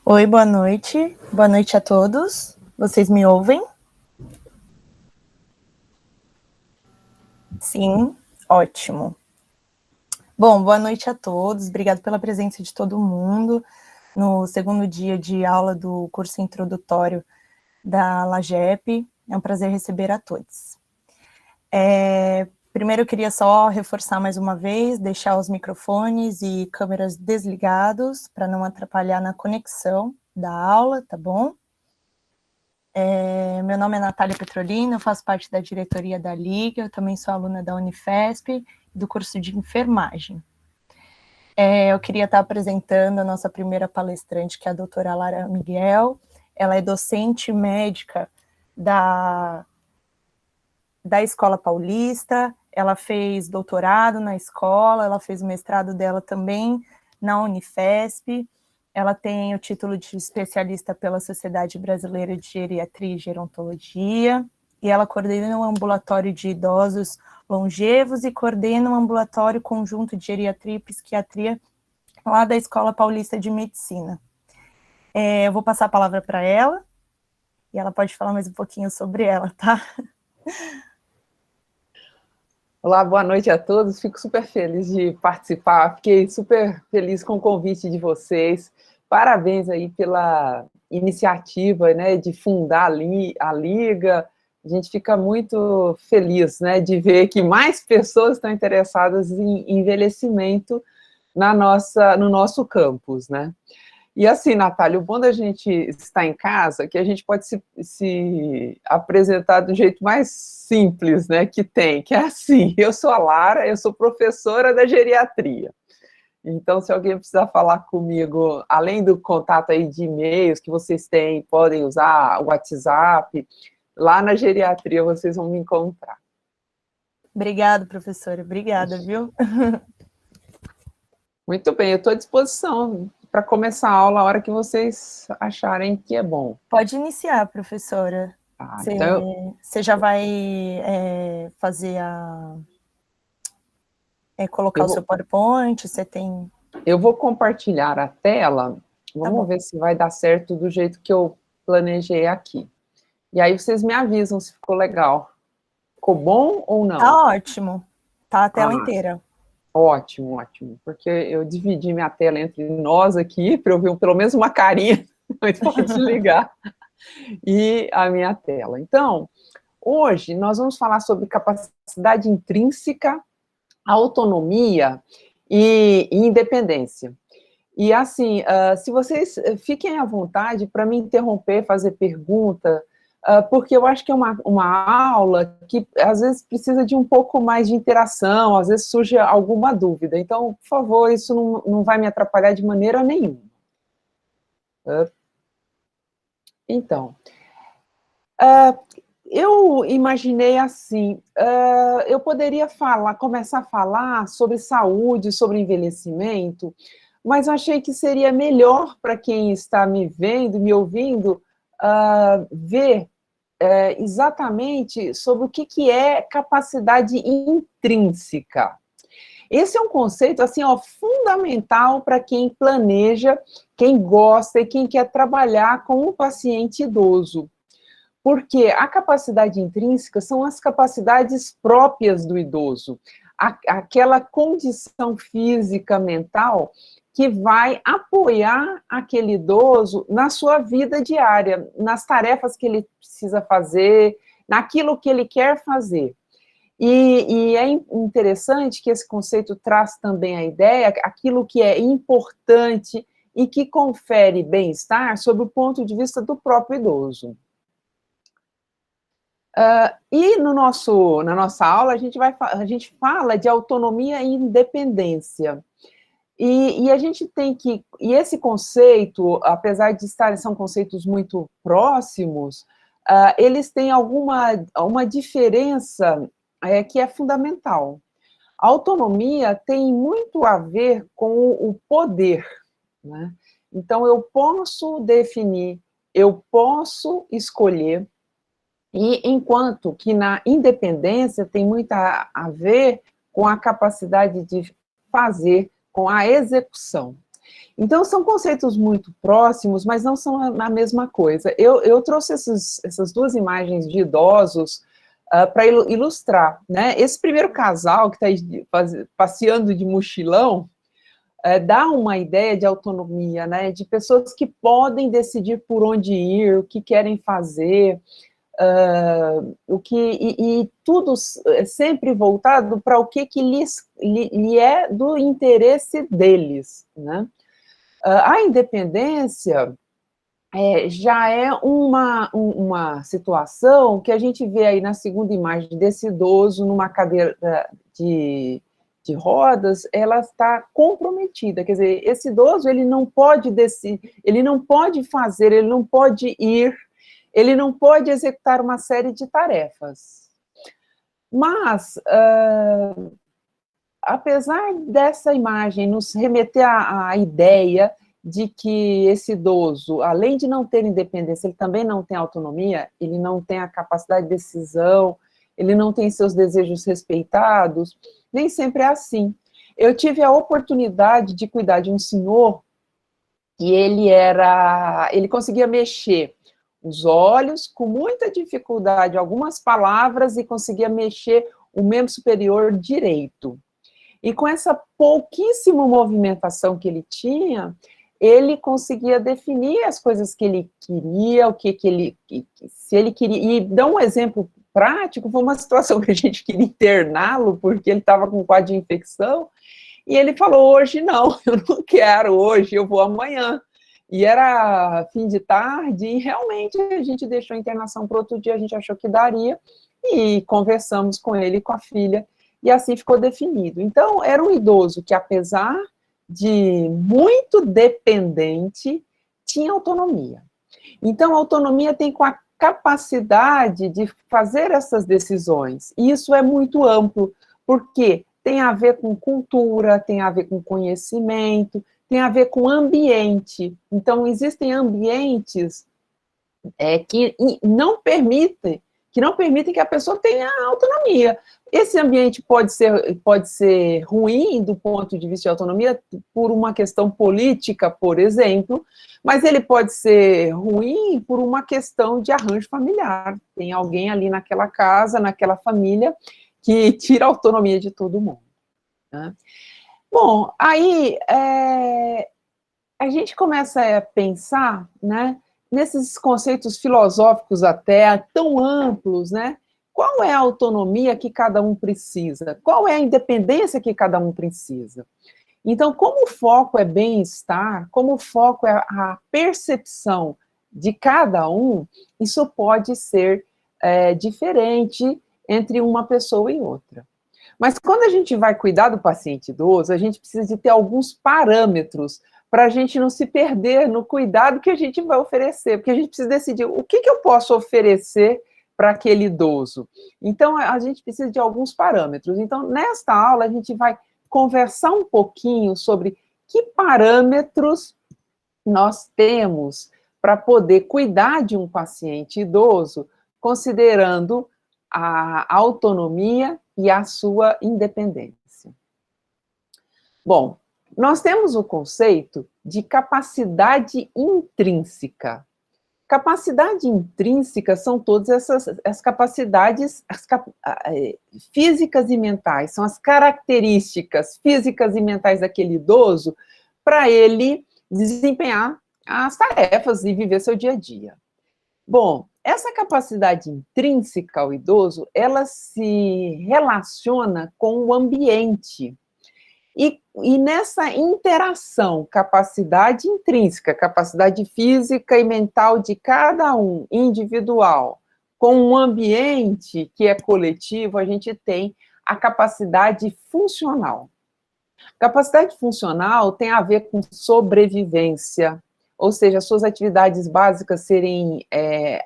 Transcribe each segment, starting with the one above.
Oi, boa noite. Boa noite a todos. Vocês me ouvem? Sim, ótimo. Bom, boa noite a todos. Obrigado pela presença de todo mundo no segundo dia de aula do curso introdutório da LAGEP. É um prazer receber a todos. Primeiro, eu queria só reforçar mais uma vez, deixar os microfones e câmeras desligados para não atrapalhar na conexão da aula, tá bom? Meu nome é Natália Petrolina, eu faço parte da diretoria da Liga, eu também sou aluna da Unifesp, do curso de enfermagem. Eu queria estar apresentando a nossa primeira palestrante, que é a doutora Lara Miguel. Ela é docente médica da Escola Paulista, ela fez doutorado na escola, ela fez o mestrado dela também na Unifesp, ela tem o título de especialista pela Sociedade Brasileira de Geriatria e Gerontologia, e ela coordena um ambulatório de idosos longevos e coordena um ambulatório conjunto de geriatria e psiquiatria lá da Escola Paulista de Medicina. Eu vou passar a palavra para ela, e ela pode falar mais um pouquinho sobre ela, tá? Olá, boa noite a todos. Fico super feliz de participar. Fiquei super feliz com o convite de vocês. Parabéns aí pela iniciativa, né, de fundar a Liga. A gente fica muito feliz, né, de ver que mais pessoas estão interessadas em envelhecimento no nosso campus, né? E assim, Natália, o bom da gente estar em casa é que a gente pode se apresentar do jeito mais simples, né, que é assim, eu sou a Lara, eu sou professora da geriatria. Então, se alguém precisar falar comigo, além do contato aí de e-mails que vocês têm, podem usar o WhatsApp, lá na geriatria vocês vão me encontrar. Obrigada, professora, obrigada, viu? Muito bem, eu estou à disposição para começar a aula a hora que vocês acharem que é bom. Pode iniciar, professora. Então Você já vai fazer colocar eu o seu vou, PowerPoint? Você tem... eu vou compartilhar a tela, Tá vamos bom. ver se vai dar certo do jeito que eu planejei aqui. E aí vocês me avisam se ficou legal. Ficou bom ou não? Tá ótimo. Tá a tela Ah, inteira. ótimo, ótimo. Porque eu dividi minha tela entre nós aqui, para eu ver pelo menos uma carinha, mas pode desligar, e a minha tela. Então, hoje nós vamos falar sobre capacidade intrínseca, autonomia e independência. E assim, se vocês fiquem à vontade para me interromper, fazer pergunta, porque eu acho que é uma aula que às vezes precisa de um pouco mais de interação, às vezes surge alguma dúvida. Então, por favor, isso não vai me atrapalhar de maneira nenhuma. Então, eu imaginei assim, eu poderia começar a falar sobre saúde, sobre envelhecimento, mas achei que seria melhor para quem está me vendo, me ouvindo, ver exatamente sobre o que é capacidade intrínseca. Esse é um conceito assim, ó, fundamental para quem planeja, quem gosta e quem quer trabalhar com o paciente idoso. Porque a capacidade intrínseca são as capacidades próprias do idoso, aquela condição física, mental, que vai apoiar aquele idoso na sua vida diária, nas tarefas que ele precisa fazer, naquilo que ele quer fazer. E é interessante que esse conceito traz também a ideia, aquilo que é importante e que confere bem-estar sob o ponto de vista do próprio idoso. E na nossa aula, a gente fala de autonomia e independência. E a gente tem que... E esse conceito, apesar de são conceitos muito próximos, eles têm uma diferença que é fundamental. A autonomia tem muito a ver com o poder, né? Então, eu posso definir, eu posso escolher, e enquanto que na independência tem muito a ver com a capacidade de fazer, com a execução. Então, são conceitos muito próximos, mas não são a mesma coisa. Eu trouxe essas duas imagens de idosos para ilustrar, né? Esse primeiro casal que está passeando de mochilão, dá uma ideia de autonomia, né? De pessoas que podem decidir por onde ir, o que querem fazer, e tudo sempre voltado para o que lhe é do interesse deles, né? A independência já é uma situação que a gente vê aí na segunda imagem desse idoso numa cadeira de rodas, ela está comprometida, quer dizer, esse idoso, ele não pode decidir, ele não pode fazer, ele não pode ir, ele não pode executar uma série de tarefas. Mas, apesar dessa imagem nos remeter à ideia de que esse idoso, além de não ter independência, ele também não tem autonomia, ele não tem a capacidade de decisão, ele não tem seus desejos respeitados, nem sempre é assim. Eu tive a oportunidade de cuidar de um senhor e ele conseguia mexer os olhos com muita dificuldade, algumas palavras, e conseguia mexer o membro superior direito. E com essa pouquíssima movimentação que ele tinha, ele conseguia definir as coisas que ele queria, se ele queria. E dar um exemplo prático, foi uma situação que a gente queria interná-lo, porque ele estava com um quadro de infecção, e ele falou, hoje não, eu não quero hoje, eu vou amanhã. E era fim de tarde, e realmente a gente deixou a internação para outro dia, a gente achou que daria, e conversamos com ele e com a filha, e assim ficou definido. Então, era um idoso que, apesar de muito dependente, tinha autonomia. Então, a autonomia tem com a capacidade de fazer essas decisões, e isso é muito amplo, porque tem a ver com cultura, tem a ver com conhecimento, tem a ver com ambiente. Então, existem ambientes que não permitem que a pessoa tenha autonomia. Esse ambiente pode ser ruim do ponto de vista de autonomia por uma questão política, por exemplo, mas ele pode ser ruim por uma questão de arranjo familiar. Tem alguém ali naquela casa, naquela família, que tira a autonomia de todo mundo, né? Bom, aí a gente começa a pensar, né, nesses conceitos filosóficos até tão amplos, né? Qual é a autonomia que cada um precisa? Qual é a independência que cada um precisa? Então, como o foco é bem-estar, como o foco é a percepção de cada um, isso pode ser diferente entre uma pessoa e outra. Mas quando a gente vai cuidar do paciente idoso, a gente precisa de ter alguns parâmetros para a gente não se perder no cuidado que a gente vai oferecer, porque a gente precisa decidir o que eu posso oferecer para aquele idoso. Então, a gente precisa de alguns parâmetros. Então, nesta aula, a gente vai conversar um pouquinho sobre que parâmetros nós temos para poder cuidar de um paciente idoso, considerando a autonomia e a sua independência. Bom, nós temos o conceito de capacidade intrínseca. Capacidade intrínseca são todas as capacidades físicas e mentais, são as características físicas e mentais daquele idoso para ele desempenhar as tarefas e viver seu dia a dia. Bom, essa capacidade intrínseca ao idoso, ela se relaciona com o ambiente. E nessa interação, capacidade intrínseca, capacidade física e mental de cada um, individual, com um ambiente que é coletivo, a gente tem a capacidade funcional. Capacidade funcional tem a ver com sobrevivência, ou seja, suas atividades básicas serem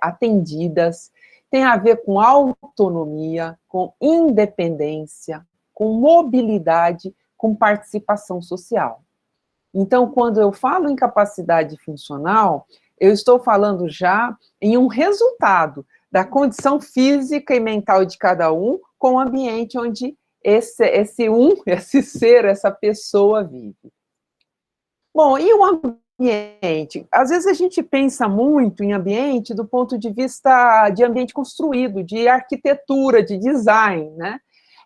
atendidas, tem a ver com autonomia, com independência, com mobilidade, com participação social. Então, quando eu falo em capacidade funcional, eu estou falando já em um resultado da condição física e mental de cada um com o ambiente onde esse ser, essa pessoa vive. Bom, e o ambiente? Às vezes a gente pensa muito em ambiente do ponto de vista de ambiente construído, de arquitetura, de design, né?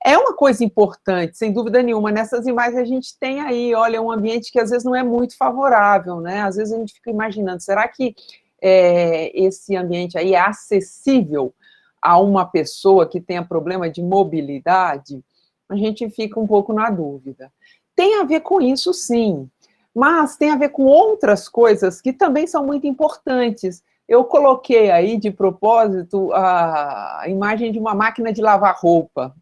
É uma coisa importante, sem dúvida nenhuma. Nessas imagens a gente tem aí, olha, um ambiente que às vezes não é muito favorável, né? Às vezes a gente fica imaginando, será que esse ambiente aí é acessível a uma pessoa que tenha problema de mobilidade? A gente fica um pouco na dúvida. Tem a ver com isso, sim, mas tem a ver com outras coisas que também são muito importantes. Eu coloquei aí, de propósito, a imagem de uma máquina de lavar roupa.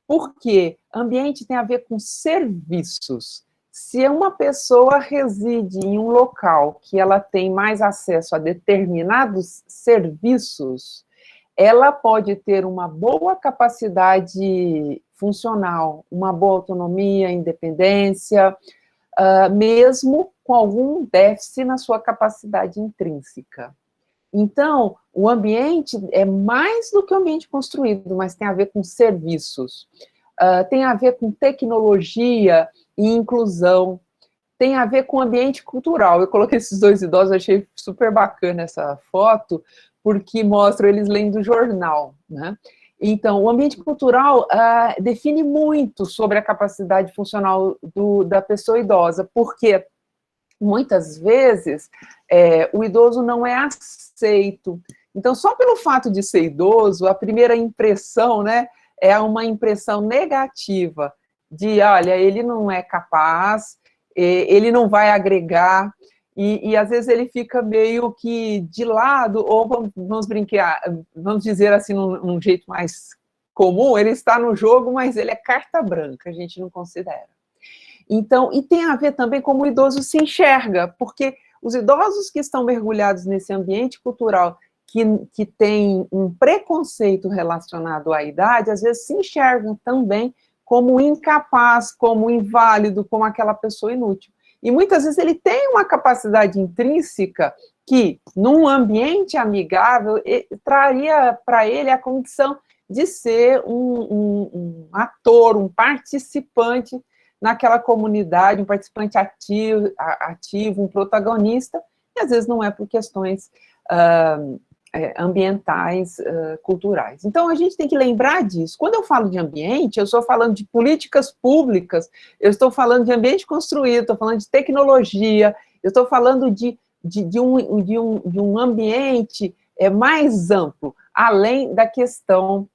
Porque ambiente tem a ver com serviços. Se uma pessoa reside em um local que ela tem mais acesso a determinados serviços, ela pode ter uma boa capacidade funcional, uma boa autonomia, independência, mesmo com algum déficit na sua capacidade intrínseca. Então, o ambiente é mais do que o ambiente construído, mas tem a ver com serviços, tem a ver com tecnologia e inclusão, tem a ver com ambiente cultural. Eu coloquei esses dois idosos, achei super bacana essa foto, porque mostra eles lendo jornal, né? Então, o ambiente cultural define muito sobre a capacidade funcional da pessoa idosa, porque muitas vezes o idoso não é aceito. Então, só pelo fato de ser idoso, a primeira impressão, né, é uma impressão negativa de, olha, ele não é capaz, ele não vai agregar, e às vezes ele fica meio que de lado, ou vamos brincar, vamos dizer assim, num jeito mais comum, ele está no jogo, mas ele é carta branca, a gente não considera. Então, e tem a ver também como o idoso se enxerga, porque os idosos que estão mergulhados nesse ambiente cultural que tem um preconceito relacionado à idade, às vezes se enxergam também como incapaz, como inválido, como aquela pessoa inútil. E muitas vezes ele tem uma capacidade intrínseca que, num ambiente amigável, traria para ele a condição de ser um ator, um participante naquela comunidade, um participante ativo, um protagonista, e às vezes não é por questões ambientais, culturais. Então, a gente tem que lembrar disso. Quando eu falo de ambiente, eu estou falando de políticas públicas, eu estou falando de ambiente construído, estou falando de tecnologia, eu estou falando de um ambiente mais amplo, além da questão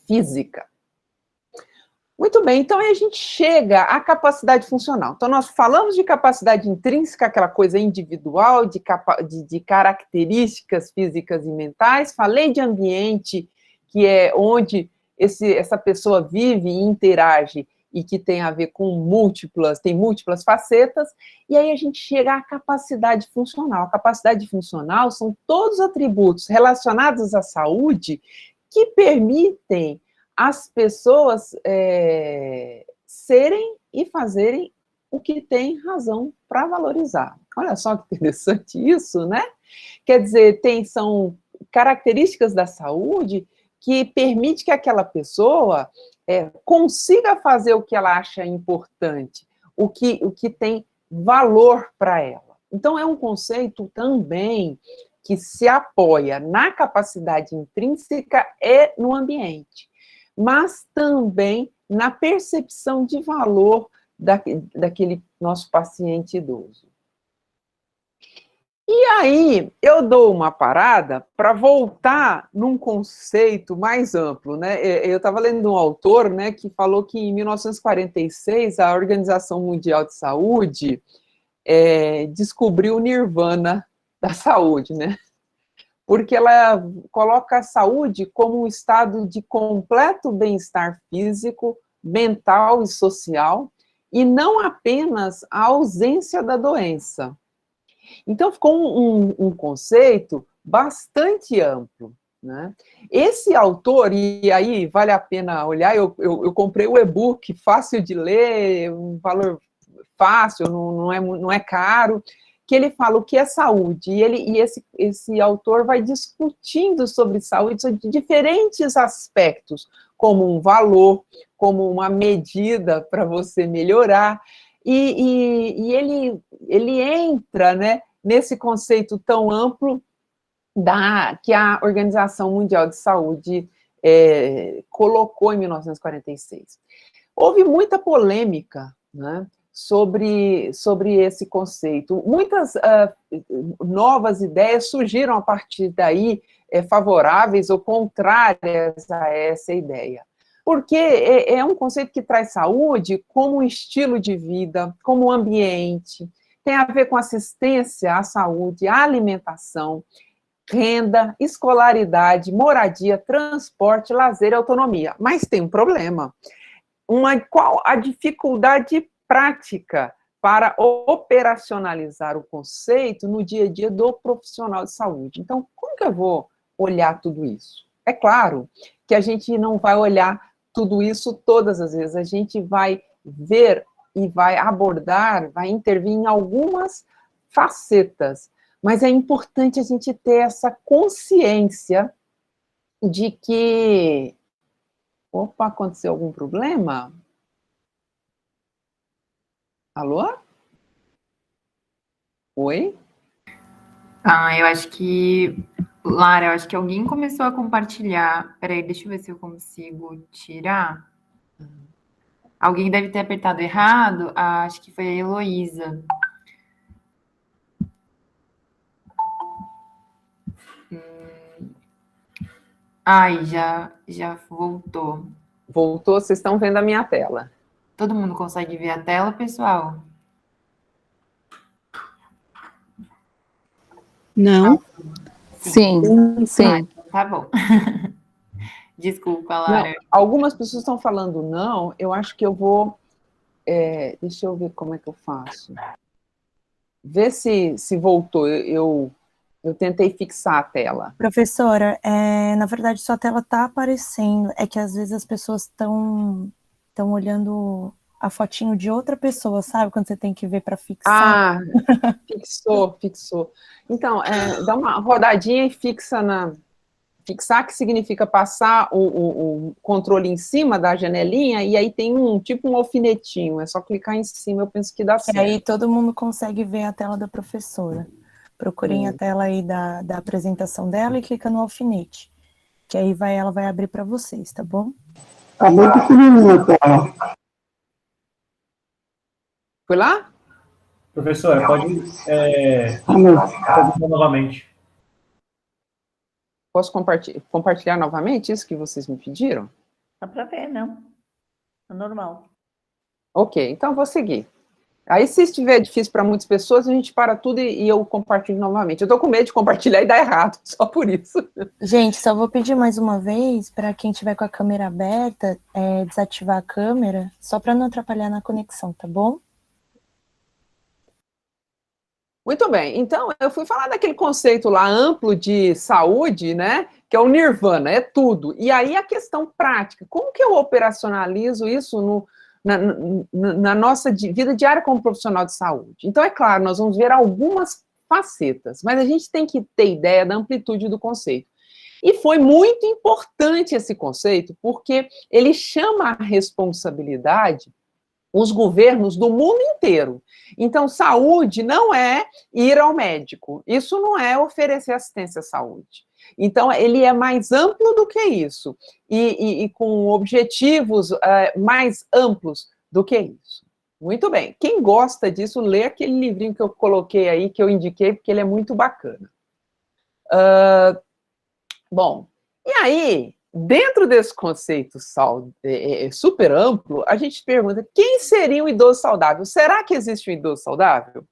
física. Muito bem, então aí a gente chega à capacidade funcional. Então, nós falamos de capacidade intrínseca, aquela coisa individual, de características físicas e mentais. Falei de ambiente, que é onde essa pessoa vive e interage, e que tem a ver com tem múltiplas facetas. E aí a gente chega à capacidade funcional. A capacidade funcional são todos os atributos relacionados à saúde que permitem as pessoas serem e fazerem o que tem razão para valorizar. Olha só que interessante isso, né? Quer dizer, são características da saúde que permite que aquela pessoa consiga fazer o que ela acha importante, o que tem valor para ela. Então, é um conceito também que se apoia na capacidade intrínseca e no ambiente, mas também na percepção de valor daquele nosso paciente idoso. E aí, eu dou uma parada para voltar num conceito mais amplo, né? Eu estava lendo um autor, né, que falou que em 1946 a Organização Mundial de Saúde descobriu o nirvana da saúde, né? Porque ela coloca a saúde como um estado de completo bem-estar físico, mental e social, e não apenas a ausência da doença. Então, ficou um conceito bastante amplo, né? Esse autor, e aí vale a pena olhar, eu comprei o e-book, fácil de ler, um valor fácil, não é caro, que ele fala o que é saúde, e esse autor vai discutindo sobre saúde, sobre diferentes aspectos, como um valor, como uma medida para você melhorar, e ele entra, né, nesse conceito tão amplo que a Organização Mundial de Saúde colocou em 1946. Houve muita polêmica, né, sobre esse conceito. Muitas novas ideias surgiram a partir daí, favoráveis ou contrárias a essa ideia. Porque é um conceito que traz saúde como um estilo de vida, como um ambiente, tem a ver com assistência à saúde, à alimentação, renda, escolaridade, moradia, transporte, lazer e autonomia. Mas tem um problema. Qual a dificuldade prática para operacionalizar o conceito no dia a dia do profissional de saúde? Então, como que eu vou olhar tudo isso? É claro que a gente não vai olhar tudo isso todas as vezes, a gente vai ver e vai abordar, vai intervir em algumas facetas, mas é importante a gente ter essa consciência de que... Opa, aconteceu algum problema? Alô? Oi? Eu acho que... Lara, eu acho que alguém começou a compartilhar. Peraí, deixa eu ver se eu consigo tirar. Alguém deve ter apertado errado. Acho que foi a Heloísa. Ai, já voltou. Voltou, vocês estão vendo a minha tela. Todo mundo consegue ver a tela, pessoal? Não? Sim, sim. Tá bom. Desculpa, Lara. Não, algumas pessoas estão falando não, eu acho que eu vou... deixa eu ver como é que eu faço. Vê se voltou, eu tentei fixar a tela. Professora, na verdade sua tela está aparecendo, é que às vezes as pessoas estão olhando a fotinho de outra pessoa, sabe? Quando você tem que ver para fixar. Ah, fixou. Então, dá uma rodadinha e fixa Fixar, que significa passar o controle em cima da janelinha, e aí tem tipo um alfinetinho, é só clicar em cima, eu penso que dá certo. E aí todo mundo consegue ver a tela da professora. Procurem a tela aí da apresentação dela e clica no alfinete, que aí ela vai abrir para vocês, tá bom? Tá bem pequenininha a tela. Foi lá? Professora, pode novamente. Posso compartilhar novamente isso que vocês me pediram? Dá para ver, não? É normal. Ok, então eu vou seguir. Aí, se estiver difícil para muitas pessoas, a gente para tudo e eu compartilho novamente. Eu estou com medo de compartilhar e dar errado, só por isso. Gente, só vou pedir mais uma vez, para quem tiver com a câmera aberta, desativar a câmera, só para não atrapalhar na conexão, tá bom? Muito bem, então eu fui falar daquele conceito lá amplo de saúde, né, que é o nirvana, é tudo. E aí a questão prática, como que eu operacionalizo isso na nossa vida diária como profissional de saúde? Então, é claro, nós vamos ver algumas facetas, mas a gente tem que ter ideia da amplitude do conceito. E foi muito importante esse conceito, porque ele chama a responsabilidade os governos do mundo inteiro. Então, saúde não é ir ao médico, isso não é oferecer assistência à saúde. Então, ele é mais amplo do que isso, e com objetivos mais amplos do que isso. Muito bem, quem gosta disso, lê aquele livrinho que eu coloquei aí, que eu indiquei, porque ele é muito bacana. Bom, e aí... Dentro desse conceito super amplo, a gente pergunta, quem seria um idoso saudável? Será que existe um idoso saudável?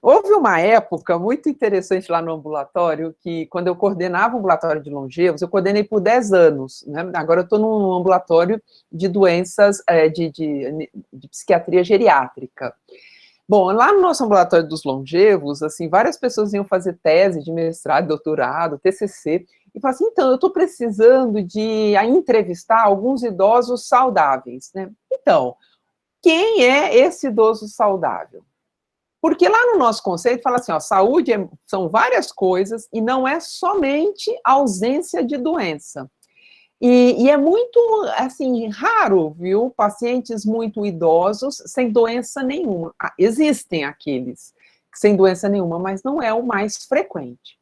Houve uma época muito interessante lá no ambulatório, que quando eu coordenava o ambulatório de longevos, eu coordenei por 10 anos, né? Agora eu estou num ambulatório de doenças de psiquiatria geriátrica. Bom, lá no nosso ambulatório dos longevos, assim, várias pessoas iam fazer tese de mestrado, doutorado, TCC, e falaram assim, então, eu estou precisando de entrevistar alguns idosos saudáveis, né? Então, quem é esse idoso saudável? Porque lá no nosso conceito fala assim, ó, saúde são várias coisas e não é somente ausência de doença. E é muito, assim, raro, viu, pacientes muito idosos sem doença nenhuma. Existem aqueles sem doença nenhuma, mas não é o mais frequente,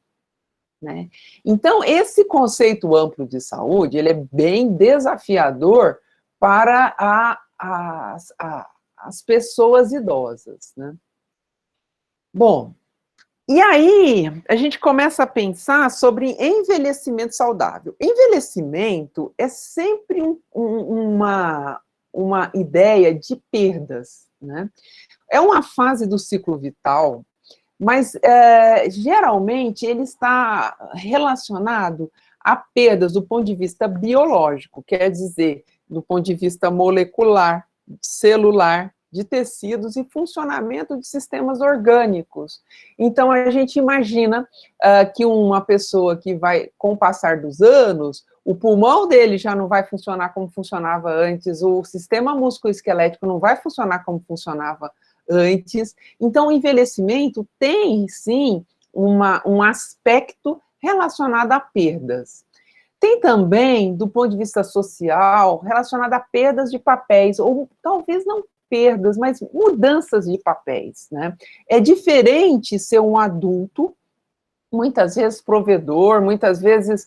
né? Então, esse conceito amplo de saúde, ele é bem desafiador para as pessoas idosas, né? Bom, e aí a gente começa a pensar sobre envelhecimento saudável. Envelhecimento é sempre uma ideia de perdas, né? É uma fase do ciclo vital, mas geralmente ele está relacionado a perdas do ponto de vista biológico, quer dizer, do ponto de vista molecular, celular, de tecidos e funcionamento de sistemas orgânicos. Então, a gente imagina que uma pessoa que vai, com o passar dos anos, o pulmão dele já não vai funcionar como funcionava antes, o sistema musculoesquelético não vai funcionar como funcionava antes. Então, o envelhecimento tem, sim, um aspecto relacionado a perdas. Tem também, do ponto de vista social, relacionado a perdas de papéis, ou talvez não perdas, mas mudanças de papéis, né? É diferente ser um adulto, muitas vezes provedor, muitas vezes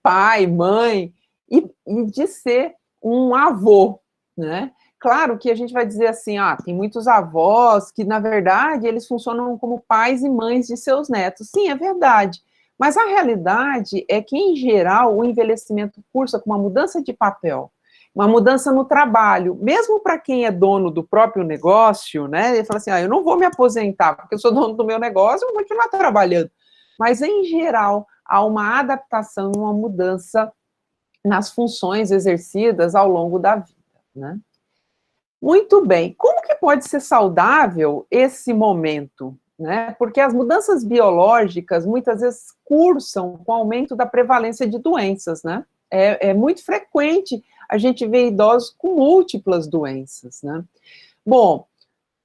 pai, mãe, e de ser um avô, né? Claro que a gente vai dizer assim, tem muitos avós que, na verdade, eles funcionam como pais e mães de seus netos. Sim, é verdade. Mas a realidade é que, em geral, o envelhecimento cursa com uma mudança de papel, uma mudança no trabalho, mesmo para quem é dono do próprio negócio, né? Ele fala assim, eu não vou me aposentar, porque eu sou dono do meu negócio, eu vou continuar trabalhando. Mas, em geral, há uma adaptação, uma mudança nas funções exercidas ao longo da vida, né? Muito bem. Como que pode ser saudável esse momento, né? Porque as mudanças biológicas, muitas vezes, cursam com o aumento da prevalência de doenças, né? É muito frequente a gente ver idosos com múltiplas doenças, né? Bom,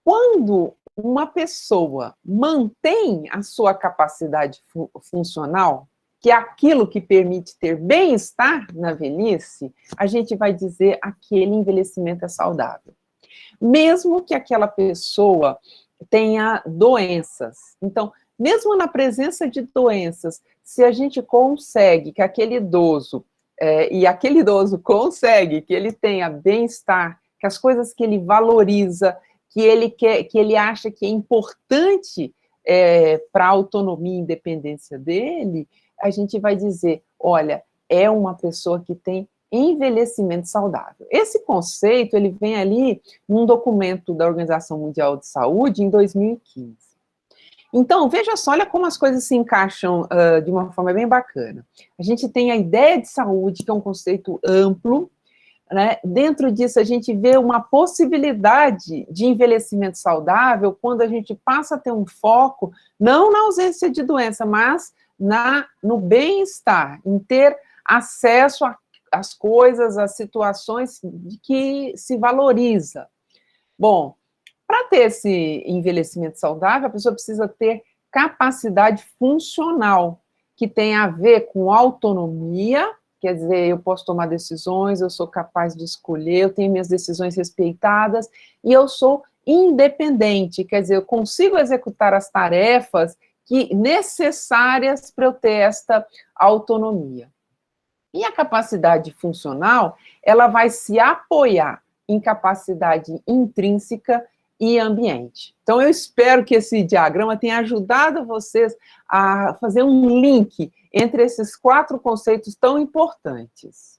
quando uma pessoa mantém a sua capacidade funcional, que é aquilo que permite ter bem-estar na velhice, a gente vai dizer aquele envelhecimento é saudável. Mesmo que aquela pessoa tenha doenças. Então, mesmo na presença de doenças, se a gente consegue que aquele idoso, e aquele idoso consegue que ele tenha bem-estar, que as coisas que ele valoriza, que ele quer, que ele acha que é importante para a autonomia e independência dele, a gente vai dizer, olha, é uma pessoa que tem envelhecimento saudável. Esse conceito, ele vem ali num documento da Organização Mundial de Saúde em 2015. Então, veja só, olha como as coisas se encaixam de uma forma bem bacana. A gente tem a ideia de saúde, que é um conceito amplo, né? Dentro disso, a gente vê uma possibilidade de envelhecimento saudável quando a gente passa a ter um foco, não na ausência de doença, mas no bem-estar, em ter acesso às coisas, às situações que se valoriza. Bom, para ter esse envelhecimento saudável, a pessoa precisa ter capacidade funcional, que tem a ver com autonomia, quer dizer, eu posso tomar decisões, eu sou capaz de escolher, eu tenho minhas decisões respeitadas, e eu sou independente, quer dizer, eu consigo executar as tarefas necessárias para eu ter esta autonomia. E a capacidade funcional, ela vai se apoiar em capacidade intrínseca e ambiente. Então, eu espero que esse diagrama tenha ajudado vocês a fazer um link entre esses 4 conceitos tão importantes.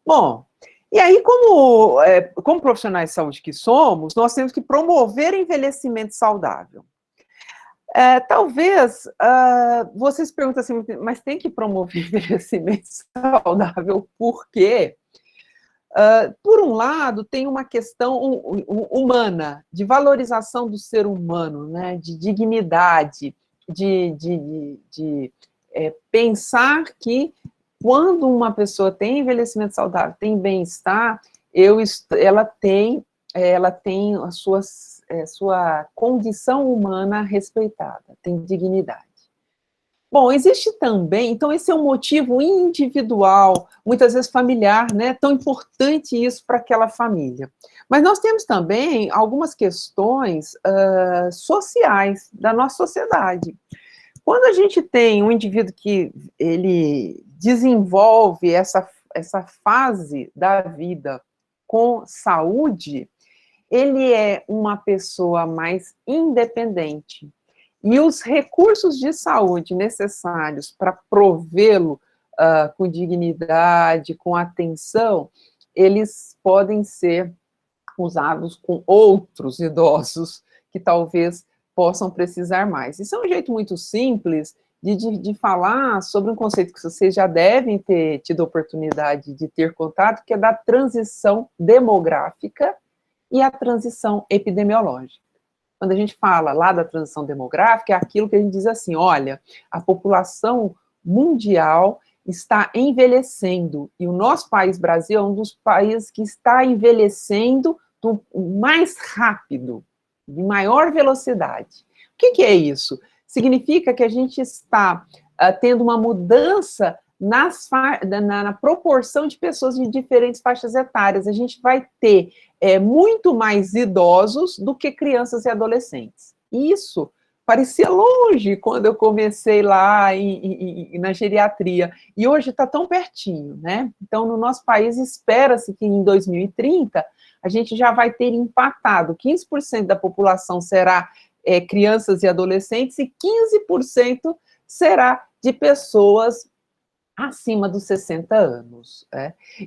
Bom, e aí, como profissionais de saúde que somos, nós temos que promover envelhecimento saudável. Talvez vocês perguntem assim, mas tem que promover envelhecimento saudável por quê? Por um lado, tem uma questão humana, de valorização do ser humano, né, de dignidade, de pensar que quando uma pessoa tem envelhecimento saudável, tem bem-estar, ela tem a sua condição humana respeitada, tem dignidade. Bom, existe também, então esse é um motivo individual, muitas vezes familiar, né? Tão importante isso para aquela família. Mas nós temos também algumas questões sociais da nossa sociedade. Quando a gente tem um indivíduo que ele desenvolve essa fase da vida com saúde, ele é uma pessoa mais independente. E os recursos de saúde necessários para provê-lo com dignidade, com atenção, eles podem ser usados com outros idosos que talvez possam precisar mais. Isso é um jeito muito simples de falar sobre um conceito que vocês já devem ter tido oportunidade de ter contato, que é da transição demográfica e a transição epidemiológica. Quando a gente fala lá da transição demográfica, é aquilo que a gente diz assim, olha, a população mundial está envelhecendo, e o nosso país, Brasil, é um dos países que está envelhecendo mais rápido, de maior velocidade. O que é isso? Significa que a gente está tendo uma mudança na proporção de pessoas de diferentes faixas etárias. A gente vai ter muito mais idosos do que crianças e adolescentes. Isso parecia longe quando eu comecei lá na geriatria, e hoje está tão pertinho, né? Então, no nosso país, espera-se que em 2030 a gente já vai ter empatado, 15% da população será crianças e adolescentes, e 15% será de pessoas acima dos 60 anos.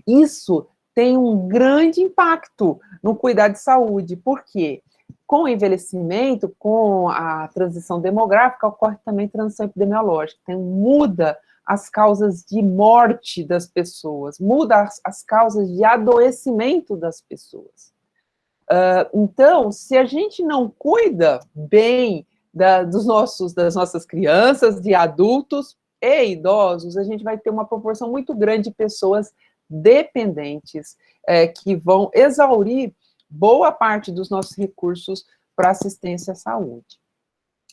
Isso tem um grande impacto no cuidado de saúde, porque com o envelhecimento, com a transição demográfica, ocorre também transição epidemiológica, então muda as causas de morte das pessoas, muda as causas de adoecimento das pessoas. Então, se a gente não cuida bem das nossas crianças, de adultos e idosos, a gente vai ter uma proporção muito grande de pessoas dependentes, que vão exaurir boa parte dos nossos recursos para assistência à saúde.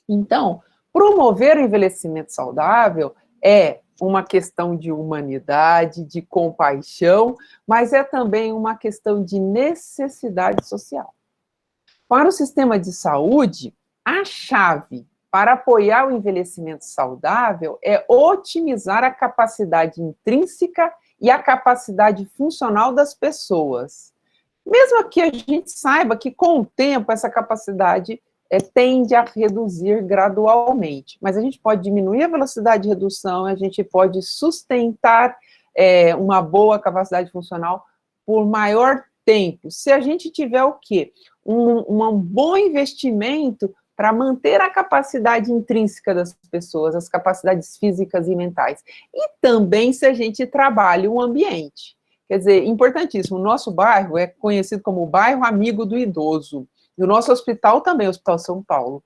Então, promover o envelhecimento saudável é uma questão de humanidade, de compaixão, mas é também uma questão de necessidade social. Para o sistema de saúde, a chave para apoiar o envelhecimento saudável é otimizar a capacidade intrínseca e a capacidade funcional das pessoas. Mesmo que a gente saiba que, com o tempo, essa capacidade tende a reduzir gradualmente. Mas a gente pode diminuir a velocidade de redução, a gente pode sustentar uma boa capacidade funcional por maior tempo. Se a gente tiver o quê? Um bom investimento para manter a capacidade intrínseca das pessoas, as capacidades físicas e mentais. E também se a gente trabalha o ambiente. Quer dizer, importantíssimo, o nosso bairro é conhecido como o bairro amigo do idoso. E o nosso hospital também, o Hospital São Paulo.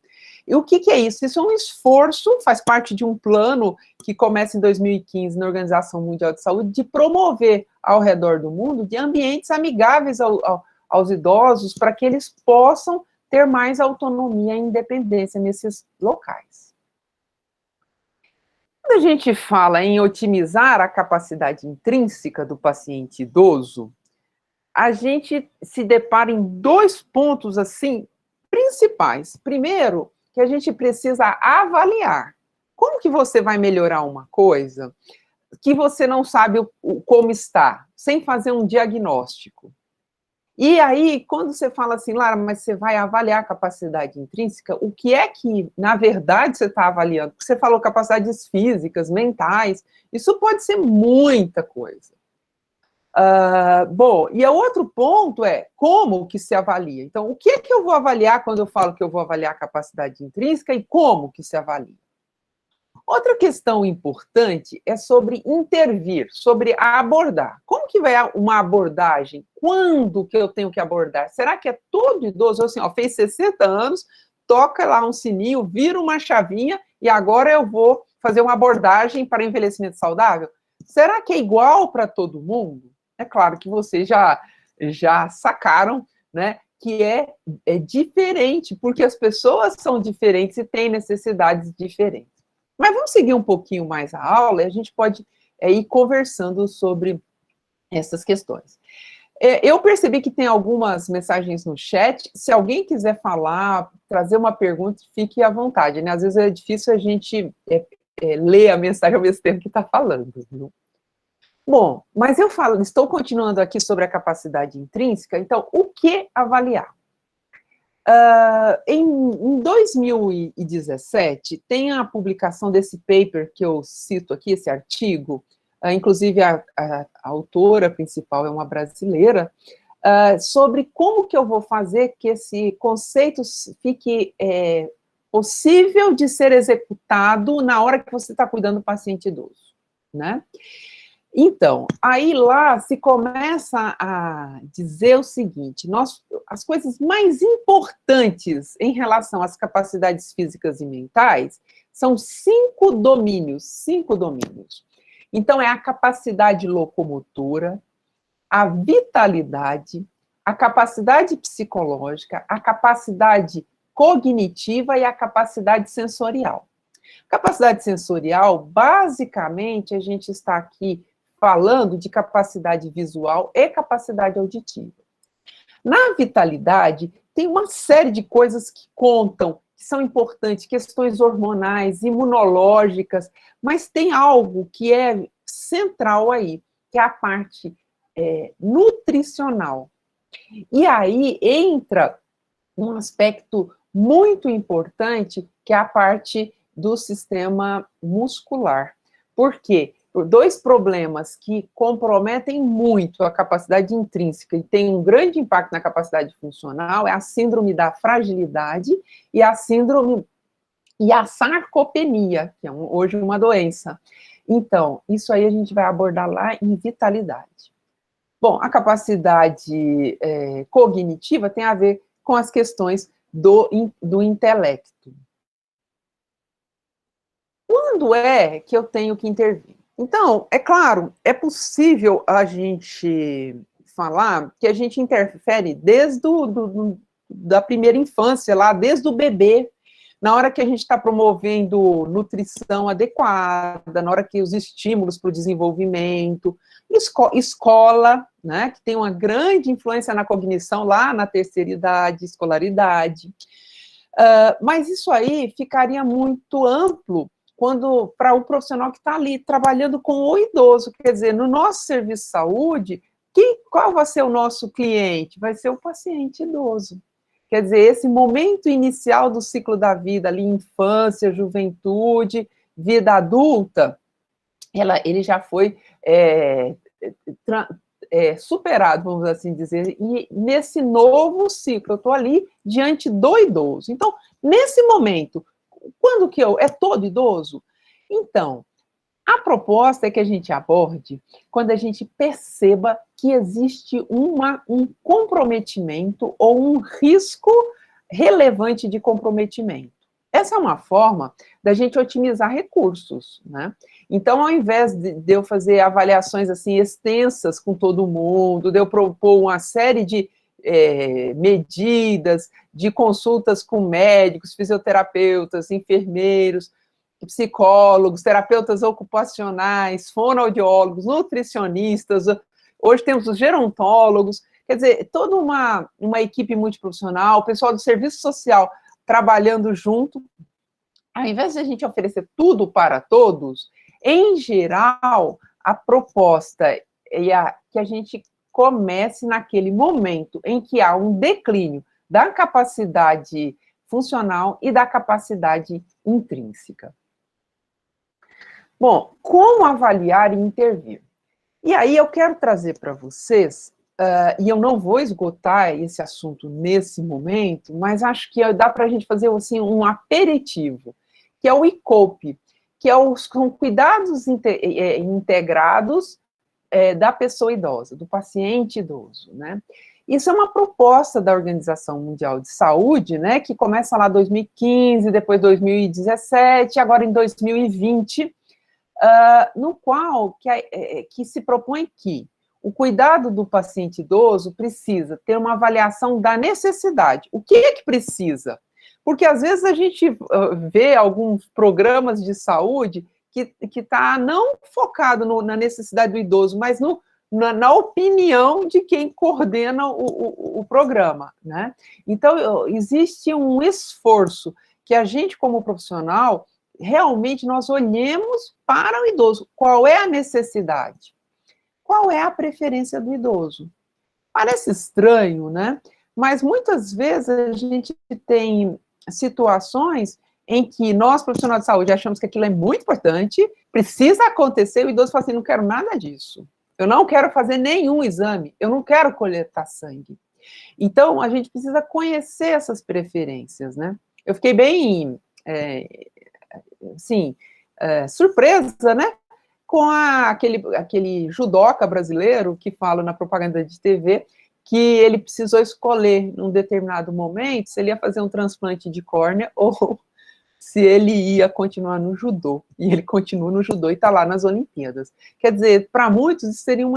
E o que é isso? Isso é um esforço, faz parte de um plano que começa em 2015 na Organização Mundial de Saúde, de promover ao redor do mundo de ambientes amigáveis aos idosos, para que eles possam ter mais autonomia e independência nesses locais. Quando a gente fala em otimizar a capacidade intrínseca do paciente idoso, a gente se depara em dois pontos, assim, principais. Primeiro, que a gente precisa avaliar. Como que você vai melhorar uma coisa que você não sabe como está, sem fazer um diagnóstico? E aí, quando você fala assim, Lara, mas você vai avaliar a capacidade intrínseca, o que é que, na verdade, você está avaliando? Porque você falou capacidades físicas, mentais, isso pode ser muita coisa. Bom, e o outro ponto é como que se avalia. Então, o que é que eu vou avaliar quando eu falo que eu vou avaliar a capacidade intrínseca e como que se avalia? Outra questão importante é sobre intervir, sobre abordar. Como que vai uma abordagem? Quando que eu tenho que abordar? Será que é todo idoso, assim, fez 60 anos, toca lá um sininho, vira uma chavinha e agora eu vou fazer uma abordagem para envelhecimento saudável? Será que é igual para todo mundo? É claro que vocês já sacaram, né, que é diferente, porque as pessoas são diferentes e têm necessidades diferentes. Mas vamos seguir um pouquinho mais a aula e a gente pode ir conversando sobre essas questões. Eu percebi que tem algumas mensagens no chat. Se alguém quiser falar, trazer uma pergunta, fique à vontade, né? Às vezes é difícil a gente ler a mensagem ao mesmo tempo que está falando, viu? Bom, mas estou continuando aqui sobre a capacidade intrínseca, então, o que avaliar? Em 2017, tem a publicação desse paper que eu cito aqui, esse artigo, inclusive a autora principal é uma brasileira, sobre como que eu vou fazer que esse conceito fique possível de ser executado na hora que você está cuidando do paciente idoso, né? Então, aí lá se começa a dizer o seguinte, as coisas mais importantes em relação às capacidades físicas e mentais são 5 domínios. Então, é a capacidade locomotora, a vitalidade, a capacidade psicológica, a capacidade cognitiva e a capacidade sensorial. Capacidade sensorial, basicamente, a gente está aqui falando de capacidade visual e capacidade auditiva. Na vitalidade, tem uma série de coisas que contam, que são importantes, questões hormonais, imunológicas, mas tem algo que é central aí, que é a parte nutricional. E aí entra um aspecto muito importante, que é a parte do sistema muscular. Por quê? Por 2 problemas que comprometem muito a capacidade intrínseca e tem um grande impacto na capacidade funcional, é a síndrome da fragilidade e a sarcopenia, que é hoje uma doença. Então, isso aí a gente vai abordar lá em vitalidade. Bom, a capacidade cognitiva tem a ver com as questões do intelecto. Quando é que eu tenho que intervir? Então, é claro, é possível a gente falar que a gente interfere desde da primeira infância, lá, desde o bebê, na hora que a gente está promovendo nutrição adequada, na hora que os estímulos para o desenvolvimento, escola, né, que tem uma grande influência na cognição lá na terceira idade, escolaridade. Mas isso aí ficaria muito amplo para o profissional que está ali trabalhando com o idoso. Quer dizer, no nosso serviço de saúde, qual vai ser o nosso cliente? Vai ser o paciente idoso. Quer dizer, esse momento inicial do ciclo da vida, ali, infância, juventude, vida adulta, ele já foi superado, vamos assim dizer, e nesse novo ciclo, eu estou ali diante do idoso. Então, nesse momento, quando que é todo idoso? Então, a proposta é que a gente aborde quando a gente perceba que existe um comprometimento ou um risco relevante de comprometimento. Essa é uma forma da gente otimizar recursos, né? Então, ao invés de eu fazer avaliações assim extensas com todo mundo, de eu propor uma série de medidas, de consultas com médicos, fisioterapeutas, enfermeiros, psicólogos, terapeutas ocupacionais, fonoaudiólogos, nutricionistas, hoje temos os gerontólogos, quer dizer, toda uma equipe multiprofissional, o pessoal do serviço social trabalhando junto. Ao invés de a gente oferecer tudo para todos, em geral, a proposta é que a gente comece naquele momento em que há um declínio da capacidade funcional e da capacidade intrínseca. Bom, como avaliar e intervir? E aí eu quero trazer para vocês, e eu não vou esgotar esse assunto nesse momento, mas acho que dá para a gente fazer assim, um aperitivo, que é o ICOPE, que são cuidados integrados da pessoa idosa, do paciente idoso, né? Isso é uma proposta da Organização Mundial de Saúde, né, que começa lá em 2015, depois 2017, agora em 2020, no qual que se propõe que o cuidado do paciente idoso precisa ter uma avaliação da necessidade. O que é que precisa? Porque às vezes a gente vê alguns programas de saúde que está não focado na necessidade do idoso, mas na opinião de quem coordena o programa, né? Então, existe um esforço que a gente, como profissional, realmente nós olhemos para o idoso. Qual é a necessidade? Qual é a preferência do idoso? Parece estranho, né? Mas muitas vezes a gente tem situações em que nós, profissionais de saúde, achamos que aquilo é muito importante, precisa acontecer, e o idoso fala assim, não quero nada disso. Eu não quero fazer nenhum exame, eu não quero coletar sangue. Então, a gente precisa conhecer essas preferências, né? Eu fiquei bem, surpresa, né? Com aquele judoca brasileiro que fala na propaganda de TV que ele precisou escolher, num determinado momento, se ele ia fazer um transplante de córnea ou se ele ia continuar no judô. E ele continua no judô e está lá nas Olimpíadas. Quer dizer, para muitos, isso seria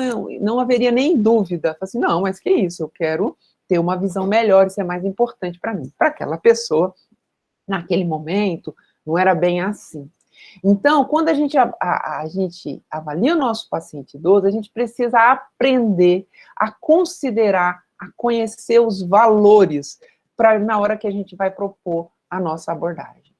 não haveria nem dúvida. Assim, não, mas que isso, eu quero ter uma visão melhor, isso é mais importante para mim. Para aquela pessoa, naquele momento, não era bem assim. Então, quando a gente avalia o nosso paciente idoso, a gente precisa aprender a considerar, a conhecer os valores na hora que a gente vai propor a nossa abordagem.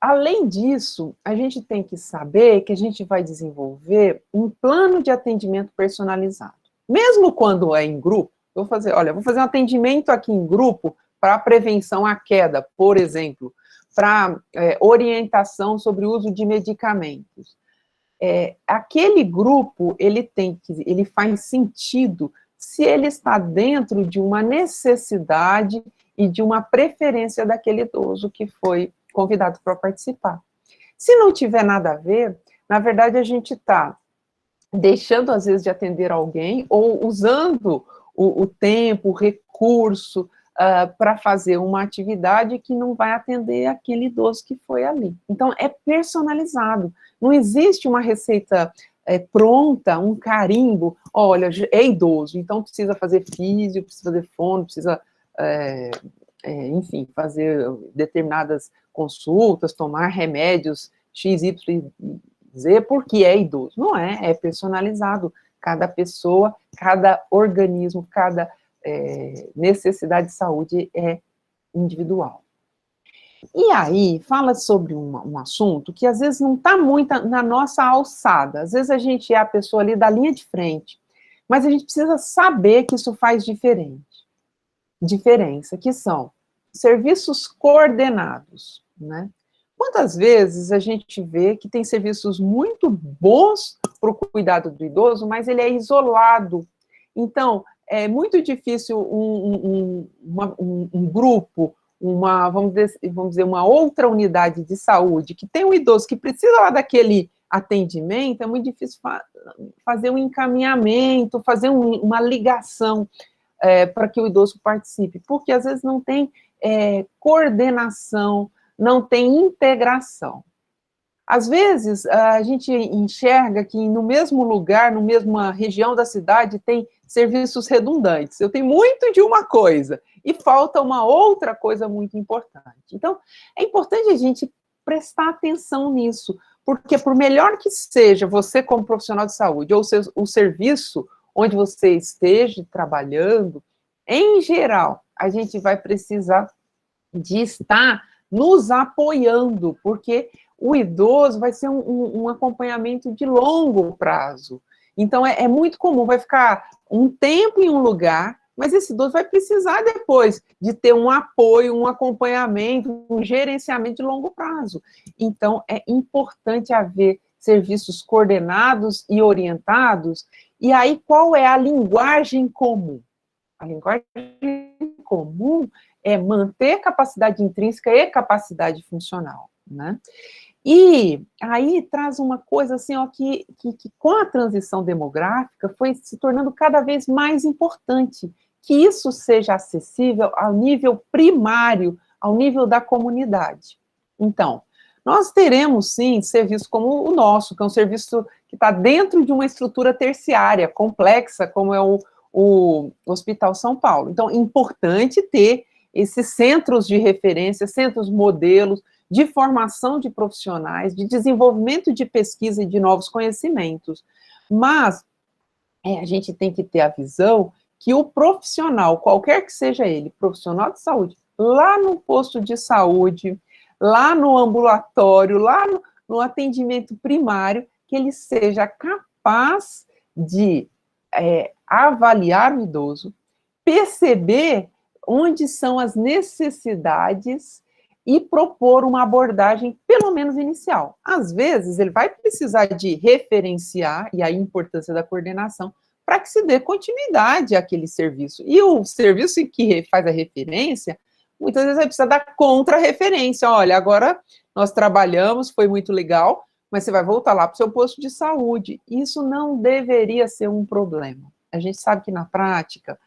Além disso, a gente tem que saber que a gente vai desenvolver um plano de atendimento personalizado. Mesmo quando é em grupo, vou fazer um atendimento aqui em grupo para prevenção à queda, por exemplo, para orientação sobre o uso de medicamentos. Aquele grupo, ele faz sentido se ele está dentro de uma necessidade e de uma preferência daquele idoso que foi convidado para participar. Se não tiver nada a ver, na verdade, a gente está deixando, às vezes, de atender alguém ou usando o tempo, o recurso, para fazer uma atividade que não vai atender aquele idoso que foi ali. Então, é personalizado. Não existe uma receita pronta, um carimbo, olha, é idoso, então precisa fazer físio, precisa fazer fono, precisa, enfim, fazer determinadas consultas, tomar remédios X, Y, Z, porque é idoso. Não é personalizado. Cada pessoa, cada organismo, cada necessidade de saúde é individual. E aí, fala sobre um assunto que às vezes não está muito na nossa alçada, às vezes a gente é a pessoa ali da linha de frente, mas a gente precisa saber que isso faz diferença, que são serviços coordenados, né? Quantas vezes a gente vê que tem serviços muito bons para o cuidado do idoso, mas ele é isolado. Então, é muito difícil um grupo, vamos dizer, uma outra unidade de saúde que tem um idoso que precisa lá daquele atendimento, é muito difícil fazer um encaminhamento, fazer uma ligação para que o idoso participe, porque às vezes não tem coordenação, não tem integração. Às vezes, a gente enxerga que no mesmo lugar, na mesma região da cidade, tem serviços redundantes. Eu tenho muito de uma coisa e falta uma outra coisa muito importante. Então, é importante a gente prestar atenção nisso, porque por melhor que seja você como profissional de saúde, ou o serviço onde você esteja trabalhando, em geral, a gente vai precisar de estar nos apoiando, porque o idoso vai ser um acompanhamento de longo prazo. Então, é muito comum, vai ficar um tempo em um lugar, mas esse idoso vai precisar depois de ter um apoio, um acompanhamento, um gerenciamento de longo prazo. Então, é importante haver serviços coordenados e orientados. E aí, qual é a linguagem comum? A linguagem comum é manter capacidade intrínseca e capacidade funcional, né? E aí traz uma coisa assim, ó, que com a transição demográfica foi se tornando cada vez mais importante, que isso seja acessível ao nível primário, ao nível da comunidade. Então, nós teremos, sim, serviço como o nosso, que é um serviço que está dentro de uma estrutura terciária, complexa, como é o Hospital São Paulo. Então, é importante ter esses centros de referência, centros modelos, de formação de profissionais, de desenvolvimento de pesquisa e de novos conhecimentos. Mas a gente tem que ter a visão que o profissional, qualquer que seja ele, profissional de saúde, lá no posto de saúde, lá no ambulatório, lá no atendimento primário, que ele seja capaz de avaliar o idoso, perceber onde são as necessidades e propor uma abordagem, pelo menos inicial. Às vezes, ele vai precisar de referenciar, e aí a importância da coordenação, para que se dê continuidade àquele serviço. E o serviço que faz a referência, muitas vezes vai precisar dar contra-referência. Olha, agora nós trabalhamos, foi muito legal, mas você vai voltar lá para o seu posto de saúde. Isso não deveria ser um problema. A gente sabe que na prática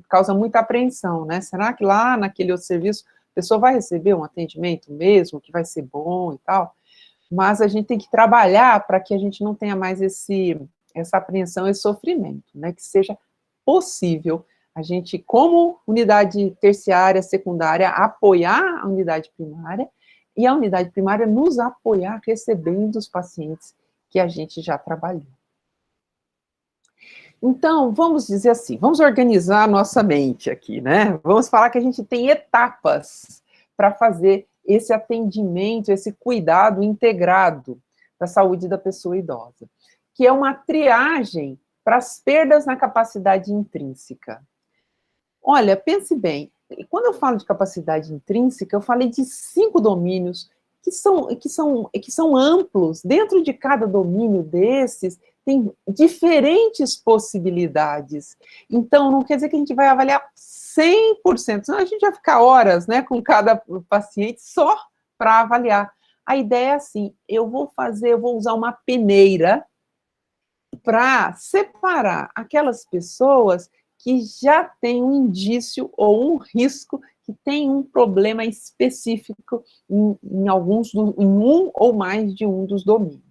causa muita apreensão, né? Será que lá naquele outro serviço a pessoa vai receber um atendimento mesmo, que vai ser bom e tal? Mas a gente tem que trabalhar para que a gente não tenha mais essa apreensão, esse sofrimento, né? Que seja possível a gente, como unidade terciária, secundária, apoiar a unidade primária, e a unidade primária nos apoiar recebendo os pacientes que a gente já trabalhou. Então, vamos dizer assim, vamos organizar a nossa mente aqui, né? Vamos falar que a gente tem etapas para fazer esse atendimento, esse cuidado integrado da saúde da pessoa idosa, que é uma triagem para as perdas na capacidade intrínseca. Olha, pense bem, quando eu falo de capacidade intrínseca, eu falei de 5 domínios que são amplos. Dentro de cada domínio desses, tem diferentes possibilidades. Então, não quer dizer que a gente vai avaliar 100%, senão a gente vai ficar horas, né, com cada paciente só para avaliar. A ideia é assim, eu vou usar uma peneira para separar aquelas pessoas que já têm um indício ou um risco, que tem um problema específico em um ou mais de um dos domínios.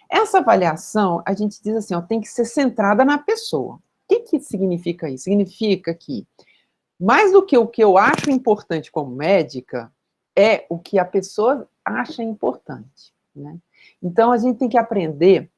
Essa avaliação, a gente diz assim, tem que ser centrada na pessoa. O que significa isso? Significa que, mais do que o que eu acho importante como médica, é o que a pessoa acha importante, né? Então, a gente tem que aprender,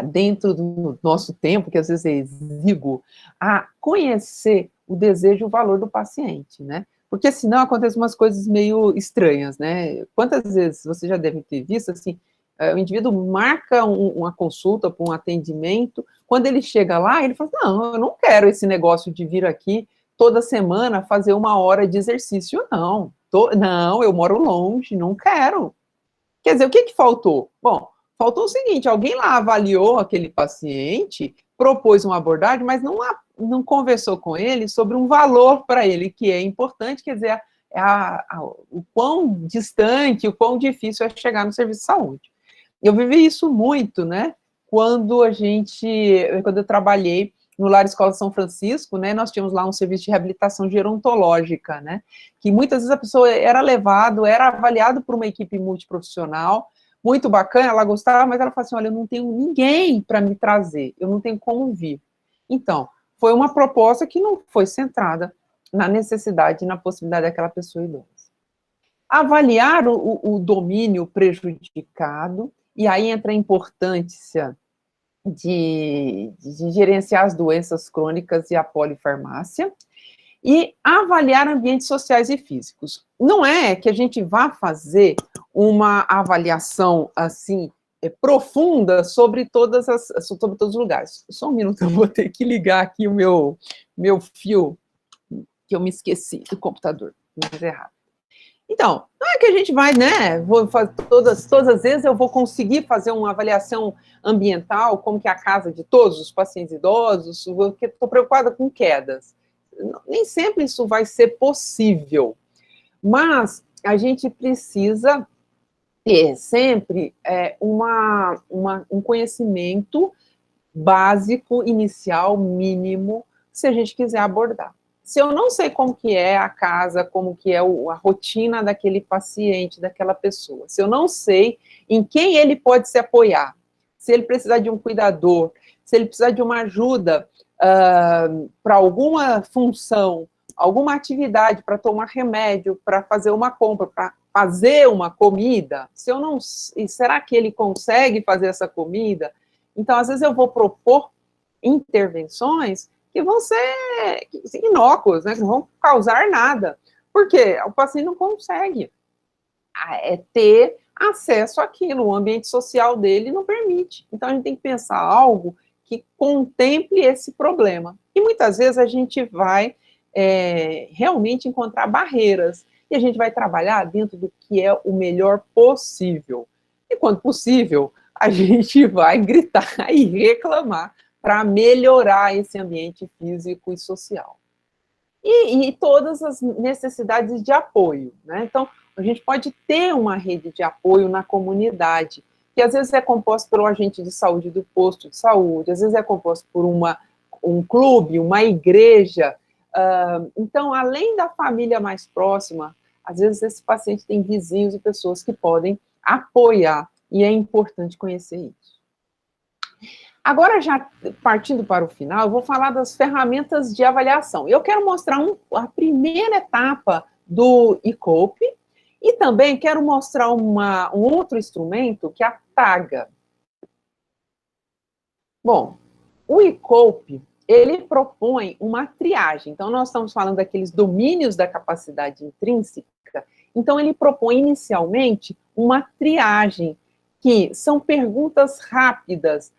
dentro do nosso tempo, que às vezes é exíguo, a conhecer o desejo e o valor do paciente, né? Porque senão acontecem umas coisas meio estranhas, né? Quantas vezes você já deve ter visto, assim, o indivíduo marca uma consulta para um atendimento, quando ele chega lá, ele fala, não, eu não quero esse negócio de vir aqui toda semana fazer 1 hora de exercício, não, eu moro longe, não quero. Quer dizer, o que faltou? Bom, faltou o seguinte, alguém lá avaliou aquele paciente, propôs uma abordagem, mas não conversou com ele sobre um valor para ele, que é importante, quer dizer, o quão distante, o quão difícil é chegar no serviço de saúde. Eu vivi isso muito, né, quando eu trabalhei no Lar Escola São Francisco, né, nós tínhamos lá um serviço de reabilitação gerontológica, né, que muitas vezes a pessoa era avaliado por uma equipe multiprofissional, muito bacana, ela gostava, mas ela falava assim, olha, eu não tenho ninguém para me trazer, eu não tenho como vir. Então, foi uma proposta que não foi centrada na necessidade e na possibilidade daquela pessoa idosa. Avaliar o domínio prejudicado, e aí entra a importância de gerenciar as doenças crônicas e a polifarmácia, e avaliar ambientes sociais e físicos. Não é que a gente vá fazer uma avaliação, assim, profunda sobre todos os lugares. Só um minuto, eu vou ter que ligar aqui o meu fio, que eu me esqueci do computador, mas é rápido. Então, não é que a gente vai, né, todas as vezes eu vou conseguir fazer uma avaliação ambiental, como que é a casa de todos os pacientes idosos, porque estou preocupada com quedas. Nem sempre isso vai ser possível, mas a gente precisa ter sempre um conhecimento básico, inicial, mínimo, se a gente quiser abordar. Se eu não sei como que é a casa, como que é a rotina daquele paciente, daquela pessoa, se eu não sei em quem ele pode se apoiar, se ele precisar de um cuidador, se ele precisar de uma ajuda para alguma função alguma atividade, para tomar remédio, para fazer uma compra, para fazer uma comida, se eu não, será que ele consegue fazer essa comida? Então, às vezes eu vou propor intervenções que vão ser inócuas, né, que não vão causar nada, porque o paciente não consegue ter acesso àquilo, o ambiente social dele não permite. Então, a gente tem que pensar algo que contemple esse problema. E muitas vezes a gente vai realmente encontrar barreiras, e a gente vai trabalhar dentro do que é o melhor possível. E quando possível, a gente vai gritar e reclamar para melhorar esse ambiente físico e social. E todas as necessidades de apoio, né? Então, a gente pode ter uma rede de apoio na comunidade, que às vezes é composto pelo agente de saúde do posto de saúde, às vezes é composto por um clube, uma igreja. Então, além da família mais próxima, às vezes esse paciente tem vizinhos e pessoas que podem apoiar, e é importante conhecer isso. Agora, já partindo para o final, eu vou falar das ferramentas de avaliação. Eu quero mostrar a primeira etapa do ICOPE, e também quero mostrar um outro instrumento, que é a TAGA. Bom, o ICOPE, ele propõe uma triagem. Então, nós estamos falando daqueles domínios da capacidade intrínseca. Então, ele propõe inicialmente uma triagem, que são perguntas rápidas,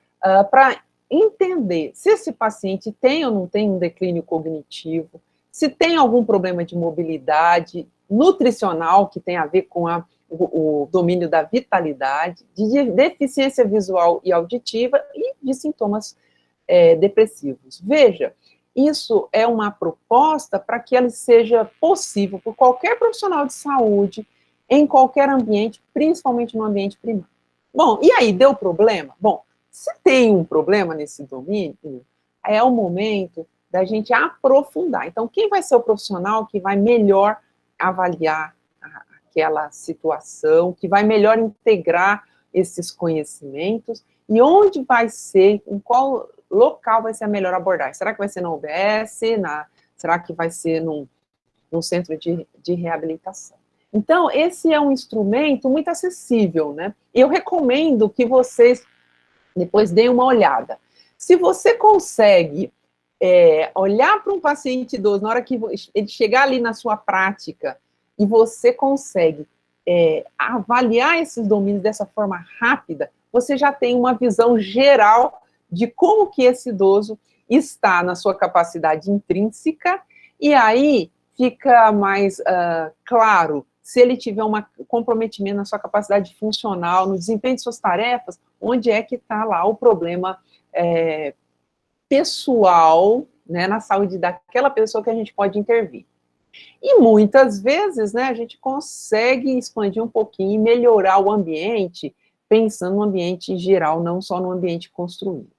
para entender se esse paciente tem ou não tem um declínio cognitivo, se tem algum problema de mobilidade, nutricional, que tem a ver com o domínio da vitalidade, de deficiência visual e auditiva e de sintomas depressivos. Veja, isso é uma proposta para que ela seja possível por qualquer profissional de saúde, em qualquer ambiente, principalmente no ambiente primário. Bom, e aí, deu problema? Bom, se tem um problema nesse domínio, é o momento da gente aprofundar. Então, quem vai ser o profissional que vai melhor avaliar aquela situação, que vai melhor integrar esses conhecimentos, e onde vai ser, em qual local vai ser a melhor abordagem? Será que vai ser na UBS? Será que vai ser num centro de reabilitação? Então, esse é um instrumento muito acessível, né? E eu recomendo que vocês depois deem uma olhada. Se você consegue olhar para um paciente idoso, na hora que ele chegar ali na sua prática, e você consegue avaliar esses domínios dessa forma rápida, você já tem uma visão geral de como que esse idoso está na sua capacidade intrínseca, e aí fica mais claro se ele tiver um comprometimento na sua capacidade funcional, no desempenho de suas tarefas, onde é que está lá o problema pessoal, né, na saúde daquela pessoa que a gente pode intervir. E muitas vezes, né, a gente consegue expandir um pouquinho e melhorar o ambiente, pensando no ambiente geral, não só no ambiente construído.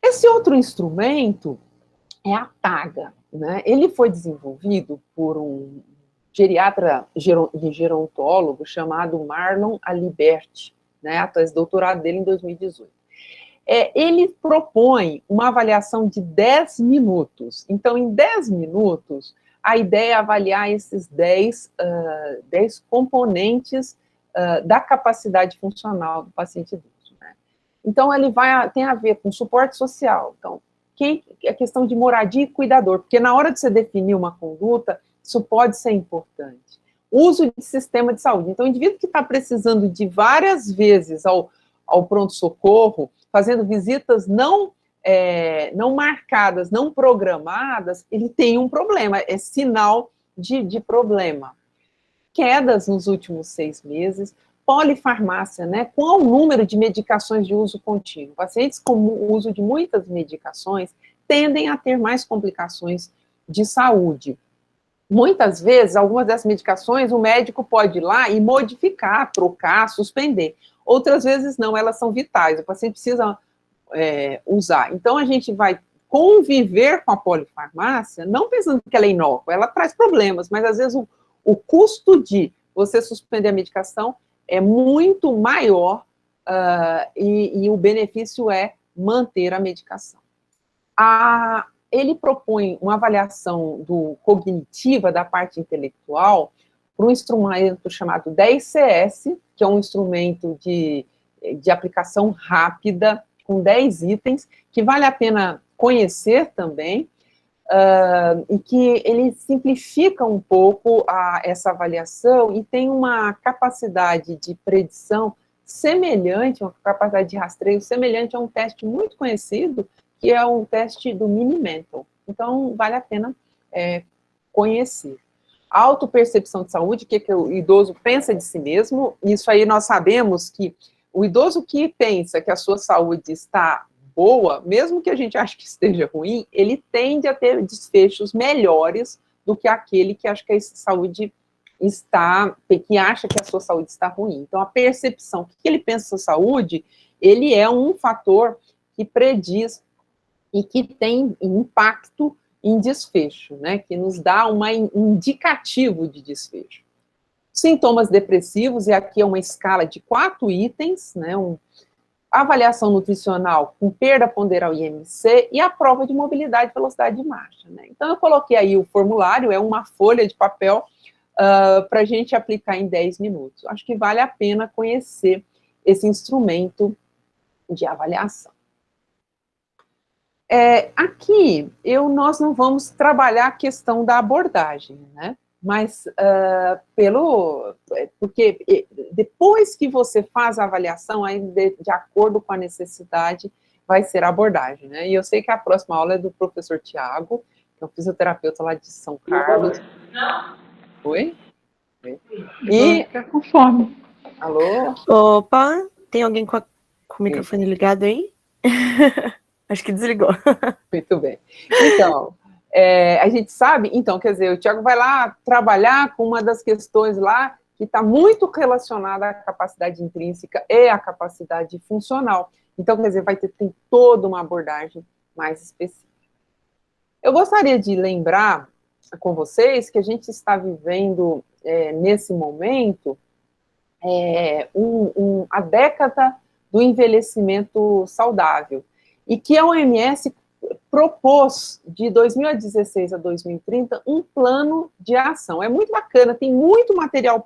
Esse outro instrumento é a TAGA, né? Ele foi desenvolvido por um geriatra e gerontólogo chamado Marlon Aliberti, né? A tese de doutorado dele em 2018. Ele propõe uma avaliação de 10 minutos. Então, em 10 minutos, a ideia é avaliar esses 10 componentes da capacidade funcional do paciente idoso, né? Então, ele tem a ver com suporte social. Então, a questão de moradia e cuidador, porque na hora de você definir uma conduta, isso pode ser importante. Uso de sistema de saúde. Então, o indivíduo que está precisando de várias vezes ao pronto-socorro, fazendo visitas não marcadas, não programadas, ele tem um problema, é sinal de problema. Quedas nos últimos 6 meses, polifarmácia, né? Qual o número de medicações de uso contínuo? Pacientes com o uso de muitas medicações tendem a ter mais complicações de saúde. Muitas vezes, algumas dessas medicações, o médico pode ir lá e modificar, trocar, suspender. Outras vezes não, elas são vitais, o paciente precisa usar. Então, a gente vai conviver com a polifarmácia, não pensando que ela é inócua, ela traz problemas, mas às vezes o custo de você suspender a medicação é muito maior e o benefício é manter a medicação. ele propõe uma avaliação cognitiva da parte intelectual para um instrumento chamado 10CS, que é um instrumento de aplicação rápida, com 10 itens, que vale a pena conhecer também, e que ele simplifica um pouco essa avaliação e tem uma capacidade de predição semelhante, uma capacidade de rastreio semelhante a um teste muito conhecido, que é um teste do Mini-Mental. Então, vale a pena conhecer. Autopercepção de saúde, o que o idoso pensa de si mesmo, isso aí nós sabemos que o idoso que pensa que a sua saúde está boa, mesmo que a gente ache que esteja ruim, ele tende a ter desfechos melhores do que aquele que acha que a saúde que acha que a sua saúde está ruim. Então, a percepção, o que ele pensa da sua saúde, ele é um fator que prediz e que tem impacto em desfecho, né, que nos dá um indicativo de desfecho. Sintomas depressivos, e aqui é uma escala de 4 itens, né, avaliação nutricional com perda ponderal IMC e a prova de mobilidade e velocidade de marcha, né. Então, eu coloquei aí o formulário, é uma folha de papel para a gente aplicar em 10 minutos. Acho que vale a pena conhecer esse instrumento de avaliação. Aqui, nós não vamos trabalhar a questão da abordagem, né? Mas, porque depois que você faz a avaliação, aí de acordo com a necessidade, vai ser a abordagem, né? E eu sei que a próxima aula é do professor Tiago, que é um fisioterapeuta lá de São Carlos. Oi? E... Fica com fome. Alô? Opa, tem alguém com o microfone ligado aí? Acho que desligou. Muito bem. Então, a gente sabe, então, quer dizer, o Tiago vai lá trabalhar com uma das questões lá que está muito relacionada à capacidade intrínseca e à capacidade funcional. Então, quer dizer, tem toda uma abordagem mais específica. Eu gostaria de lembrar com vocês que a gente está vivendo, nesse momento, a década do envelhecimento saudável, e que a OMS propôs, de 2016 a 2030, um plano de ação. É muito bacana, tem muito material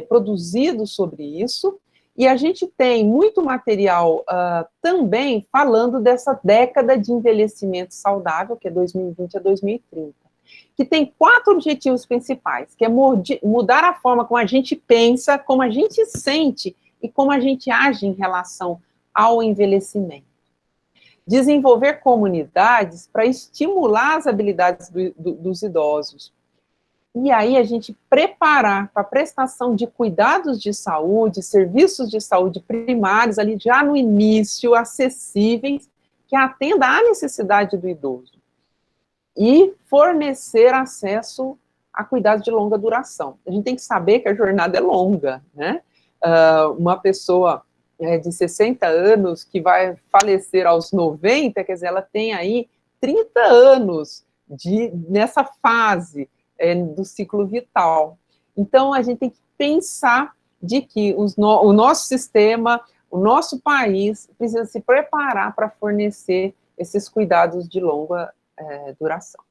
produzido sobre isso, e a gente tem muito material também falando dessa década de envelhecimento saudável, que é 2020 a 2030, que tem 4 objetivos principais, que é mudar a forma como a gente pensa, como a gente sente e como a gente age em relação ao envelhecimento. Desenvolver comunidades para estimular as habilidades dos idosos. E aí a gente preparar para a prestação de cuidados de saúde, serviços de saúde primários, ali já no início, acessíveis, que atenda à necessidade do idoso. E fornecer acesso a cuidados de longa duração. A gente tem que saber que a jornada é longa, né? Uma pessoa de 60 anos que vai falecer aos 90, quer dizer, ela tem aí 30 anos nessa fase do ciclo vital. Então, a gente tem que pensar de que o nosso sistema, o nosso país, precisa se preparar para fornecer esses cuidados de longa duração.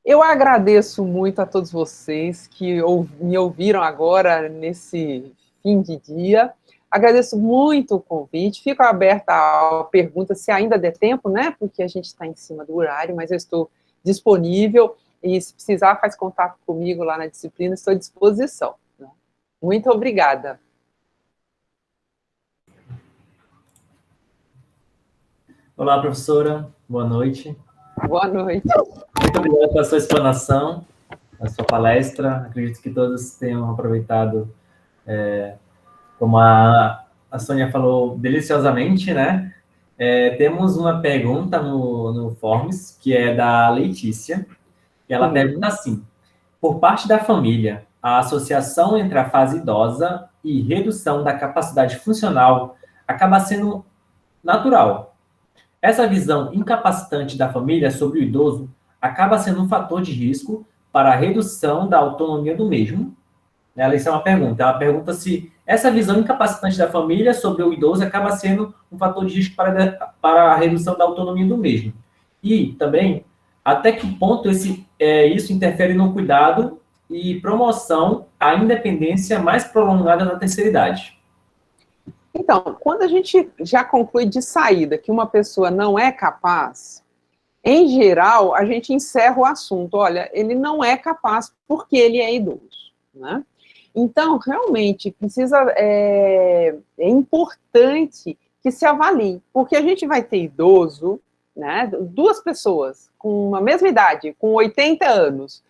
Eu agradeço muito a todos vocês que me ouviram agora nesse fim de dia. Agradeço muito o convite, fico aberta a perguntas, se ainda der tempo, né, porque a gente está em cima do horário, mas eu estou disponível, e se precisar, faz contato comigo lá na disciplina, estou à disposição. Né? Muito obrigada. Olá, professora, boa noite. Boa noite. Muito obrigado pela sua explanação, a sua palestra. Acredito que todos tenham aproveitado, como a Sônia falou, deliciosamente, né? Temos uma pergunta no Forms, que é da Letícia, e ela pergunta assim: por parte da família, a associação entre a fase idosa e redução da capacidade funcional acaba sendo natural. Essa visão incapacitante da família sobre o idoso acaba sendo um fator de risco para a redução da autonomia do mesmo. Isso é uma pergunta. Ela pergunta se essa visão incapacitante da família sobre o idoso acaba sendo um fator de risco para a redução da autonomia do mesmo. E também, até que ponto isso interfere no cuidado e promoção à independência mais prolongada na terceira idade? Então, quando a gente já conclui de saída que uma pessoa não é capaz, em geral, a gente encerra o assunto. Olha, ele não é capaz porque ele é idoso, né? Então, realmente, é importante que se avalie, porque a gente vai ter idoso, né, duas pessoas com a mesma idade, com 80 anos,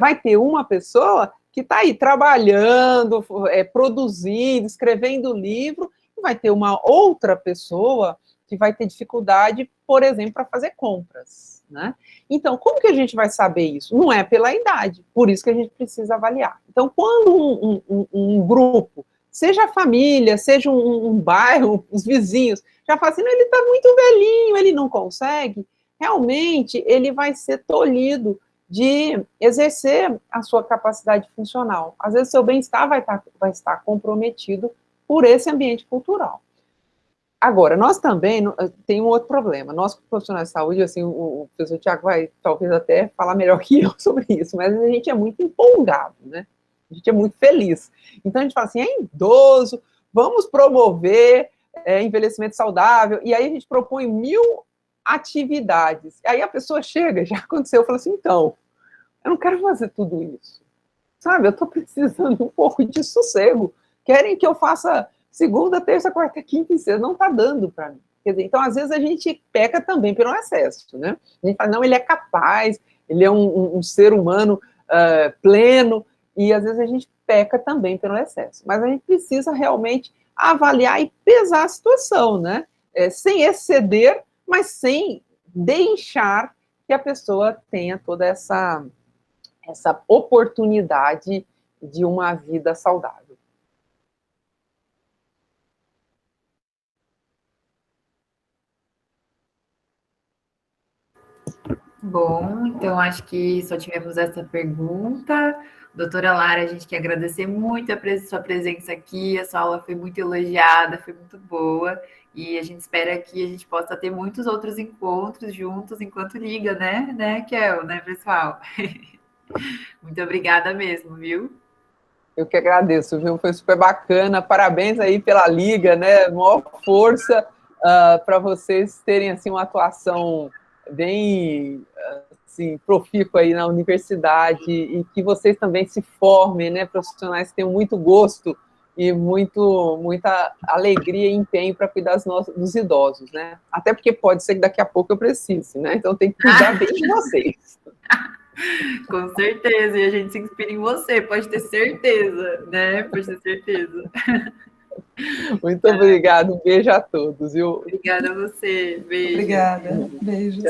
vai ter uma pessoa que está aí trabalhando, produzindo, escrevendo livro, e vai ter uma outra pessoa que vai ter dificuldade, por exemplo, para fazer compras, né? Então, como que a gente vai saber isso? Não é pela idade, por isso que a gente precisa avaliar. Então, quando um grupo, seja a família, seja um bairro, os vizinhos, já fala assim, ele está muito velhinho, ele não consegue, realmente ele vai ser tolhido de exercer a sua capacidade funcional. Às vezes, seu bem-estar vai estar comprometido por esse ambiente cultural. Agora, nós também tem um outro problema. Nós, profissionais de saúde, assim, o professor Tiago vai talvez até falar melhor que eu sobre isso, mas a gente é muito empolgado, né? A gente é muito feliz. Então, a gente fala assim, é idoso, vamos promover envelhecimento saudável, e aí a gente propõe 1000 atividades. Aí a pessoa chega, já aconteceu, fala assim, então, eu não quero fazer tudo isso, sabe? Eu estou precisando um pouco de sossego. Querem que eu faça segunda, terça, quarta, quinta e sexta, não está dando para mim. Quer dizer, então, às vezes, a gente peca também pelo excesso, né? A gente fala, não, ele é capaz, ele é um ser humano pleno, e às vezes a gente peca também pelo excesso. Mas a gente precisa realmente avaliar e pesar a situação, né? Sem exceder, mas sem deixar que a pessoa tenha toda essa oportunidade de uma vida saudável. Bom, então acho que só tivemos essa pergunta. Doutora Lara, a gente quer agradecer muito a sua presença aqui, a sua aula foi muito elogiada, foi muito boa, e a gente espera que a gente possa ter muitos outros encontros juntos enquanto liga, né, Kel, né, pessoal? Muito obrigada mesmo, viu? Eu que agradeço, viu? Foi super bacana. Parabéns aí pela liga, né? Maior força para vocês terem assim uma atuação bem assim, profícua aí na universidade e que vocês também se formem, né? Profissionais que tenham muito gosto e muita alegria e empenho para cuidar dos idosos, né? Até porque pode ser que daqui a pouco eu precise, né? Então tem que cuidar bem de vocês. Com certeza, e a gente se inspira em você, pode ter certeza, né? Pode ter certeza. Muito obrigado, um beijo a todos, viu? Obrigada a você, beijo. Obrigada, beijos.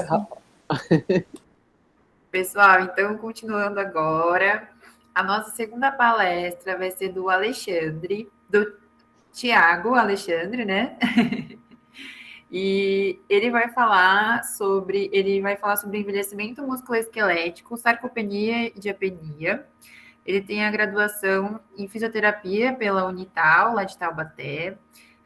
Pessoal, então, continuando agora, a nossa segunda palestra vai ser do Alexandre, do Tiago Alexandre, né? E ele vai falar sobre envelhecimento musculoesquelético, sarcopenia e diapenia. Ele tem a graduação em fisioterapia pela Unital, lá de Taubaté.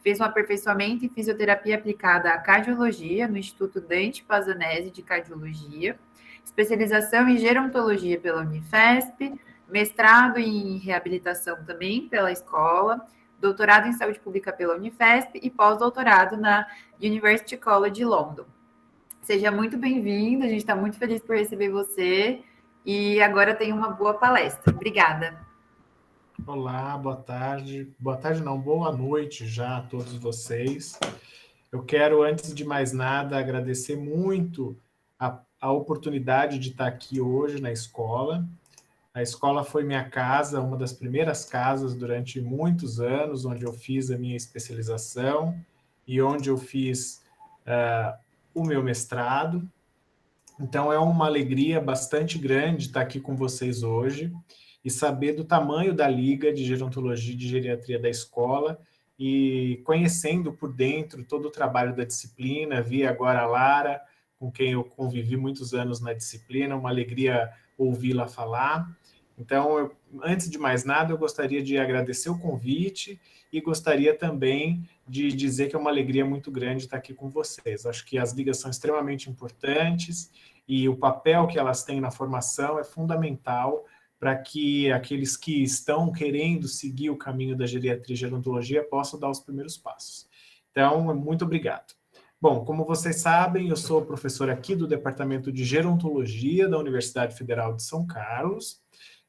Fez um aperfeiçoamento em fisioterapia aplicada à cardiologia no Instituto Dante Pazanese de Cardiologia. Especialização em gerontologia pela Unifesp. Mestrado em reabilitação também pela escola. Doutorado em saúde pública pela Unifesp e pós-doutorado na University College London. Seja muito bem-vindo, a gente está muito feliz por receber você e agora tem uma boa palestra. Obrigada. Olá, boa tarde. Boa tarde não, boa noite já a todos vocês. Eu quero, antes de mais nada, agradecer muito a oportunidade de estar aqui hoje na escola. A escola foi minha casa, uma das primeiras casas durante muitos anos, onde eu fiz a minha especialização e onde eu fiz o meu mestrado. Então, é uma alegria bastante grande estar aqui com vocês hoje e saber do tamanho da Liga de Gerontologia e de Geriatria da escola e conhecendo por dentro todo o trabalho da disciplina. Vi agora a Lara, com quem eu convivi muitos anos na disciplina, uma alegria ouvi-la falar. Então, antes de mais nada, eu gostaria de agradecer o convite e gostaria também de dizer que é uma alegria muito grande estar aqui com vocês. Acho que as ligas são extremamente importantes e o papel que elas têm na formação é fundamental para que aqueles que estão querendo seguir o caminho da geriatria e gerontologia possam dar os primeiros passos. Então, muito obrigado. Bom, como vocês sabem, eu sou professor aqui do Departamento de Gerontologia da Universidade Federal de São Carlos.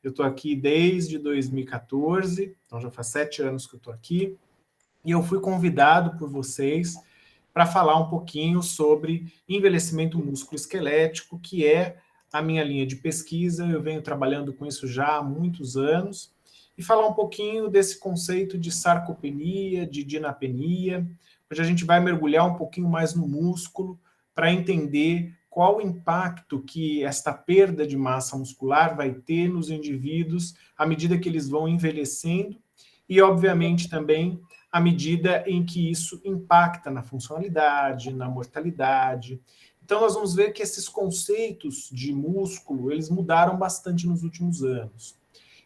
Eu estou aqui desde 2014, então já faz 7 anos que eu estou aqui, e eu fui convidado por vocês para falar um pouquinho sobre envelhecimento músculo-esquelético, que é a minha linha de pesquisa. Eu venho trabalhando com isso já há muitos anos, e falar um pouquinho desse conceito de sarcopenia, de dinapenia. Hoje a gente vai mergulhar um pouquinho mais no músculo para entender qual o impacto que esta perda de massa muscular vai ter nos indivíduos à medida que eles vão envelhecendo e, obviamente, também à medida em que isso impacta na funcionalidade, na mortalidade. Então, nós vamos ver que esses conceitos de músculo, eles mudaram bastante nos últimos anos.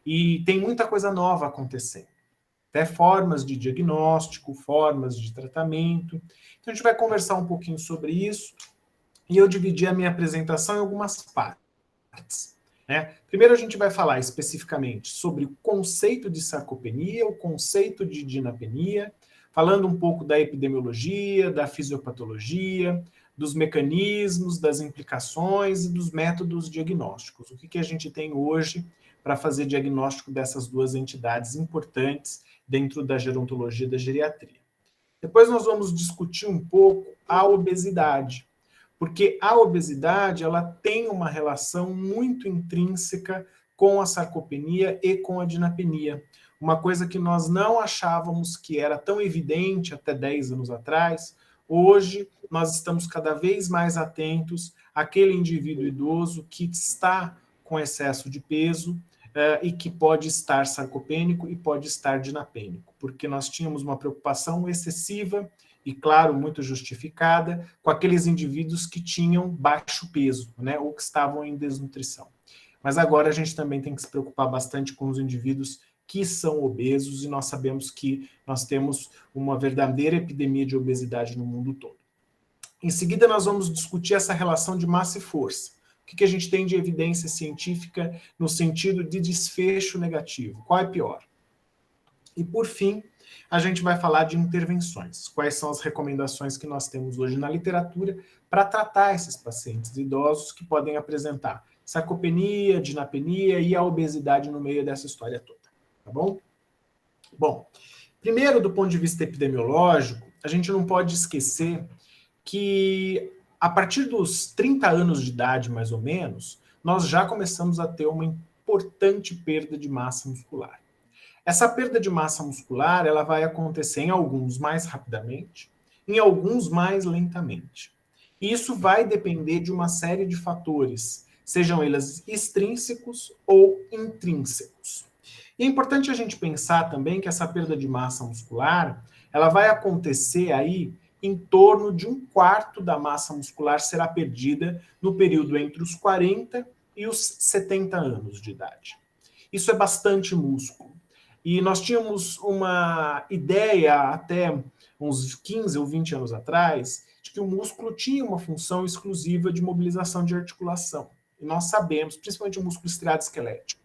E tem muita coisa nova acontecendo. Até formas de diagnóstico, formas de tratamento. Então, a gente vai conversar um pouquinho sobre isso. E eu dividi a minha apresentação em algumas partes. Né? Primeiro, a gente vai falar especificamente sobre o conceito de sarcopenia, o conceito de dinapenia, falando um pouco da epidemiologia, da fisiopatologia, dos mecanismos, das implicações e dos métodos diagnósticos. O que a gente tem hoje para fazer diagnóstico dessas duas entidades importantes dentro da gerontologia e da geriatria. Depois nós vamos discutir um pouco a obesidade, porque a obesidade ela tem uma relação muito intrínseca com a sarcopenia e com a dinapenia. Uma coisa que nós não achávamos que era tão evidente até 10 anos atrás, hoje nós estamos cada vez mais atentos àquele indivíduo idoso que está com excesso de peso e que pode estar sarcopênico e pode estar dinapênico, porque nós tínhamos uma preocupação excessiva e, claro, muito justificada, com aqueles indivíduos que tinham baixo peso, né, ou que estavam em desnutrição. Mas agora a gente também tem que se preocupar bastante com os indivíduos que são obesos, e nós sabemos que nós temos uma verdadeira epidemia de obesidade no mundo todo. Em seguida, nós vamos discutir essa relação de massa e força. O que a gente tem de evidência científica no sentido de desfecho negativo? Qual é pior? E, por fim, a gente vai falar de intervenções. Quais são as recomendações que nós temos hoje na literatura para tratar esses pacientes idosos que podem apresentar sarcopenia, dinapenia e a obesidade no meio dessa história toda. Tá bom? Bom, primeiro, do ponto de vista epidemiológico, a gente não pode esquecer que a partir dos 30 anos de idade, mais ou menos, nós já começamos a ter uma importante perda de massa muscular. Essa perda de massa muscular ela vai acontecer em alguns mais rapidamente, em alguns mais lentamente. E isso vai depender de uma série de fatores, sejam eles extrínsecos ou intrínsecos. E é importante a gente pensar também que essa perda de massa muscular ela vai acontecer aí em torno de 1/4 da massa muscular será perdida no período entre os 40 e os 70 anos de idade. Isso é bastante músculo. E nós tínhamos uma ideia até uns 15 ou 20 anos atrás de que o músculo tinha uma função exclusiva de mobilização de articulação. E nós sabemos, principalmente o músculo estriado esquelético.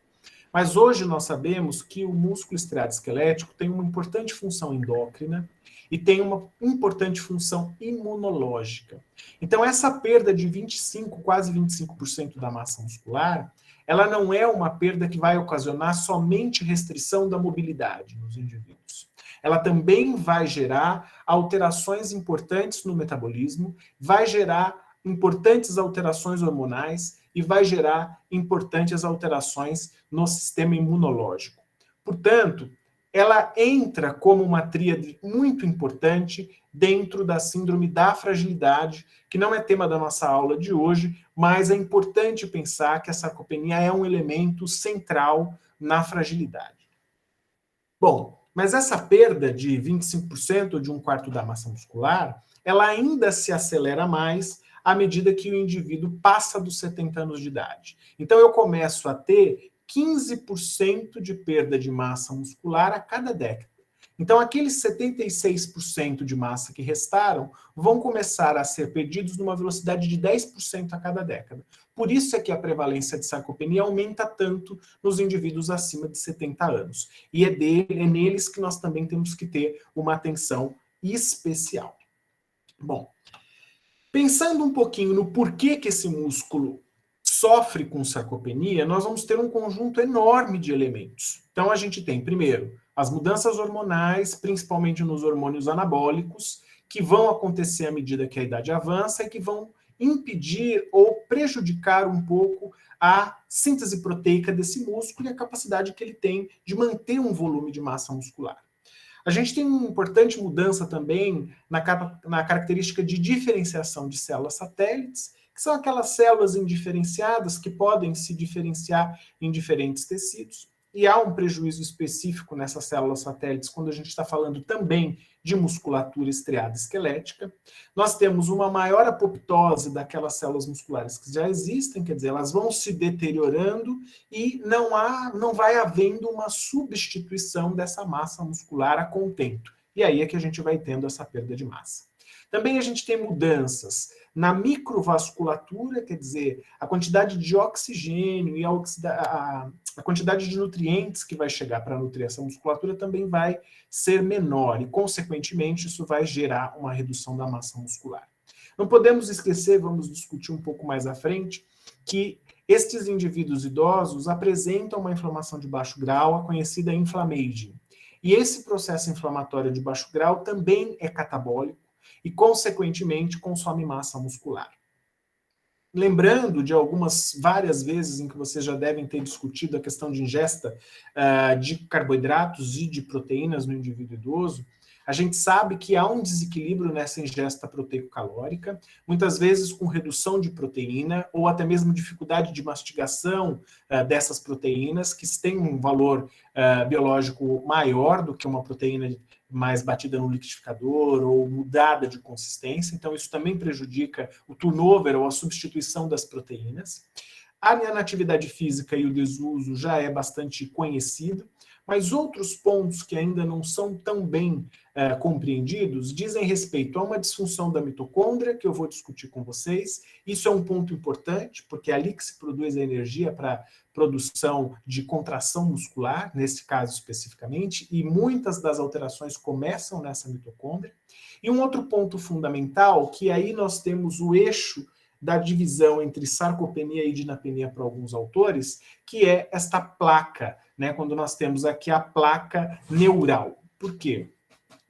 Mas hoje nós sabemos que o músculo estriado esquelético tem uma importante função endócrina e tem uma importante função imunológica. Então, essa perda de 25%, quase 25% da massa muscular, ela não é uma perda que vai ocasionar somente restrição da mobilidade nos indivíduos. Ela também vai gerar alterações importantes no metabolismo, vai gerar importantes alterações hormonais e vai gerar importantes alterações no sistema imunológico. Portanto, ela entra como uma tríade muito importante dentro da síndrome da fragilidade, que não é tema da nossa aula de hoje, mas é importante pensar que a sarcopenia é um elemento central na fragilidade. Bom, mas essa perda de 25% ou de 1/4 da massa muscular, ela ainda se acelera mais à medida que o indivíduo passa dos 70 anos de idade. Então eu começo a ter 15% de perda de massa muscular a cada década. Então, aqueles 76% de massa que restaram vão começar a ser perdidos numa velocidade de 10% a cada década. Por isso é que a prevalência de sarcopenia aumenta tanto nos indivíduos acima de 70 anos. E é neles que nós também temos que ter uma atenção especial. Bom, pensando um pouquinho no porquê que esse músculo sofre com sarcopenia, nós vamos ter um conjunto enorme de elementos. Então, a gente tem, primeiro, as mudanças hormonais, principalmente nos hormônios anabólicos, que vão acontecer à medida que a idade avança e que vão impedir ou prejudicar um pouco a síntese proteica desse músculo e a capacidade que ele tem de manter um volume de massa muscular. A gente tem uma importante mudança também na característica de diferenciação de células satélites, que são aquelas células indiferenciadas que podem se diferenciar em diferentes tecidos. E há um prejuízo específico nessas células satélites quando a gente está falando também de musculatura estriada esquelética. Nós temos uma maior apoptose daquelas células musculares que já existem, quer dizer, elas vão se deteriorando e não vai havendo uma substituição dessa massa muscular a contento. E aí é que a gente vai tendo essa perda de massa. Também a gente tem mudanças na microvasculatura, quer dizer, a quantidade de oxigênio e a quantidade de nutrientes que vai chegar para nutrir essa musculatura também vai ser menor e, consequentemente, isso vai gerar uma redução da massa muscular. Não podemos esquecer, vamos discutir um pouco mais à frente, que estes indivíduos idosos apresentam uma inflamação de baixo grau, a conhecida inflammaging. E esse processo inflamatório de baixo grau também é catabólico e, consequentemente, consome massa muscular. Lembrando de várias vezes em que vocês já devem ter discutido a questão de ingesta de carboidratos e de proteínas no indivíduo idoso, a gente sabe que há um desequilíbrio nessa ingesta proteico-calórica, muitas vezes com redução de proteína ou até mesmo dificuldade de mastigação dessas proteínas, que têm um valor biológico maior do que uma proteína mais batida no liquidificador ou mudada de consistência. Então, isso também prejudica o turnover ou a substituição das proteínas. A inatividade física e o desuso já é bastante conhecido, mas outros pontos que ainda não são tão bem compreendidos dizem respeito a uma disfunção da mitocôndria, que eu vou discutir com vocês. Isso é um ponto importante, porque é ali que se produz a energia para produção de contração muscular, nesse caso especificamente, e muitas das alterações começam nessa mitocôndria. E um outro ponto fundamental, que aí nós temos o eixo da divisão entre sarcopenia e dinapenia para alguns autores, que é esta placa, né, quando nós temos aqui a placa neural. Por quê?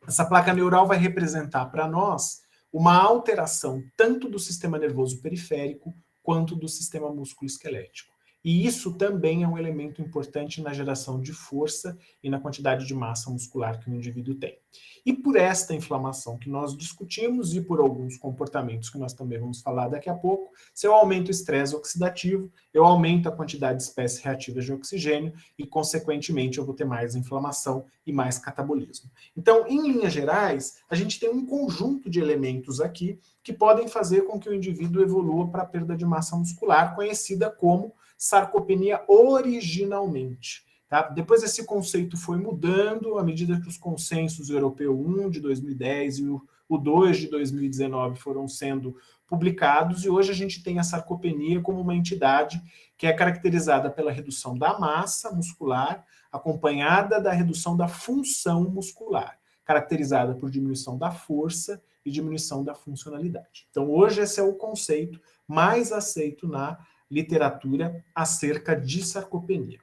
Essa placa neural vai representar para nós uma alteração tanto do sistema nervoso periférico quanto do sistema músculo-esquelético. E isso também é um elemento importante na geração de força e na quantidade de massa muscular que o indivíduo tem. E por esta inflamação que nós discutimos e por alguns comportamentos que nós também vamos falar daqui a pouco, se eu aumento o estresse oxidativo, eu aumento a quantidade de espécies reativas de oxigênio e, consequentemente, eu vou ter mais inflamação e mais catabolismo. Então, em linhas gerais, a gente tem um conjunto de elementos aqui que podem fazer com que o indivíduo evolua para a perda de massa muscular, conhecida como sarcopenia originalmente. Tá? Depois esse conceito foi mudando à medida que os consensos europeu 1 de 2010 e o 2 de 2019 foram sendo publicados, e hoje a gente tem a sarcopenia como uma entidade que é caracterizada pela redução da massa muscular, acompanhada da redução da função muscular, caracterizada por diminuição da força e diminuição da funcionalidade. Então hoje esse é o conceito mais aceito na literatura acerca de sarcopenia.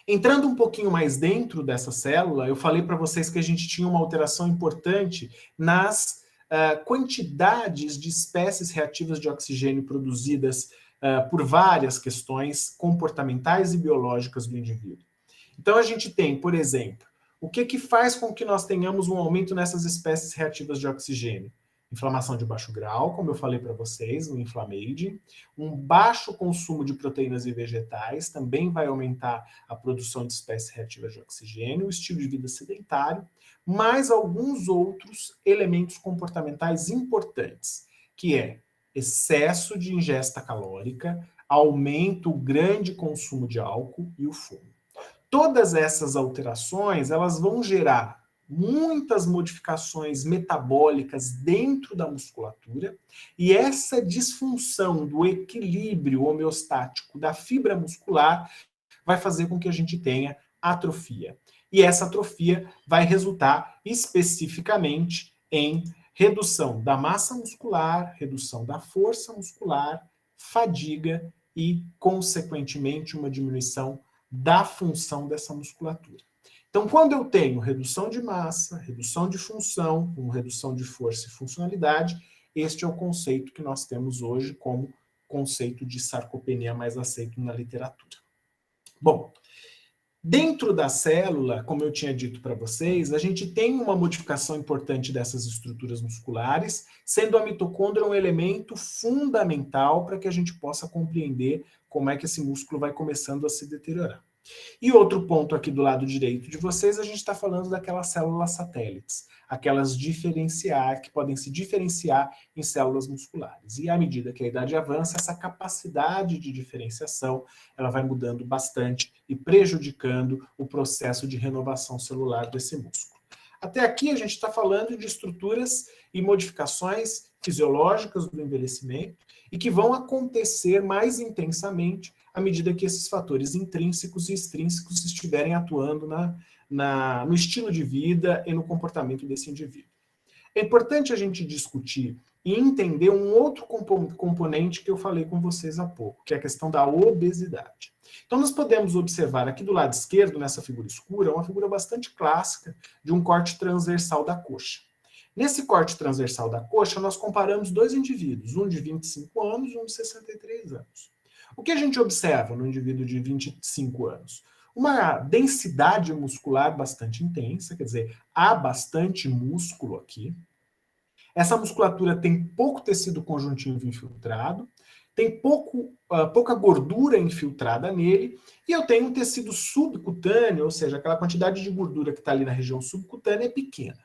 Entrando um pouquinho mais dentro dessa célula, eu falei para vocês que a gente tinha uma alteração importante nas quantidades de espécies reativas de oxigênio produzidas por várias questões comportamentais e biológicas do indivíduo. Então a gente tem, por exemplo, o que faz com que nós tenhamos um aumento nessas espécies reativas de oxigênio? Inflamação de baixo grau, como eu falei para vocês, o inflammaging. Um baixo consumo de proteínas e vegetais também vai aumentar a produção de espécies reativas de oxigênio, o estilo de vida sedentário, mais alguns outros elementos comportamentais importantes, que é excesso de ingesta calórica, aumenta o grande consumo de álcool e o fumo. Todas essas alterações, elas vão gerar muitas modificações metabólicas dentro da musculatura, e essa disfunção do equilíbrio homeostático da fibra muscular vai fazer com que a gente tenha atrofia. E essa atrofia vai resultar especificamente em redução da massa muscular, redução da força muscular, fadiga e, consequentemente, uma diminuição da função dessa musculatura. Então, quando eu tenho redução de massa, redução de função, com redução de força e funcionalidade, este é o conceito que nós temos hoje como conceito de sarcopenia mais aceito na literatura. Bom, dentro da célula, como eu tinha dito para vocês, a gente tem uma modificação importante dessas estruturas musculares, sendo a mitocôndria um elemento fundamental para que a gente possa compreender como é que esse músculo vai começando a se deteriorar. E outro ponto aqui do lado direito de vocês, a gente está falando daquelas células satélites, aquelas que podem se diferenciar em células musculares. E à medida que a idade avança, essa capacidade de diferenciação, ela vai mudando bastante e prejudicando o processo de renovação celular desse músculo. Até aqui a gente está falando de estruturas e modificações fisiológicas do envelhecimento e que vão acontecer mais intensamente à medida que esses fatores intrínsecos e extrínsecos estiverem atuando no estilo de vida e no comportamento desse indivíduo. É importante a gente discutir e entender um outro componente que eu falei com vocês há pouco, que é a questão da obesidade. Então nós podemos observar aqui do lado esquerdo, nessa figura escura, uma figura bastante clássica de um corte transversal da coxa. Nesse corte transversal da coxa, nós comparamos dois indivíduos, um de 25 anos e um de 63 anos. O que a gente observa no indivíduo de 25 anos? Uma densidade muscular bastante intensa, quer dizer, há bastante músculo aqui. Essa musculatura tem pouco tecido conjuntivo infiltrado, tem pouca gordura infiltrada nele, e eu tenho um tecido subcutâneo, ou seja, aquela quantidade de gordura que está ali na região subcutânea é pequena.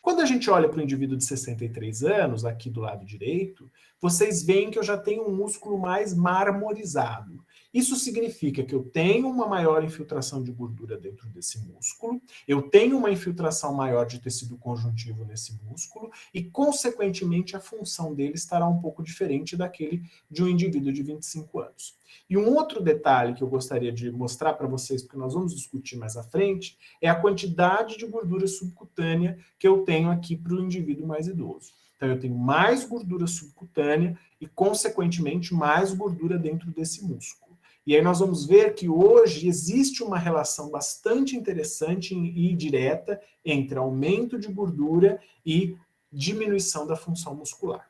Quando a gente olha para o indivíduo de 63 anos, aqui do lado direito, vocês veem que eu já tenho um músculo mais marmorizado. Isso significa que eu tenho uma maior infiltração de gordura dentro desse músculo, eu tenho uma infiltração maior de tecido conjuntivo nesse músculo e, consequentemente, a função dele estará um pouco diferente daquele de um indivíduo de 25 anos. E um outro detalhe que eu gostaria de mostrar para vocês, porque nós vamos discutir mais à frente, é a quantidade de gordura subcutânea que eu tenho aqui para o indivíduo mais idoso. Então, eu tenho mais gordura subcutânea e, consequentemente, mais gordura dentro desse músculo. E aí nós vamos ver que hoje existe uma relação bastante interessante e direta entre aumento de gordura e diminuição da função muscular.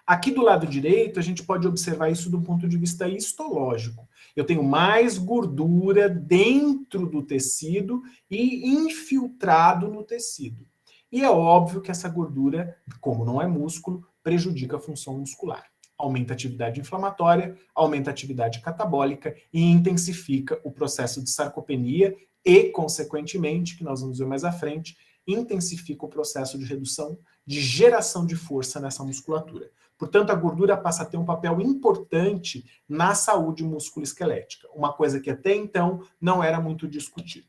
Aqui do lado direito, a gente pode observar isso do ponto de vista histológico. Eu tenho mais gordura dentro do tecido e infiltrado no tecido. E é óbvio que essa gordura, como não é músculo, prejudica a função muscular. Aumenta a atividade inflamatória, aumenta a atividade catabólica e intensifica o processo de sarcopenia e, consequentemente, que nós vamos ver mais à frente, intensifica o processo de redução, de geração de força nessa musculatura. Portanto, a gordura passa a ter um papel importante na saúde musculoesquelética, uma coisa que até então não era muito discutida.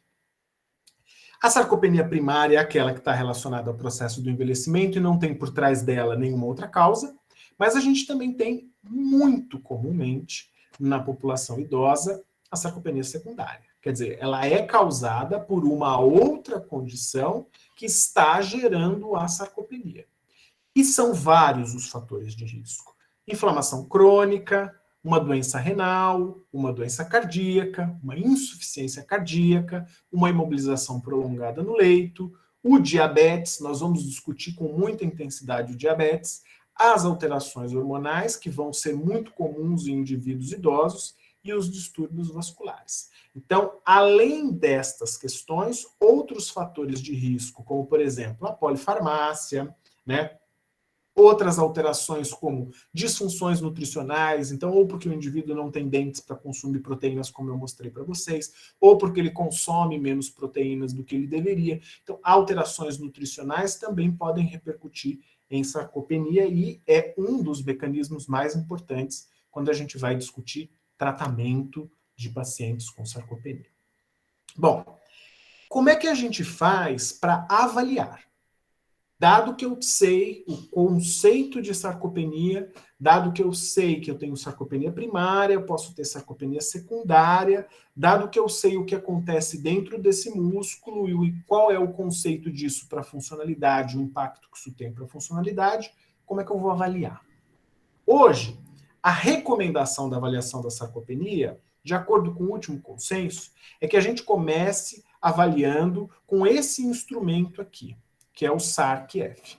A sarcopenia primária é aquela que está relacionada ao processo do envelhecimento e não tem por trás dela nenhuma outra causa, mas a gente também tem, muito comumente, na população idosa, a sarcopenia secundária. Quer dizer, ela é causada por uma outra condição que está gerando a sarcopenia. E são vários os fatores de risco. Inflamação crônica, uma doença renal, uma doença cardíaca, uma insuficiência cardíaca, uma imobilização prolongada no leito, o diabetes, nós vamos discutir com muita intensidade o diabetes, as alterações hormonais, que vão ser muito comuns em indivíduos idosos, e os distúrbios vasculares. Então, além destas questões, outros fatores de risco, como, por exemplo, a polifarmácia, né? Outras alterações como disfunções nutricionais, então, ou porque o indivíduo não tem dentes para consumir proteínas, como eu mostrei para vocês, ou porque ele consome menos proteínas do que ele deveria. Então, alterações nutricionais também podem repercutir em sarcopenia e é um dos mecanismos mais importantes quando a gente vai discutir tratamento de pacientes com sarcopenia. Bom, como é que a gente faz para avaliar? Dado que eu sei o conceito de sarcopenia, dado que eu sei que eu tenho sarcopenia primária, eu posso ter sarcopenia secundária, dado que eu sei o que acontece dentro desse músculo e qual é o conceito disso para a funcionalidade, o impacto que isso tem para a funcionalidade, como é que eu vou avaliar? Hoje, a recomendação da avaliação da sarcopenia, de acordo com o último consenso, é que a gente comece avaliando com esse instrumento aqui, que é o SARC-F.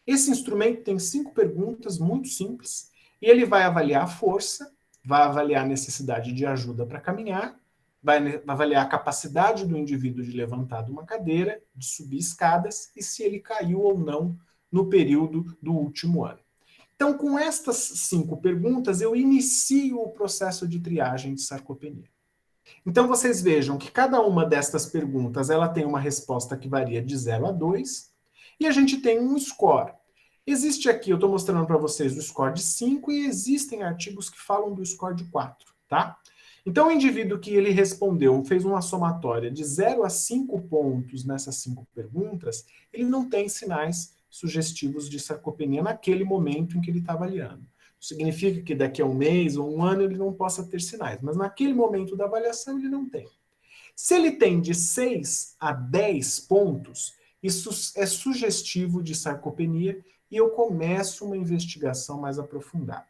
Esse instrumento tem 5 perguntas muito simples, e ele vai avaliar a força, vai avaliar a necessidade de ajuda para caminhar, vai avaliar a capacidade do indivíduo de levantar de uma cadeira, de subir escadas, e se ele caiu ou não no período do último ano. Então, com estas 5 perguntas, eu inicio o processo de triagem de sarcopenia. Então, vocês vejam que cada uma destas perguntas ela tem uma resposta que varia de 0 a 2, e a gente tem um score. Existe aqui, eu estou mostrando para vocês o score de 5, e existem artigos que falam do score de 4, tá? Então, o indivíduo que ele respondeu, fez uma somatória de 0 a 5 pontos nessas 5 perguntas, ele não tem sinais sugestivos de sarcopenia naquele momento em que ele está avaliando. Significa que daqui a um mês ou um ano ele não possa ter sinais, mas naquele momento da avaliação ele não tem. Se ele tem de 6 a 10 pontos, isso é sugestivo de sarcopenia e eu começo uma investigação mais aprofundada.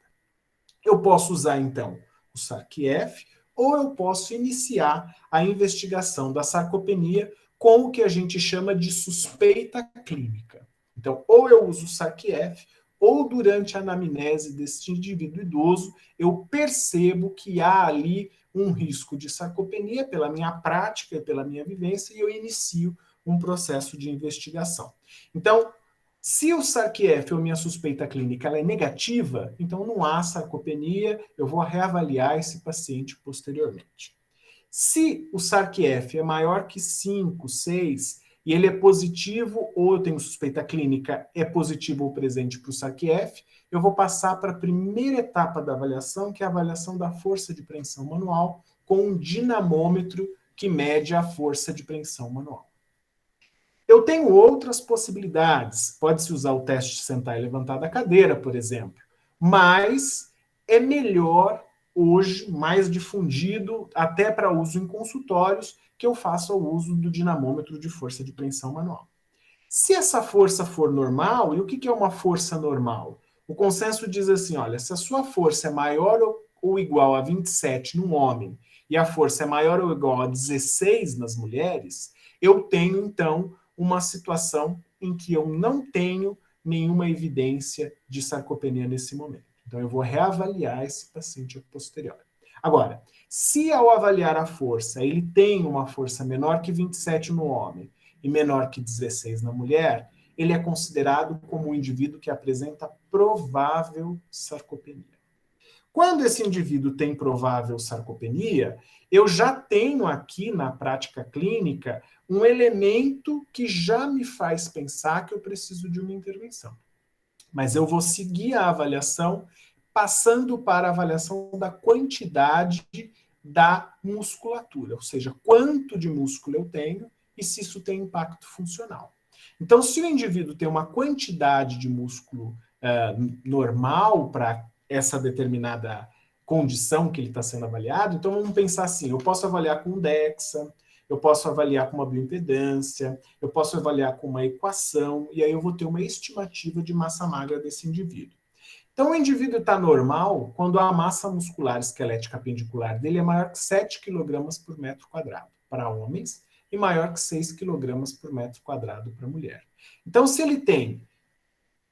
Eu posso usar, então, o SARC-F ou eu posso iniciar a investigação da sarcopenia com o que a gente chama de suspeita clínica. Então, ou eu uso o SARC-F, ou durante a anamnese desse indivíduo idoso, eu percebo que há ali um risco de sarcopenia pela minha prática e pela minha vivência, e eu inicio um processo de investigação. Então, se o SARC-F ou minha suspeita clínica ela é negativa, então não há sarcopenia, eu vou reavaliar esse paciente posteriormente. Se o SARC-F é maior que 5, 6, e ele é positivo, ou eu tenho suspeita clínica, é positivo ou presente para o SARC-F, eu vou passar para a primeira etapa da avaliação, que é a avaliação da força de preensão manual, com um dinamômetro que mede a força de preensão manual. Eu tenho outras possibilidades. Pode-se usar o teste de sentar e levantar da cadeira, por exemplo. Mas é melhor hoje, mais difundido, até para uso em consultórios, que eu faça o uso do dinamômetro de força de preensão manual. Se essa força for normal, e o que é uma força normal? O consenso diz assim, olha, se a sua força é maior ou igual a 27 num homem, e a força é maior ou igual a 16 nas mulheres, eu tenho, então, uma situação em que eu não tenho nenhuma evidência de sarcopenia nesse momento. Então, eu vou reavaliar esse paciente a posteriori. Agora, se ao avaliar a força, ele tem uma força menor que 27 no homem e menor que 16 na mulher, ele é considerado como um indivíduo que apresenta provável sarcopenia. Quando esse indivíduo tem provável sarcopenia, eu já tenho aqui na prática clínica um elemento que já me faz pensar que eu preciso de uma intervenção. Mas eu vou seguir a avaliação passando para a avaliação da quantidade da musculatura, ou seja, quanto de músculo eu tenho e se isso tem impacto funcional. Então, se o indivíduo tem uma quantidade de músculo normal para essa determinada condição que ele está sendo avaliado, então vamos pensar assim, eu posso avaliar com DEXA, eu posso avaliar com uma bioimpedância, eu posso avaliar com uma equação, e aí eu vou ter uma estimativa de massa magra desse indivíduo. Então, o indivíduo está normal quando a massa muscular esquelética pendicular dele é maior que 7 kg por metro quadrado para homens e maior que 6 kg por metro quadrado para mulher. Então, se ele tem,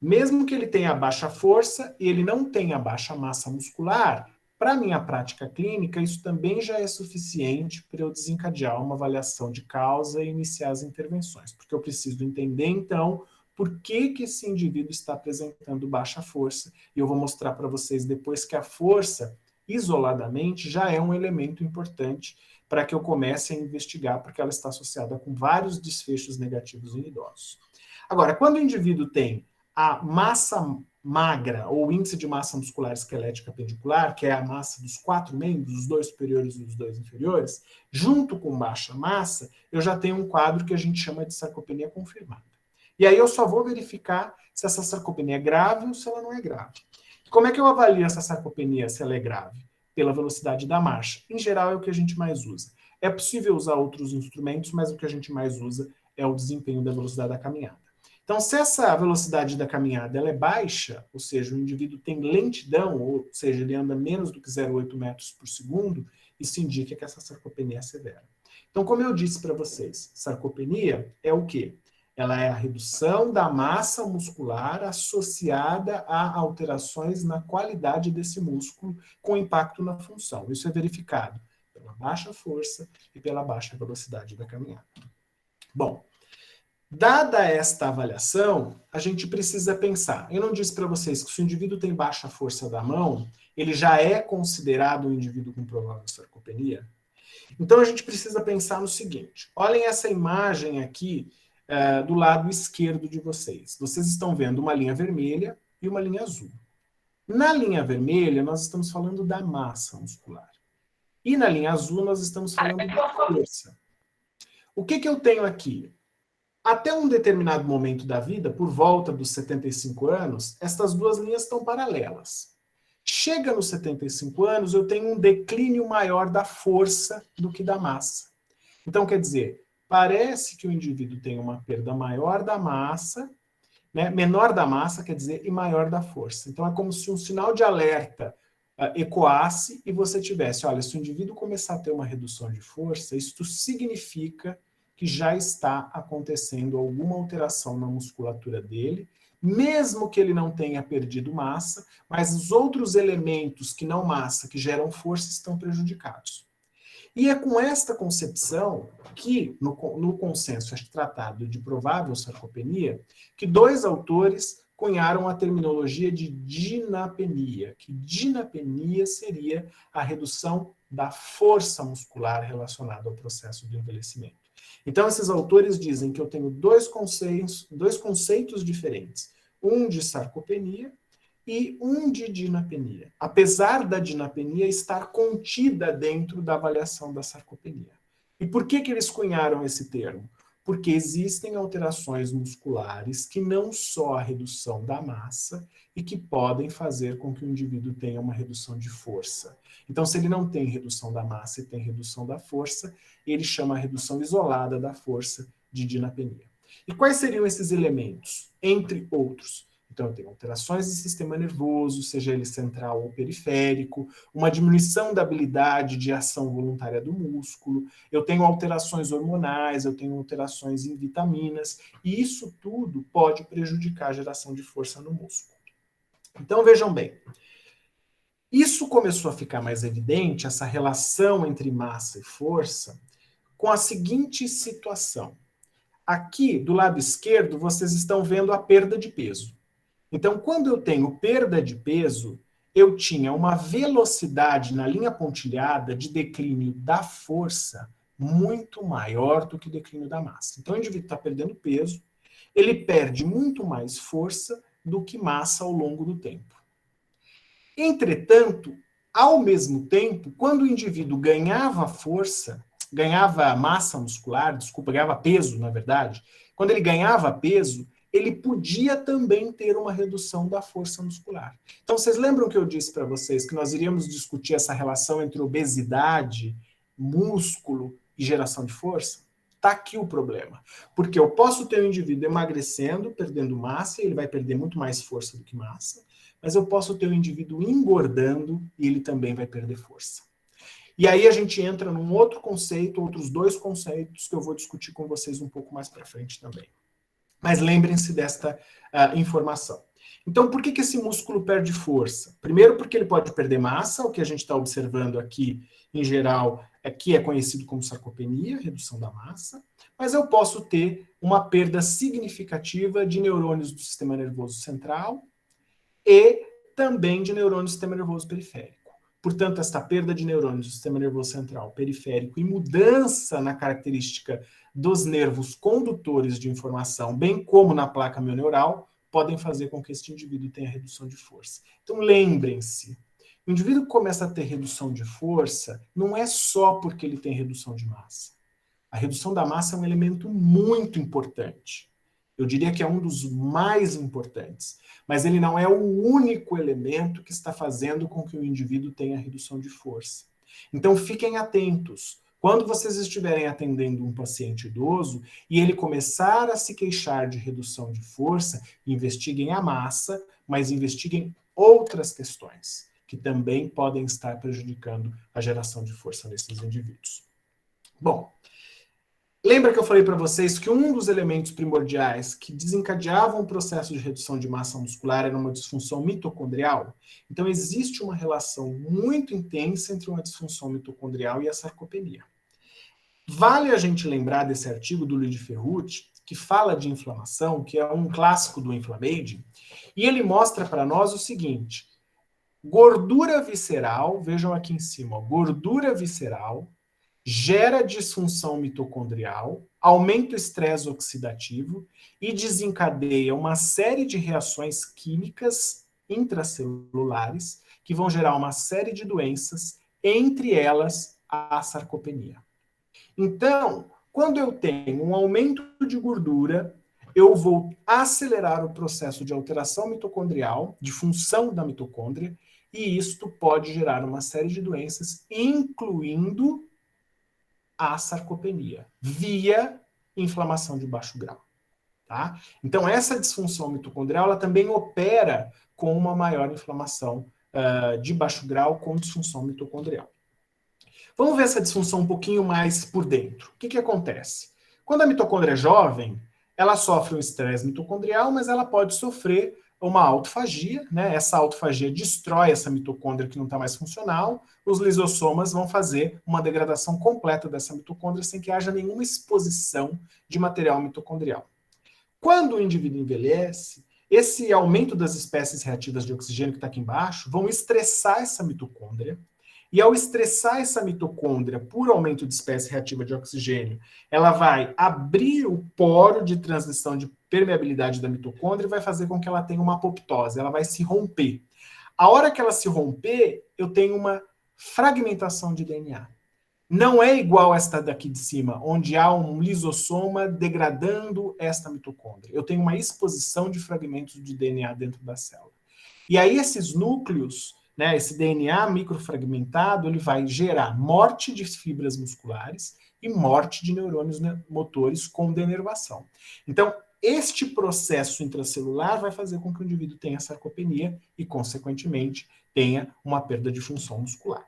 mesmo que ele tenha baixa força e ele não tenha baixa massa muscular, para a minha prática clínica, isso também já é suficiente para eu desencadear uma avaliação de causa e iniciar as intervenções, porque eu preciso entender, então, por que esse indivíduo está apresentando baixa força, e eu vou mostrar para vocês depois que a força, isoladamente, já é um elemento importante para que eu comece a investigar, porque ela está associada com vários desfechos negativos em idosos. Agora, quando o indivíduo tem a massa magra, ou índice de massa muscular esquelética pendicular, que é a massa dos 4 membros, os 2 superiores e os 2 inferiores, junto com baixa massa, eu já tenho um quadro que a gente chama de sarcopenia confirmada. E aí eu só vou verificar se essa sarcopenia é grave ou se ela não é grave. Como é que eu avalio essa sarcopenia, se ela é grave? Pela velocidade da marcha. Em geral, é o que a gente mais usa. É possível usar outros instrumentos, mas o que a gente mais usa é o desempenho da velocidade da caminhada. Então, se essa velocidade da caminhada ela é baixa, ou seja, o indivíduo tem lentidão, ou seja, ele anda menos do que 0,8 metros por segundo, isso indica que essa sarcopenia é severa. Então, como eu disse para vocês, sarcopenia é o quê? Ela é a redução da massa muscular associada a alterações na qualidade desse músculo com impacto na função. Isso é verificado pela baixa força e pela baixa velocidade da caminhada. Bom, dada esta avaliação, a gente precisa pensar. Eu não disse para vocês que se o indivíduo tem baixa força da mão, ele já é considerado um indivíduo com provável sarcopenia? Então a gente precisa pensar no seguinte. Olhem essa imagem aqui do lado esquerdo de vocês. Vocês estão vendo uma linha vermelha e uma linha azul. Na linha vermelha, nós estamos falando da massa muscular. E na linha azul, nós estamos falando da força. O que eu tenho aqui? Até um determinado momento da vida, por volta dos 75 anos, estas duas linhas estão paralelas. Chega nos 75 anos, eu tenho um declínio maior da força do que da massa. Então, quer dizer, parece que o indivíduo tem uma perda maior da massa, né? Menor da massa, quer dizer, e maior da força. Então, é como se um sinal de alerta ecoasse e você tivesse, olha, se o indivíduo começar a ter uma redução de força, isso significa que já está acontecendo alguma alteração na musculatura dele, mesmo que ele não tenha perdido massa, mas os outros elementos que não massa, que geram força, estão prejudicados. E é com esta concepção que, no consenso tratado de provável sarcopenia, que 2 autores cunharam a terminologia de dinapenia, que dinapenia seria a redução da força muscular relacionada ao processo do envelhecimento. Então, esses autores dizem que eu tenho dois conceitos diferentes, um de sarcopenia e um de dinapenia, apesar da dinapenia estar contida dentro da avaliação da sarcopenia. E por que eles cunharam esse termo? Porque existem alterações musculares que não só a redução da massa e que podem fazer com que o indivíduo tenha uma redução de força. Então, se ele não tem redução da massa e tem redução da força, ele chama a redução isolada da força de dinapenia. E quais seriam esses elementos? Entre outros. Então, eu tenho alterações do sistema nervoso, seja ele central ou periférico, uma diminuição da habilidade de ação voluntária do músculo, eu tenho alterações hormonais, eu tenho alterações em vitaminas, e isso tudo pode prejudicar a geração de força no músculo. Então, vejam bem, isso começou a ficar mais evidente, essa relação entre massa e força, com a seguinte situação. Aqui, do lado esquerdo, vocês estão vendo a perda de peso. Então, quando eu tenho perda de peso, eu tinha uma velocidade na linha pontilhada de declínio da força muito maior do que o declínio da massa. Então, o indivíduo está perdendo peso, ele perde muito mais força do que massa ao longo do tempo. Entretanto, ao mesmo tempo, quando o indivíduo ganhava força, ganhava massa muscular, ganhava peso, na verdade, quando ele ganhava peso, ele podia também ter uma redução da força muscular. Então, vocês lembram que eu disse para vocês que nós iríamos discutir essa relação entre obesidade, músculo e geração de força? Está aqui o problema. Porque eu posso ter um indivíduo emagrecendo, perdendo massa, e ele vai perder muito mais força do que massa, mas eu posso ter um indivíduo engordando e ele também vai perder força. E aí a gente entra num outro conceito, outros 2 conceitos que eu vou discutir com vocês um pouco mais para frente também. Mas lembrem-se desta informação. Então, por que esse músculo perde força? Primeiro, porque ele pode perder massa, o que a gente está observando aqui, em geral, que é conhecido como sarcopenia, redução da massa, mas eu posso ter uma perda significativa de neurônios do sistema nervoso central e também de neurônios do sistema nervoso periférico. Portanto, esta perda de neurônios do sistema nervoso central, periférico e mudança na característica dos nervos condutores de informação, bem como na placa mioneural, podem fazer com que este indivíduo tenha redução de força. Então, lembrem-se, o indivíduo que começa a ter redução de força não é só porque ele tem redução de massa. A redução da massa é um elemento muito importante. Eu diria que é um dos mais importantes. Mas ele não é o único elemento que está fazendo com que o indivíduo tenha redução de força. Então, fiquem atentos. Quando vocês estiverem atendendo um paciente idoso e ele começar a se queixar de redução de força, investiguem a massa, mas investiguem outras questões que também podem estar prejudicando a geração de força nesses indivíduos. Bom, lembra que eu falei para vocês que um dos elementos primordiais que desencadeavam o processo de redução de massa muscular era uma disfunção mitocondrial? Então, existe uma relação muito intensa entre uma disfunção mitocondrial e a sarcopenia. Vale a gente lembrar desse artigo do Luigi Ferrucci, que fala de inflamação, que é um clássico do Inflammaging, e ele mostra para nós o seguinte: gordura visceral, vejam aqui em cima, ó, gordura visceral gera disfunção mitocondrial, aumenta o estresse oxidativo e desencadeia uma série de reações químicas intracelulares que vão gerar uma série de doenças, entre elas a sarcopenia. Então, quando eu tenho um aumento de gordura, eu vou acelerar o processo de alteração mitocondrial, de função da mitocôndria, e isto pode gerar uma série de doenças, incluindo a sarcopenia, via inflamação de baixo grau. Tá? Então, essa disfunção mitocondrial ela também opera com uma maior inflamação de baixo grau com disfunção mitocondrial. Vamos ver essa disfunção um pouquinho mais por dentro. O que acontece? Quando a mitocôndria é jovem, ela sofre um estresse mitocondrial, mas ela pode sofrer uma autofagia, né? Essa autofagia destrói essa mitocôndria que não está mais funcional, os lisossomas vão fazer uma degradação completa dessa mitocôndria sem que haja nenhuma exposição de material mitocondrial. Quando o indivíduo envelhece, esse aumento das espécies reativas de oxigênio que está aqui embaixo vão estressar essa mitocôndria, e ao estressar essa mitocôndria por aumento de espécie reativa de oxigênio, ela vai abrir o poro de transição de permeabilidade da mitocôndria e vai fazer com que ela tenha uma apoptose, ela vai se romper. A hora que ela se romper, eu tenho uma fragmentação de DNA. Não é igual esta daqui de cima, onde há um lisossoma degradando esta mitocôndria. Eu tenho uma exposição de fragmentos de DNA dentro da célula. E aí esses núcleos, né, esse DNA microfragmentado, ele vai gerar morte de fibras musculares e morte de neurônios motores com denervação. Então, este processo intracelular vai fazer com que o indivíduo tenha sarcopenia e, consequentemente, tenha uma perda de função muscular.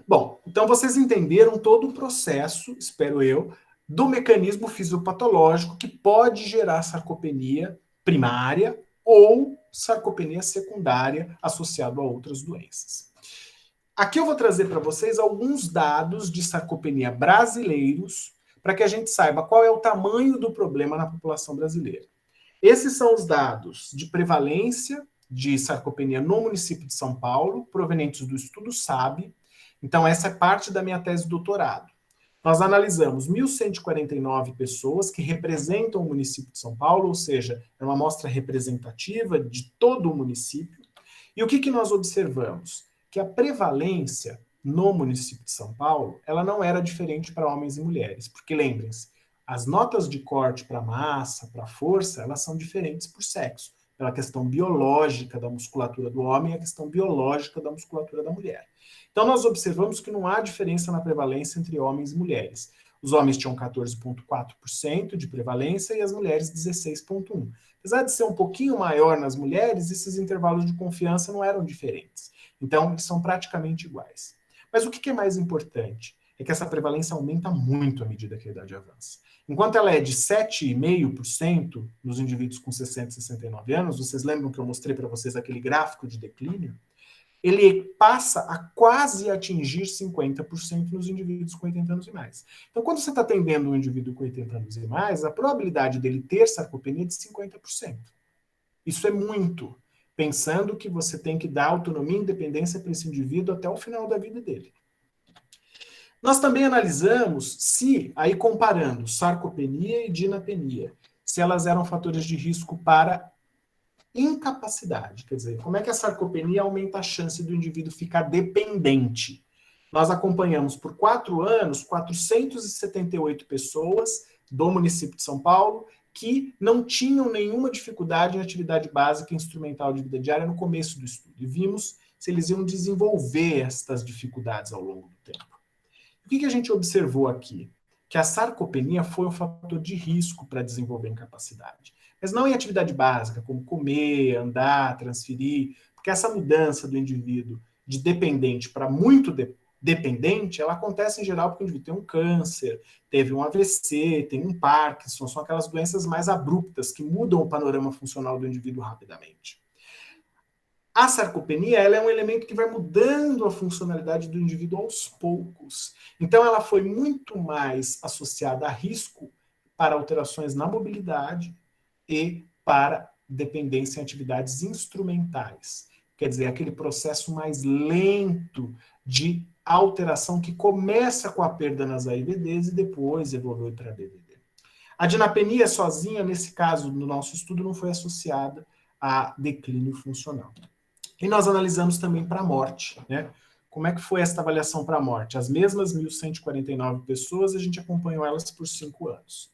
Bom, então vocês entenderam todo o processo, espero eu, do mecanismo fisiopatológico que pode gerar sarcopenia primária ou sarcopenia secundária associado a outras doenças. Aqui eu vou trazer para vocês alguns dados de sarcopenia brasileiros para que a gente saiba qual é o tamanho do problema na população brasileira. Esses são os dados de prevalência de sarcopenia no município de São Paulo, provenientes do estudo SAB. Então, essa é parte da minha tese de doutorado. Nós analisamos 1.149 pessoas que representam o município de São Paulo, ou seja, é uma amostra representativa de todo o município. E o que nós observamos? Que a prevalência no município de São Paulo, ela não era diferente para homens e mulheres, porque lembrem-se, as notas de corte para massa, para força, elas são diferentes por sexo, pela questão biológica da musculatura do homem e a questão biológica da musculatura da mulher. Então, nós observamos que não há diferença na prevalência entre homens e mulheres. Os homens tinham 14,4% de prevalência e as mulheres 16,1%. Apesar de ser um pouquinho maior nas mulheres, esses intervalos de confiança não eram diferentes. Então, eles são praticamente iguais. Mas o que é mais importante? É que essa prevalência aumenta muito à medida que a idade avança. Enquanto ela é de 7,5% nos indivíduos com 60 e 69 anos, vocês lembram que eu mostrei para vocês aquele gráfico de declínio? Ele passa a quase atingir 50% nos indivíduos com 80 anos e mais. Então, quando você está atendendo um indivíduo com 80 anos e mais, a probabilidade dele ter sarcopenia é de 50%. Isso é muito, pensando que você tem que dar autonomia e independência para esse indivíduo até o final da vida dele. Nós também analisamos se, aí comparando sarcopenia e dinapenia, se elas eram fatores de risco para incapacidade. Quer dizer, como é que a sarcopenia aumenta a chance do indivíduo ficar dependente? Nós acompanhamos por 4 anos 478 pessoas do município de São Paulo que não tinham nenhuma dificuldade em atividade básica e instrumental de vida diária no começo do estudo. E vimos se eles iam desenvolver estas dificuldades ao longo do tempo. O que a gente observou aqui? Que a sarcopenia foi um fator de risco para desenvolver incapacidade. Mas não em atividade básica, como comer, andar, transferir, porque essa mudança do indivíduo de dependente para muito dependente, ela acontece em geral porque o indivíduo tem um câncer, teve um AVC, tem um Parkinson, são aquelas doenças mais abruptas que mudam o panorama funcional do indivíduo rapidamente. A sarcopenia, ela é um elemento que vai mudando a funcionalidade do indivíduo aos poucos. Então, ela foi muito mais associada a risco para alterações na mobilidade e para dependência em atividades instrumentais. Quer dizer, aquele processo mais lento de alteração que começa com a perda nas AIBDs e depois evolui para a BDD. A dinapenia sozinha, nesse caso, no nosso estudo, não foi associada a declínio funcional. E nós analisamos também para a morte, né? Como é que foi esta avaliação para a morte? As mesmas 1.149 pessoas, a gente acompanhou elas por 5 anos.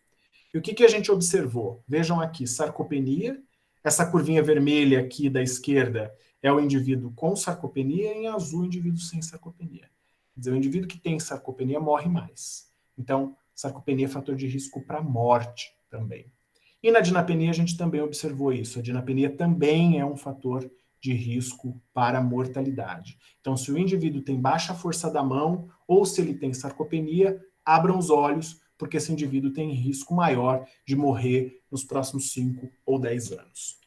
E o que a gente observou? Vejam aqui, sarcopenia, essa curvinha vermelha aqui da esquerda é o indivíduo com sarcopenia, e em azul o indivíduo sem sarcopenia. Quer dizer, o indivíduo que tem sarcopenia morre mais. Então, sarcopenia é fator de risco para a morte também. E na dinapenia a gente também observou isso. A dinapenia também é um fator de risco para a mortalidade. Então, se o indivíduo tem baixa força da mão ou se ele tem sarcopenia, abram os olhos, porque esse indivíduo tem risco maior de morrer nos próximos 5 ou 10 anos.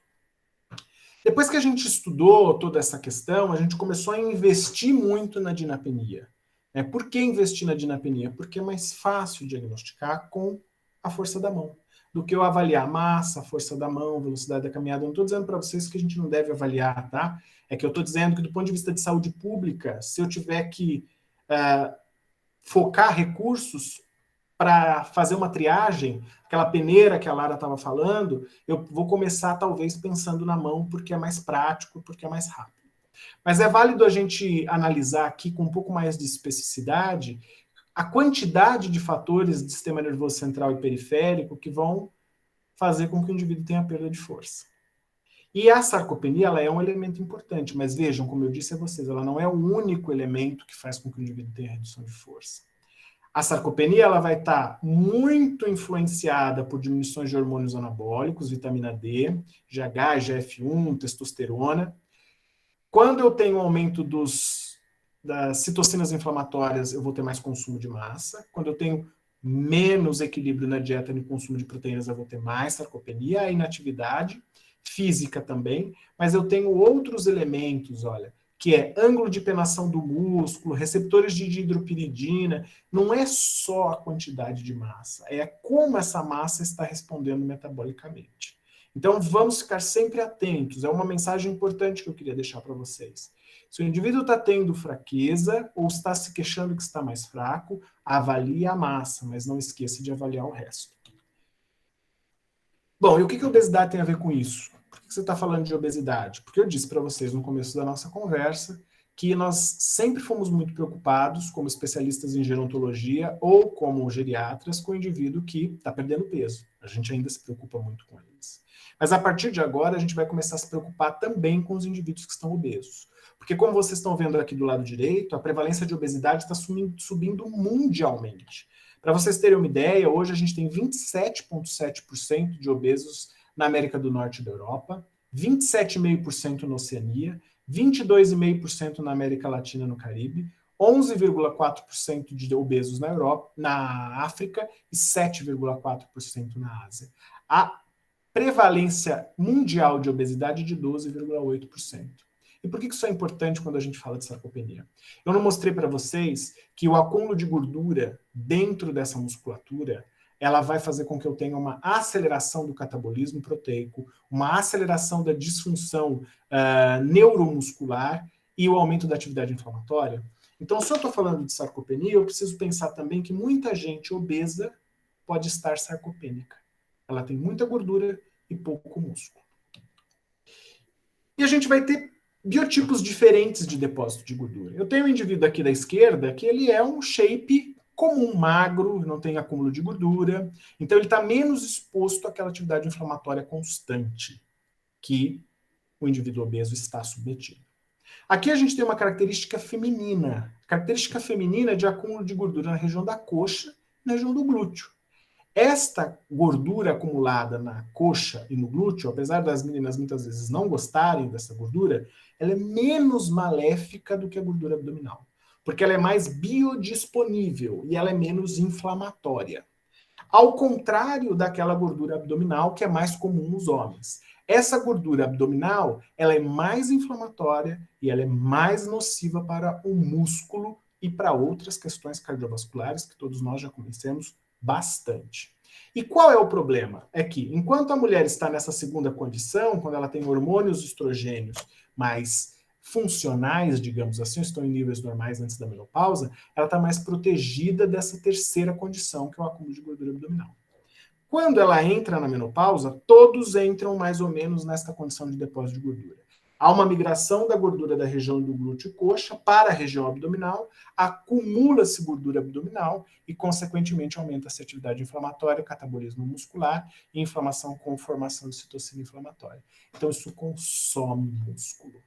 Depois que a gente estudou toda essa questão, a gente começou a investir muito na dinapenia. Por que investir na dinapenia? Porque é mais fácil diagnosticar com a força da mão do que eu avaliar a massa, a força da mão, velocidade da caminhada. Eu não estou dizendo para vocês que a gente não deve avaliar, tá? É que eu estou dizendo que, do ponto de vista de saúde pública, se eu tiver que focar recursos para fazer uma triagem, aquela peneira que a Lara estava falando, eu vou começar, talvez, pensando na mão, porque é mais prático, porque é mais rápido. Mas é válido a gente analisar aqui com um pouco mais de especificidade a quantidade de fatores do sistema nervoso central e periférico que vão fazer com que o indivíduo tenha perda de força. E a sarcopenia, ela é um elemento importante, mas vejam, como eu disse a vocês, ela não é o único elemento que faz com que o indivíduo tenha redução de força. A sarcopenia, ela vai estar muito influenciada por diminuições de hormônios anabólicos, vitamina D, GH, GF1, testosterona. Quando eu tenho um aumento das citocinas inflamatórias, eu vou ter mais consumo de massa. Quando eu tenho menos equilíbrio na dieta e no consumo de proteínas, eu vou ter mais sarcopenia, a inatividade física também, mas eu tenho outros elementos, olha, que é ângulo de penação do músculo, receptores de dihidropiridina. Não é só a quantidade de massa, é como essa massa está respondendo metabolicamente. Então, vamos ficar sempre atentos. É uma mensagem importante que eu queria deixar para vocês. Se o indivíduo está tendo fraqueza ou está se queixando que está mais fraco, avalie a massa, mas não esqueça de avaliar o resto. Bom, e o que a obesidade tem a ver com isso? Por que você está falando de obesidade? Porque eu disse para vocês no começo da nossa conversa que nós sempre fomos muito preocupados, como especialistas em gerontologia ou como geriatras, com o indivíduo que está perdendo peso. A gente ainda se preocupa muito com eles. Mas a partir de agora, a gente vai começar a se preocupar também com os indivíduos que estão obesos. Porque, como vocês estão vendo aqui do lado direito, a prevalência de obesidade está subindo mundialmente. Para vocês terem uma ideia, hoje a gente tem 27,7% de obesos na América do Norte e da Europa, 27,5% na Oceania, 22,5% na América Latina e no Caribe, 11,4% de obesos na Europa, na África e 7,4% na Ásia. A prevalência mundial de obesidade é de 12,8%. E por que isso é importante quando a gente fala de sarcopenia? Eu não mostrei para vocês que o acúmulo de gordura dentro dessa musculatura, ela vai fazer com que eu tenha uma aceleração do catabolismo proteico, uma aceleração da disfunção neuromuscular e o aumento da atividade inflamatória. Então, se eu estou falando de sarcopenia, eu preciso pensar também que muita gente obesa pode estar sarcopênica. Ela tem muita gordura e pouco músculo. E a gente vai ter biotipos diferentes de depósito de gordura. Eu tenho um indivíduo aqui da esquerda que ele é um shape comum, magro, não tem acúmulo de gordura, então ele está menos exposto àquela atividade inflamatória constante que o indivíduo obeso está submetido. Aqui a gente tem uma característica feminina. Característica feminina de acúmulo de gordura na região da coxa e na região do glúteo. Esta gordura acumulada na coxa e no glúteo, apesar das meninas muitas vezes não gostarem dessa gordura, ela é menos maléfica do que a gordura abdominal, porque ela é mais biodisponível e ela é menos inflamatória. Ao contrário daquela gordura abdominal que é mais comum nos homens. Essa gordura abdominal, ela é mais inflamatória e ela é mais nociva para o músculo e para outras questões cardiovasculares que todos nós já conhecemos bastante. E qual é o problema? É que, enquanto a mulher está nessa segunda condição, quando ela tem hormônios estrogênios mais funcionais, digamos assim, estão em níveis normais antes da menopausa, ela está mais protegida dessa terceira condição, que é o acúmulo de gordura abdominal. Quando ela entra na menopausa, todos entram mais ou menos nesta condição de depósito de gordura. Há uma migração da gordura da região do glúteo e coxa para a região abdominal, acumula-se gordura abdominal e, consequentemente, aumenta-se a atividade inflamatória, catabolismo muscular e inflamação com formação de citocina inflamatória. Então, isso consome músculo.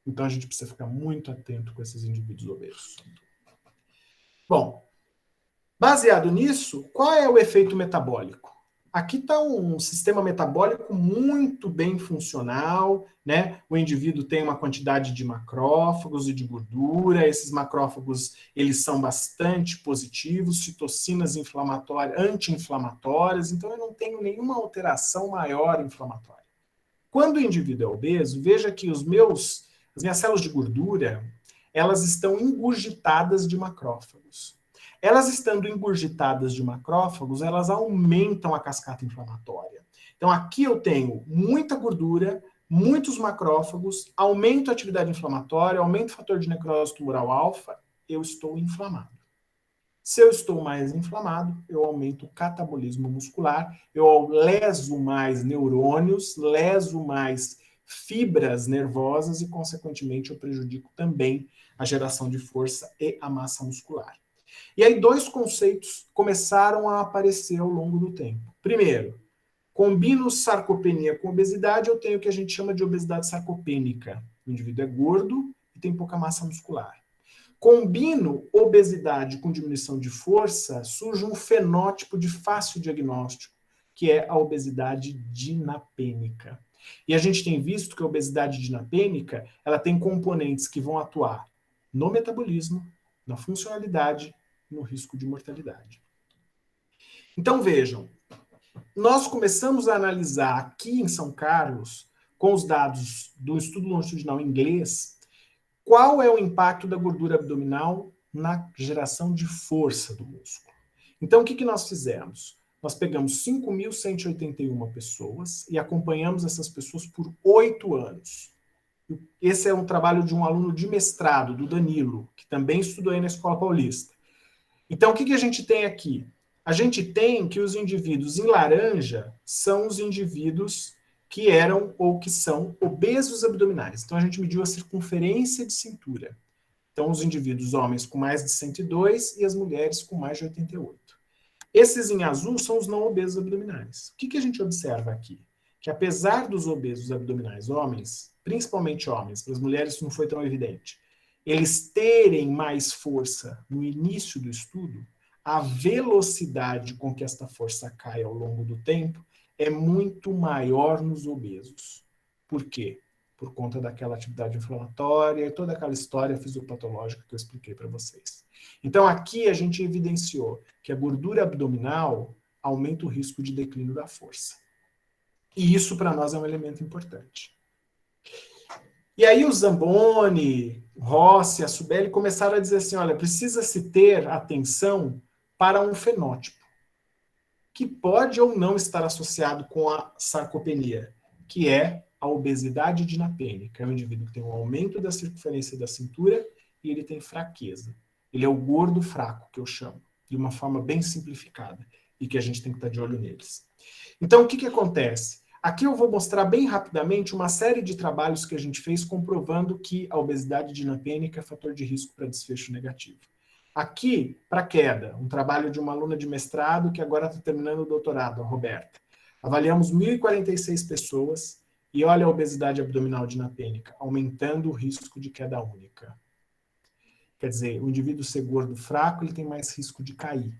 Então, a gente precisa ficar muito atento com esses indivíduos obesos. Bom, baseado nisso, qual é o efeito metabólico? Aqui está um sistema metabólico muito bem funcional, né? O indivíduo tem uma quantidade de macrófagos e de gordura, esses macrófagos eles são bastante positivos, citocinas inflamatórias, anti-inflamatórias, então eu não tenho nenhuma alteração maior inflamatória. Quando o indivíduo é obeso, veja que as minhas células de gordura, elas estão engurgitadas de macrófagos. Elas estando engurgitadas de macrófagos, elas aumentam a cascata inflamatória. Então aqui eu tenho muita gordura, muitos macrófagos, aumento a atividade inflamatória, aumento o fator de necrose tumoral alfa, eu estou inflamado. Se eu estou mais inflamado, eu aumento o catabolismo muscular, eu leso mais neurônios, leso mais fibras nervosas e, consequentemente, eu prejudico também a geração de força e a massa muscular. E aí dois conceitos começaram a aparecer ao longo do tempo. Primeiro, combino sarcopenia com obesidade, eu tenho o que a gente chama de obesidade sarcopênica. O indivíduo é gordo e tem pouca massa muscular. Combino obesidade com diminuição de força, surge um fenótipo de fácil diagnóstico, que é a obesidade dinapênica. E a gente tem visto que a obesidade dinapênica, ela tem componentes que vão atuar no metabolismo, na funcionalidade, no risco de mortalidade. Então vejam, nós começamos a analisar aqui em São Carlos, com os dados do estudo longitudinal inglês, qual é o impacto da gordura abdominal na geração de força do músculo. Então o que nós fizemos? Nós pegamos 5.181 pessoas e acompanhamos essas pessoas por 8 anos. Esse é um trabalho de um aluno de mestrado, do Danilo, que também estudou aí na Escola Paulista. Então, o que a gente tem aqui? A gente tem que os indivíduos em laranja são os indivíduos que eram ou que são obesos abdominais. Então, a gente mediu a circunferência de cintura. Então, os indivíduos homens com mais de 102 e as mulheres com mais de 88. Esses em azul são os não obesos abdominais. O que a gente observa aqui? Que apesar dos obesos abdominais homens, principalmente homens, para as mulheres isso não foi tão evidente, eles terem mais força no início do estudo, a velocidade com que esta força cai ao longo do tempo é muito maior nos obesos. Por quê? Por conta daquela atividade inflamatória e toda aquela história fisiopatológica que eu expliquei para vocês. Então aqui a gente evidenciou que a gordura abdominal aumenta o risco de declínio da força. E isso para nós é um elemento importante. E aí o Zamboni, Rossi, a Subelli começaram a dizer assim, olha, precisa-se ter atenção para um fenótipo, que pode ou não estar associado com a sarcopenia, que é a obesidade dinapênica. É um indivíduo que tem um aumento da circunferência da cintura e ele tem fraqueza. Ele é o gordo fraco, que eu chamo, de uma forma bem simplificada, e que a gente tem que estar de olho neles. Então, o que acontece? Aqui eu vou mostrar bem rapidamente uma série de trabalhos que a gente fez comprovando que a obesidade dinapênica é fator de risco para desfecho negativo. Aqui, para queda, um trabalho de uma aluna de mestrado que agora está terminando o doutorado, a Roberta. Avaliamos 1.046 pessoas e olha a obesidade abdominal dinapênica, aumentando o risco de queda única. Quer dizer, o indivíduo ser gordo fraco, ele tem mais risco de cair.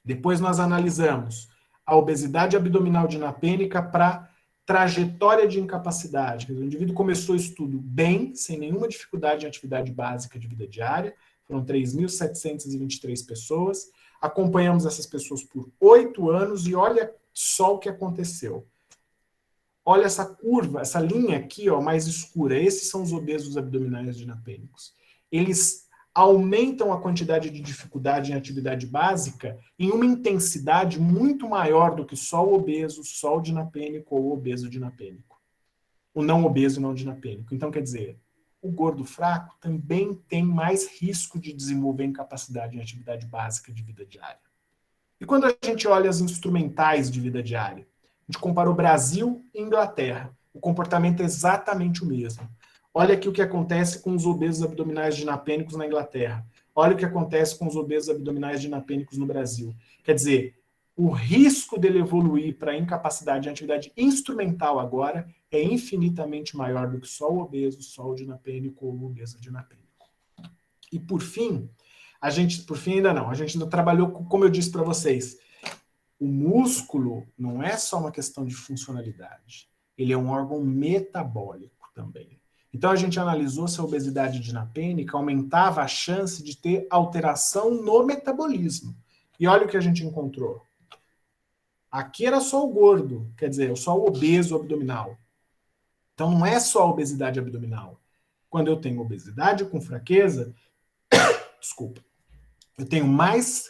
Depois nós analisamos a obesidade abdominal dinapênica para trajetória de incapacidade. Quer dizer, o indivíduo começou o estudo bem, sem nenhuma dificuldade em atividade básica de vida diária. Foram 3.723 pessoas. Acompanhamos essas pessoas por 8 anos e olha só o que aconteceu. Olha essa curva, essa linha aqui, ó, mais escura. Esses são os obesos abdominais dinapênicos. Eles aumentam a quantidade de dificuldade em atividade básica em uma intensidade muito maior do que só o obeso, só o dinapênico ou o obeso dinapênico. O não obeso e não dinapênico. Então, quer dizer, o gordo fraco também tem mais risco de desenvolver incapacidade em atividade básica de vida diária. E quando a gente olha as instrumentais de vida diária, a gente comparou Brasil e Inglaterra. O comportamento é exatamente o mesmo. Olha aqui o que acontece com os obesos abdominais dinapênicos na Inglaterra. Olha o que acontece com os obesos abdominais dinapênicos no Brasil. Quer dizer, o risco dele evoluir para incapacidade em atividade instrumental agora é infinitamente maior do que só o obeso, só o dinapênico ou o obeso dinapênico. E por fim, a gente ainda trabalhou, como eu disse para vocês, o músculo não é só uma questão de funcionalidade, ele é um órgão metabólico também. Então a gente analisou se a obesidade dinapênica aumentava a chance de ter alteração no metabolismo. E olha o que a gente encontrou. Aqui era só o gordo, quer dizer, só o obeso abdominal. Então não é só a obesidade abdominal. Quando eu tenho obesidade com fraqueza, desculpa, eu tenho mais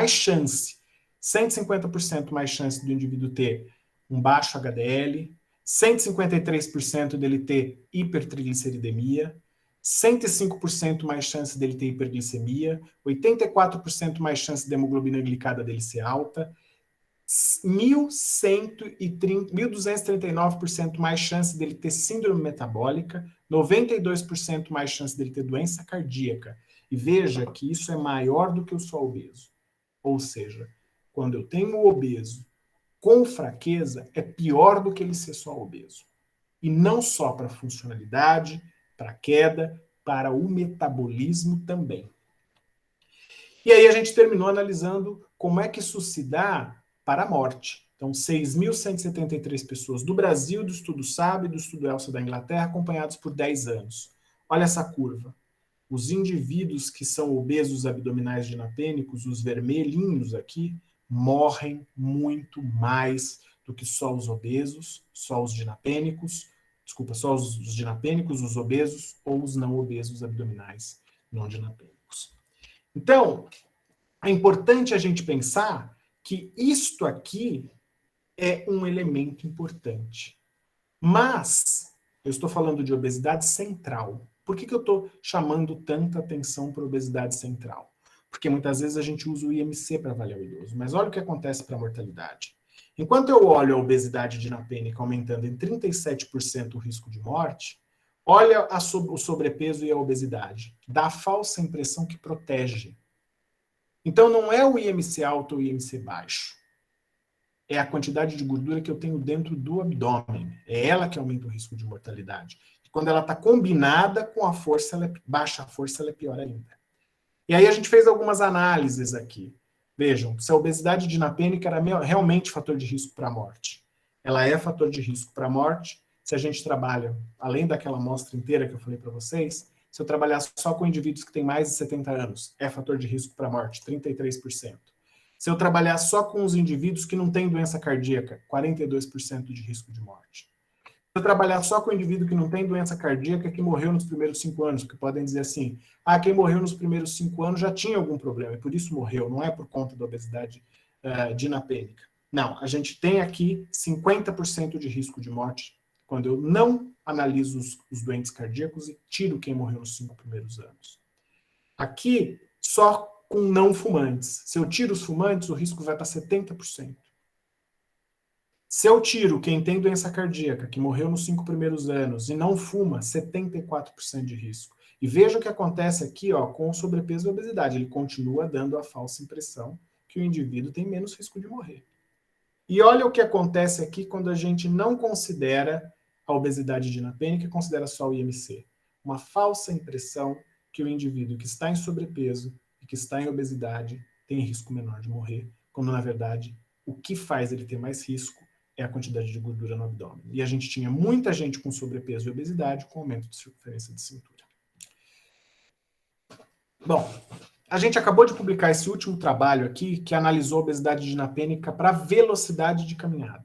chance, 150% mais chance do indivíduo ter um baixo HDL, 153% dele ter hipertrigliceridemia, 105% mais chance dele ter hiperglicemia, 84% mais chance da hemoglobina glicada dele ser alta, 1.239% mais chance dele ter síndrome metabólica, 92% mais chance dele ter doença cardíaca. E veja que isso é maior do que o só obeso. Ou seja, quando eu tenho o obeso com fraqueza, é pior do que ele ser só obeso. E não só para funcionalidade, para queda, para o metabolismo também. E aí a gente terminou analisando como é que isso se dá para a morte. Então, 6.173 pessoas do Brasil, do estudo SAB, do estudo ELSA da Inglaterra, acompanhados por 10 anos. Olha essa curva. Os indivíduos que são obesos abdominais dinapênicos, os vermelhinhos aqui, morrem muito mais do que só os obesos, só os dinapênicos, só os dinapênicos, os obesos ou os não obesos abdominais não dinapênicos. Então, é importante a gente pensar que isto aqui é um elemento importante. Mas, eu estou falando de obesidade central. Por que eu estou chamando tanta atenção para a obesidade central? Porque muitas vezes a gente usa o IMC para avaliar o idoso. Mas olha o que acontece para a mortalidade. Enquanto eu olho a obesidade dinapênica aumentando em 37% o risco de morte, olha o sobrepeso e a obesidade. Dá a falsa impressão que protege. Então não é o IMC alto ou o IMC baixo. É a quantidade de gordura que eu tenho dentro do abdômen. É ela que aumenta o risco de mortalidade. Quando ela está combinada com a força, baixa a força, ela é pior ainda. E aí a gente fez algumas análises aqui. Vejam, se a obesidade dinapênica era realmente fator de risco para a morte. Ela é fator de risco para a morte se a gente trabalha, além daquela amostra inteira que eu falei para vocês, se eu trabalhar só com indivíduos que têm mais de 70 anos, é fator de risco para a morte, 33%. Se eu trabalhar só com os indivíduos que não têm doença cardíaca, 42% de risco de morte. Se eu trabalhar só com o indivíduo que não tem doença cardíaca, que morreu nos primeiros 5 anos, porque podem dizer assim, quem morreu nos primeiros 5 anos já tinha algum problema, e por isso morreu, não é por conta da obesidade dinapênica. Não, a gente tem aqui 50% de risco de morte quando eu não analiso os doentes cardíacos e tiro quem morreu nos 5 primeiros anos. Aqui, só com não fumantes. Se eu tiro os fumantes, o risco vai para 70%. Se eu tiro quem tem doença cardíaca, que morreu nos 5 primeiros anos, e não fuma, 74% de risco. E veja o que acontece aqui, ó, com o sobrepeso e a obesidade. Ele continua dando a falsa impressão que o indivíduo tem menos risco de morrer. E olha o que acontece aqui quando a gente não considera a obesidade dinapênica e considera só o IMC. Uma falsa impressão que o indivíduo que está em sobrepeso e que está em obesidade tem risco menor de morrer, quando na verdade o que faz ele ter mais risco é a quantidade de gordura no abdômen. E a gente tinha muita gente com sobrepeso e obesidade com aumento de circunferência de cintura. Bom, a gente acabou de publicar esse último trabalho aqui, que analisou a obesidade dinapênica para velocidade de caminhada.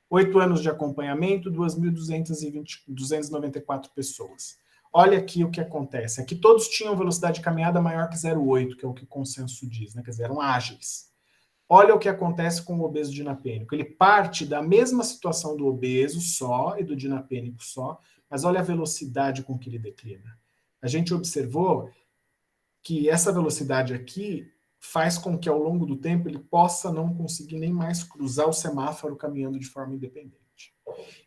8 anos de acompanhamento, 2.294 pessoas. Olha aqui o que acontece. Aqui todos tinham velocidade de caminhada maior que 0,8, que é o que o consenso diz, né? Quer dizer, eram ágeis. Olha o que acontece com o obeso dinapênico. Ele parte da mesma situação do obeso só e do dinapênico só, mas olha a velocidade com que ele declina. A gente observou que essa velocidade aqui faz com que, ao longo do tempo, ele possa não conseguir nem mais cruzar o semáforo caminhando de forma independente.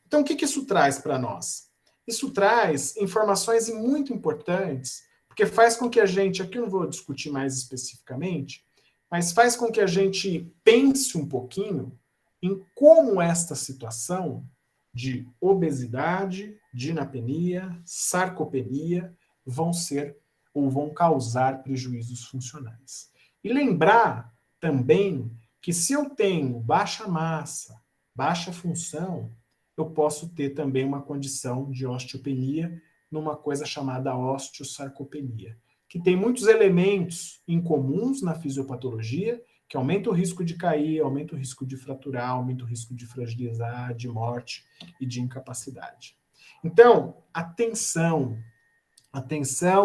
Então, o que isso traz para nós? Isso traz informações muito importantes, porque faz com que a gente, aqui eu não vou discutir mais especificamente, mas faz com que a gente pense um pouquinho em como esta situação de obesidade, dinapenia, sarcopenia vão ser ou vão causar prejuízos funcionais. E lembrar também que se eu tenho baixa massa, baixa função, eu posso ter também uma condição de osteopenia numa coisa chamada osteosarcopenia, que tem muitos elementos incomuns na fisiopatologia, que aumenta o risco de cair, aumenta o risco de fraturar, aumenta o risco de fragilizar, de morte e de incapacidade. Então, atenção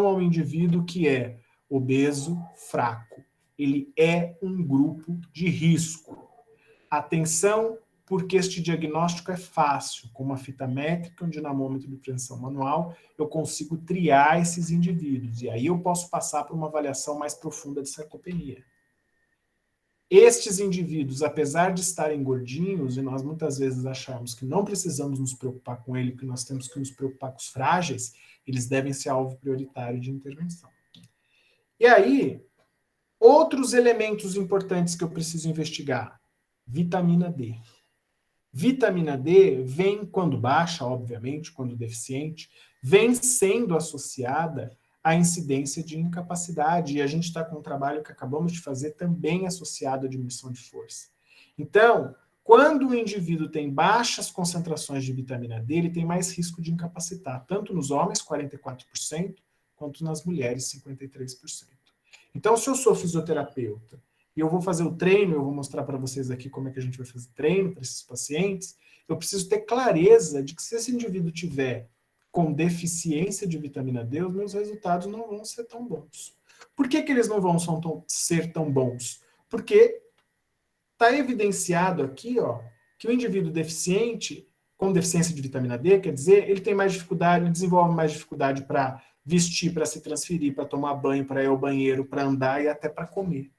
ao indivíduo que é obeso, fraco. Ele é um grupo de risco. Atenção, porque este diagnóstico é fácil. Com uma fita métrica, um dinamômetro de pressão manual, eu consigo triar esses indivíduos. E aí eu posso passar por uma avaliação mais profunda de sarcopenia. Estes indivíduos, apesar de estarem gordinhos, e nós muitas vezes achamos que não precisamos nos preocupar com ele, que nós temos que nos preocupar com os frágeis, eles devem ser alvo prioritário de intervenção. E aí, outros elementos importantes que eu preciso investigar. Vitamina D. Vitamina D vem, quando baixa, obviamente, quando deficiente, vem sendo associada à incidência de incapacidade. E a gente está com um trabalho que acabamos de fazer também associado à diminuição de força. Então, quando o indivíduo tem baixas concentrações de vitamina D, ele tem mais risco de incapacitar, tanto nos homens, 44%, quanto nas mulheres, 53%. Então, se eu sou fisioterapeuta e eu vou fazer o treino, eu vou mostrar para vocês aqui como é que a gente vai fazer treino para esses pacientes, eu preciso ter clareza de que se esse indivíduo tiver com deficiência de vitamina D, os meus resultados não vão ser tão bons. Por que eles não vão ser tão bons? Porque está evidenciado aqui, ó, que o indivíduo deficiente, com deficiência de vitamina D, quer dizer, ele tem mais dificuldade, ele desenvolve mais dificuldade para vestir, para se transferir, para tomar banho, para ir ao banheiro, para andar e até para comer.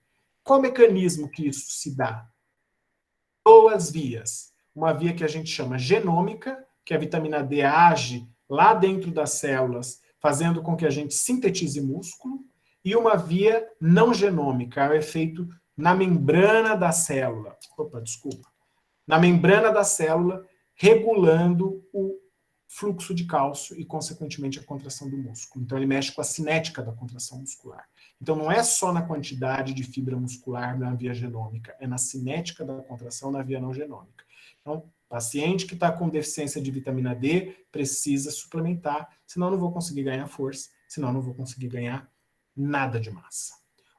Qual mecanismo que isso se dá? Duas vias. Uma via que a gente chama genômica, que a vitamina D age lá dentro das células, fazendo com que a gente sintetize músculo, e uma via não genômica, é o efeito na membrana da célula. Na membrana da célula, regulando o fluxo de cálcio e, consequentemente, a contração do músculo. Então, ele mexe com a cinética da contração muscular. Então, não é só na quantidade de fibra muscular na via genômica, é na cinética da contração na via não genômica. Então, paciente que está com deficiência de vitamina D precisa suplementar, senão eu não vou conseguir ganhar força, senão eu não vou conseguir ganhar nada de massa.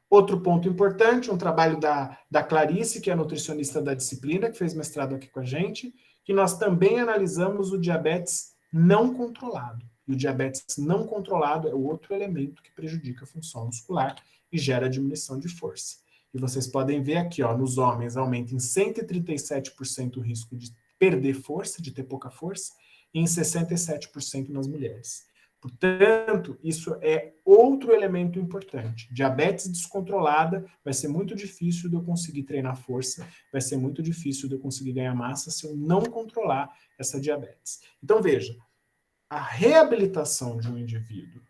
Outro ponto importante, um trabalho da Clarice, que é a nutricionista da disciplina, que fez mestrado aqui com a gente, que nós também analisamos o diabetes não controlado. E o diabetes não controlado é outro elemento que prejudica a função muscular e gera diminuição de força. E vocês podem ver aqui, ó, nos homens aumenta em 137% o risco de perder força, de ter pouca força, e em 67% nas mulheres. Portanto, isso é outro elemento importante. Diabetes descontrolada, vai ser muito difícil de eu conseguir treinar força, vai ser muito difícil de eu conseguir ganhar massa se eu não controlar essa diabetes. Então, veja, a reabilitação de um indivíduo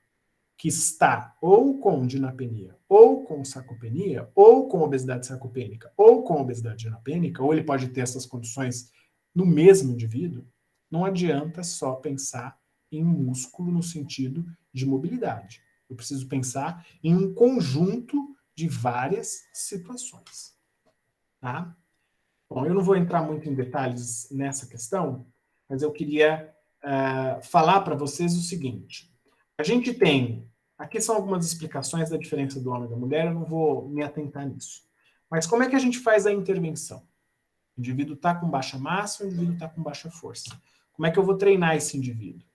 que está ou com dinapenia, ou com sarcopenia, ou com obesidade sarcopênica, ou com obesidade dinapênica, ou ele pode ter essas condições no mesmo indivíduo, não adianta só pensar em músculo no sentido de mobilidade. Eu preciso pensar em um conjunto de várias situações. Tá? Bom, eu não vou entrar muito em detalhes nessa questão, mas eu queria falar para vocês o seguinte. A gente tem... Aqui são algumas explicações da diferença do homem e da mulher, eu não vou me atentar nisso. Mas como é que a gente faz a intervenção? O indivíduo está com baixa massa, o indivíduo está com baixa força. Como é que eu vou treinar esse indivíduo?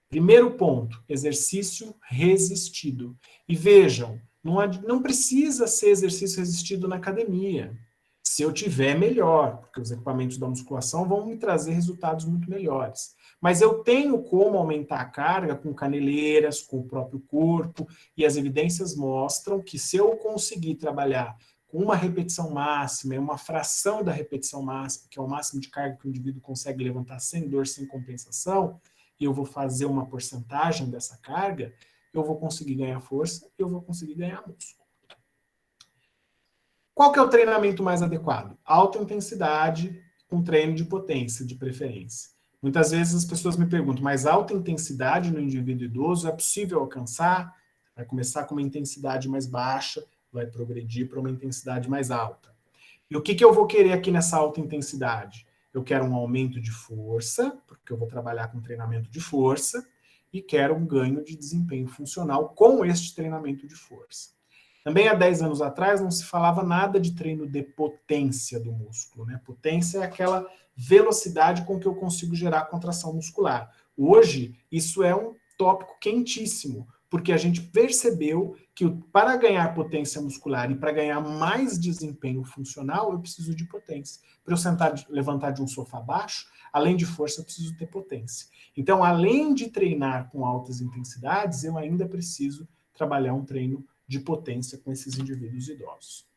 Primeiro ponto, exercício resistido. E vejam, não precisa ser exercício resistido na academia. Se eu tiver, melhor, porque os equipamentos da musculação vão me trazer resultados muito melhores. Mas eu tenho como aumentar a carga com caneleiras, com o próprio corpo, e as evidências mostram que se eu conseguir trabalhar com uma repetição máxima, uma fração da repetição máxima, que é o máximo de carga que o indivíduo consegue levantar sem dor, sem compensação, e eu vou fazer uma porcentagem dessa carga, eu vou conseguir ganhar força, eu vou conseguir ganhar músculo. Qual que é o treinamento mais adequado? Alta intensidade com treino de potência, de preferência. Muitas vezes as pessoas me perguntam, mas alta intensidade no indivíduo idoso é possível alcançar? Vai começar com uma intensidade mais baixa, vai progredir para uma intensidade mais alta. E o que eu vou querer aqui nessa alta intensidade? Eu quero um aumento de força, porque eu vou trabalhar com treinamento de força, e quero um ganho de desempenho funcional com este treinamento de força. Também há 10 anos atrás não se falava nada de treino de potência do músculo, né? Potência é aquela velocidade com que eu consigo gerar contração muscular. Hoje, isso é um tópico quentíssimo, porque a gente percebeu que para ganhar potência muscular e para ganhar mais desempenho funcional, eu preciso de potência. Para eu levantar de um sofá baixo, além de força, eu preciso ter potência. Então, além de treinar com altas intensidades, eu ainda preciso trabalhar um treino de potência com esses indivíduos idosos.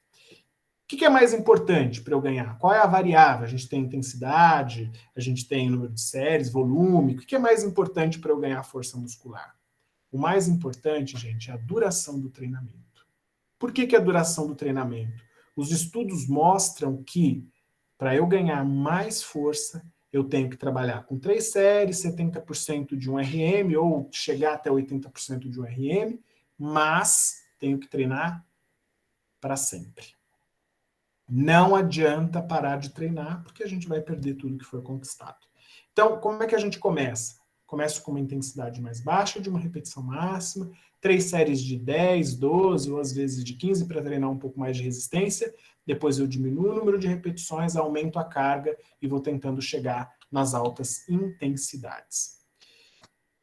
O que é mais importante para eu ganhar? Qual é a variável? A gente tem intensidade, a gente tem número de séries, volume. O que é mais importante para eu ganhar força muscular? O mais importante, gente, é a duração do treinamento. Por que a duração do treinamento? Os estudos mostram que, para eu ganhar mais força, eu tenho que trabalhar com 3 séries, 70% de um RM, ou chegar até 80% de um RM, mas tenho que treinar para sempre. Não adianta parar de treinar, porque a gente vai perder tudo que foi conquistado. Então, como é que a gente começa? Começo com uma intensidade mais baixa, de uma repetição máxima, 3 séries de 10, 12 ou às vezes de 15 para treinar um pouco mais de resistência. Depois eu diminuo o número de repetições, aumento a carga e vou tentando chegar nas altas intensidades.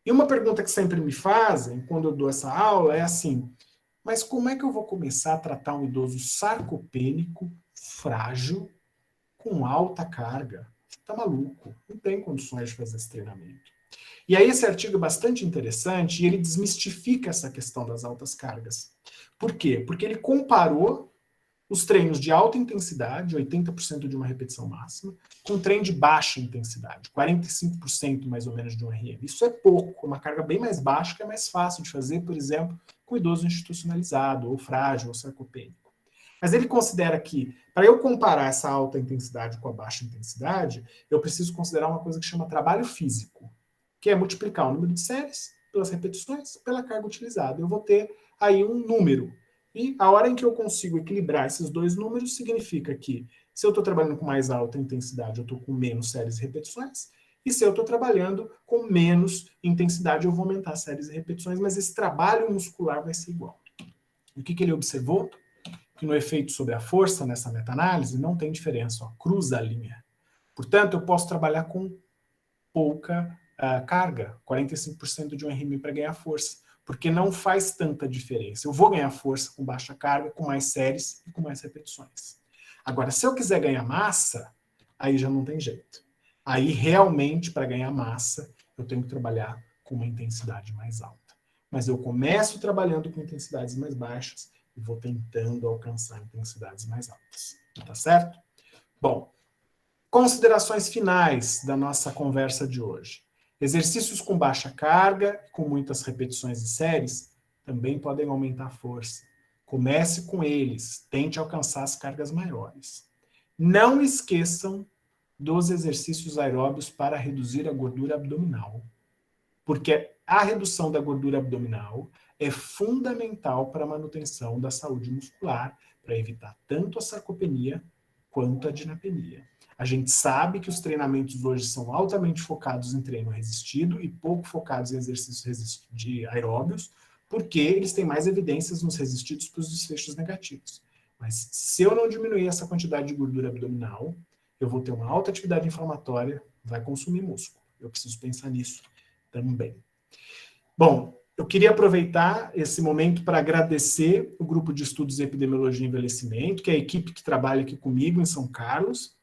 E uma pergunta que sempre me fazem quando eu dou essa aula é assim: mas como é que eu vou começar a tratar um idoso sarcopênico, frágil, com alta carga? Tá maluco, não tem condições de fazer esse treinamento. E aí esse artigo é bastante interessante e ele desmistifica essa questão das altas cargas. Por quê? Porque ele comparou os treinos de alta intensidade, 80% de uma repetição máxima, com treino de baixa intensidade, 45% mais ou menos de um RM. Isso é pouco, uma carga bem mais baixa, que é mais fácil de fazer, por exemplo, com idoso institucionalizado, ou frágil, ou sarcopênico. Mas ele considera que, para eu comparar essa alta intensidade com a baixa intensidade, eu preciso considerar uma coisa que chama trabalho físico, que é multiplicar o número de séries pelas repetições pela carga utilizada. Eu vou ter aí um número. E a hora em que eu consigo equilibrar esses dois números, significa que se eu estou trabalhando com mais alta intensidade, eu estou com menos séries e repetições, e se eu estou trabalhando com menos intensidade, eu vou aumentar séries e repetições, mas esse trabalho muscular vai ser igual. E o que ele observou? Que no efeito sobre a força, nessa meta-análise, não tem diferença, ó, cruza a linha. Portanto, eu posso trabalhar com pouca carga, 45% de um RM para ganhar força, porque não faz tanta diferença. Eu vou ganhar força com baixa carga, com mais séries e com mais repetições. Agora, se eu quiser ganhar massa, aí já não tem jeito. Aí, realmente, para ganhar massa, eu tenho que trabalhar com uma intensidade mais alta. Mas eu começo trabalhando com intensidades mais baixas e vou tentando alcançar intensidades mais altas. Tá certo? Bom, considerações finais da nossa conversa de hoje. Exercícios com baixa carga, com muitas repetições e séries, também podem aumentar a força. Comece com eles, tente alcançar as cargas maiores. Não esqueçam dos exercícios aeróbios para reduzir a gordura abdominal, porque a redução da gordura abdominal é fundamental para a manutenção da saúde muscular, para evitar tanto a sarcopenia quanto a dinapenia. A gente sabe que os treinamentos hoje são altamente focados em treino resistido e pouco focados em exercícios de aeróbios, porque eles têm mais evidências nos resistidos para os desfechos negativos. Mas se eu não diminuir essa quantidade de gordura abdominal, eu vou ter uma alta atividade inflamatória, vai consumir músculo. Eu preciso pensar nisso também. Bom, eu queria aproveitar esse momento para agradecer o Grupo de Estudos em Epidemiologia e Envelhecimento, que é a equipe que trabalha aqui comigo em São Carlos.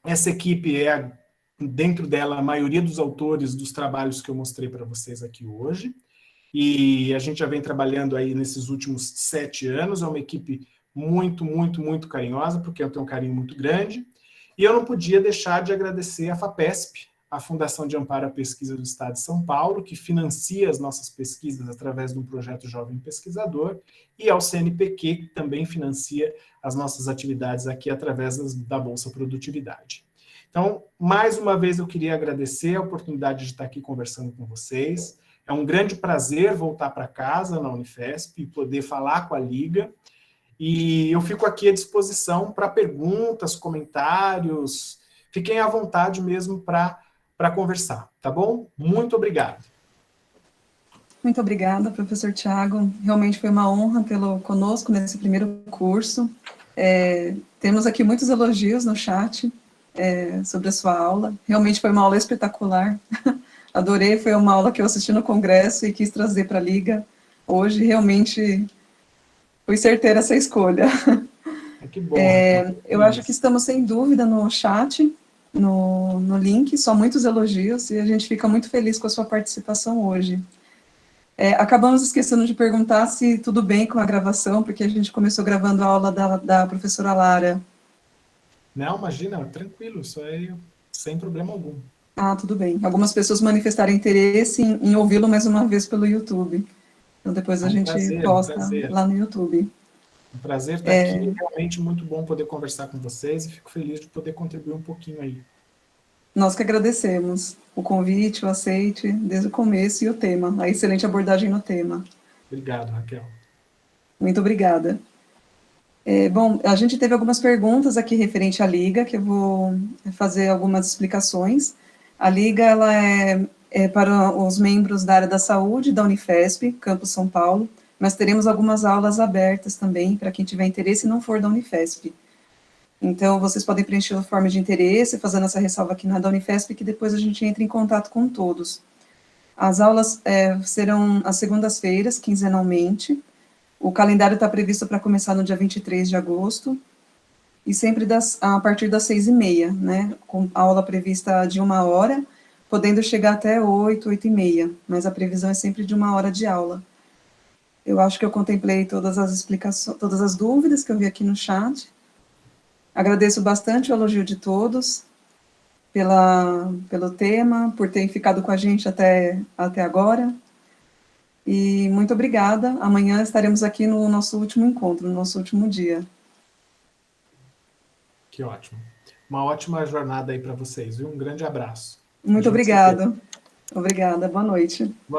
Essa equipe é, dentro dela, a maioria dos autores dos trabalhos que eu mostrei para vocês aqui hoje. E a gente já vem trabalhando aí nesses últimos 7 anos. É uma equipe muito, muito, muito carinhosa, porque eu tenho um carinho muito grande. E eu não podia deixar de agradecer a FAPESP, a Fundação de Amparo à Pesquisa do Estado de São Paulo, que financia as nossas pesquisas através de um projeto Jovem Pesquisador, e ao CNPq, que também financia as nossas atividades aqui através da Bolsa Produtividade. Então, mais uma vez eu queria agradecer a oportunidade de estar aqui conversando com vocês. É um grande prazer voltar para casa na Unifesp e poder falar com a Liga. E eu fico aqui à disposição para perguntas, comentários. Fiquem à vontade mesmo para conversar, tá bom? Muito obrigado. Muito obrigada, professor Tiago. Realmente foi uma honra tê-lo conosco nesse primeiro curso. Temos aqui muitos elogios no chat sobre a sua aula. Realmente foi uma aula espetacular. Adorei, foi uma aula que eu assisti no congresso e quis trazer para a Liga. Hoje, realmente, foi certeira essa escolha. Que bom. Eu acho que estamos sem dúvida no chat, no link, só muitos elogios, e a gente fica muito feliz com a sua participação hoje. Acabamos esquecendo de perguntar se tudo bem com a gravação, porque a gente começou gravando a aula da professora Lara. Não, imagina, tranquilo, isso aí sem problema algum. Ah, tudo bem. Algumas pessoas manifestaram interesse em ouvi-lo mais uma vez pelo YouTube. Então, depois a gente posta lá no YouTube. Um prazer estar aqui, realmente muito bom poder conversar com vocês e fico feliz de poder contribuir um pouquinho aí. Nós que agradecemos o convite, o aceite, desde o começo e o tema, a excelente abordagem no tema. Obrigado, Raquel. Muito obrigada. Bom, a gente teve algumas perguntas aqui referente à Liga, que eu vou fazer algumas explicações. A Liga, ela é para os membros da área da saúde da Unifesp, Campus São Paulo, mas teremos algumas aulas abertas também, para quem tiver interesse e não for da Unifesp. Então, vocês podem preencher a forma de interesse, fazendo essa ressalva aqui na da Unifesp, que depois a gente entra em contato com todos. As aulas serão às segundas-feiras, quinzenalmente. O calendário está previsto para começar no dia 23 de agosto, e sempre a partir das 6h30, né, com a aula prevista de 1 hora, podendo chegar até 8, 8h30, mas a previsão é sempre de 1 hora de aula. Eu acho que eu contemplei todas as explicações, todas as dúvidas que eu vi aqui no chat. Agradeço bastante o elogio de todos pelo tema, por terem ficado com a gente até agora. E muito obrigada. Amanhã estaremos aqui no nosso último encontro, no nosso último dia. Que ótimo. Uma ótima jornada aí para vocês, viu? Um grande abraço. Muito obrigada. Obrigada. Boa noite.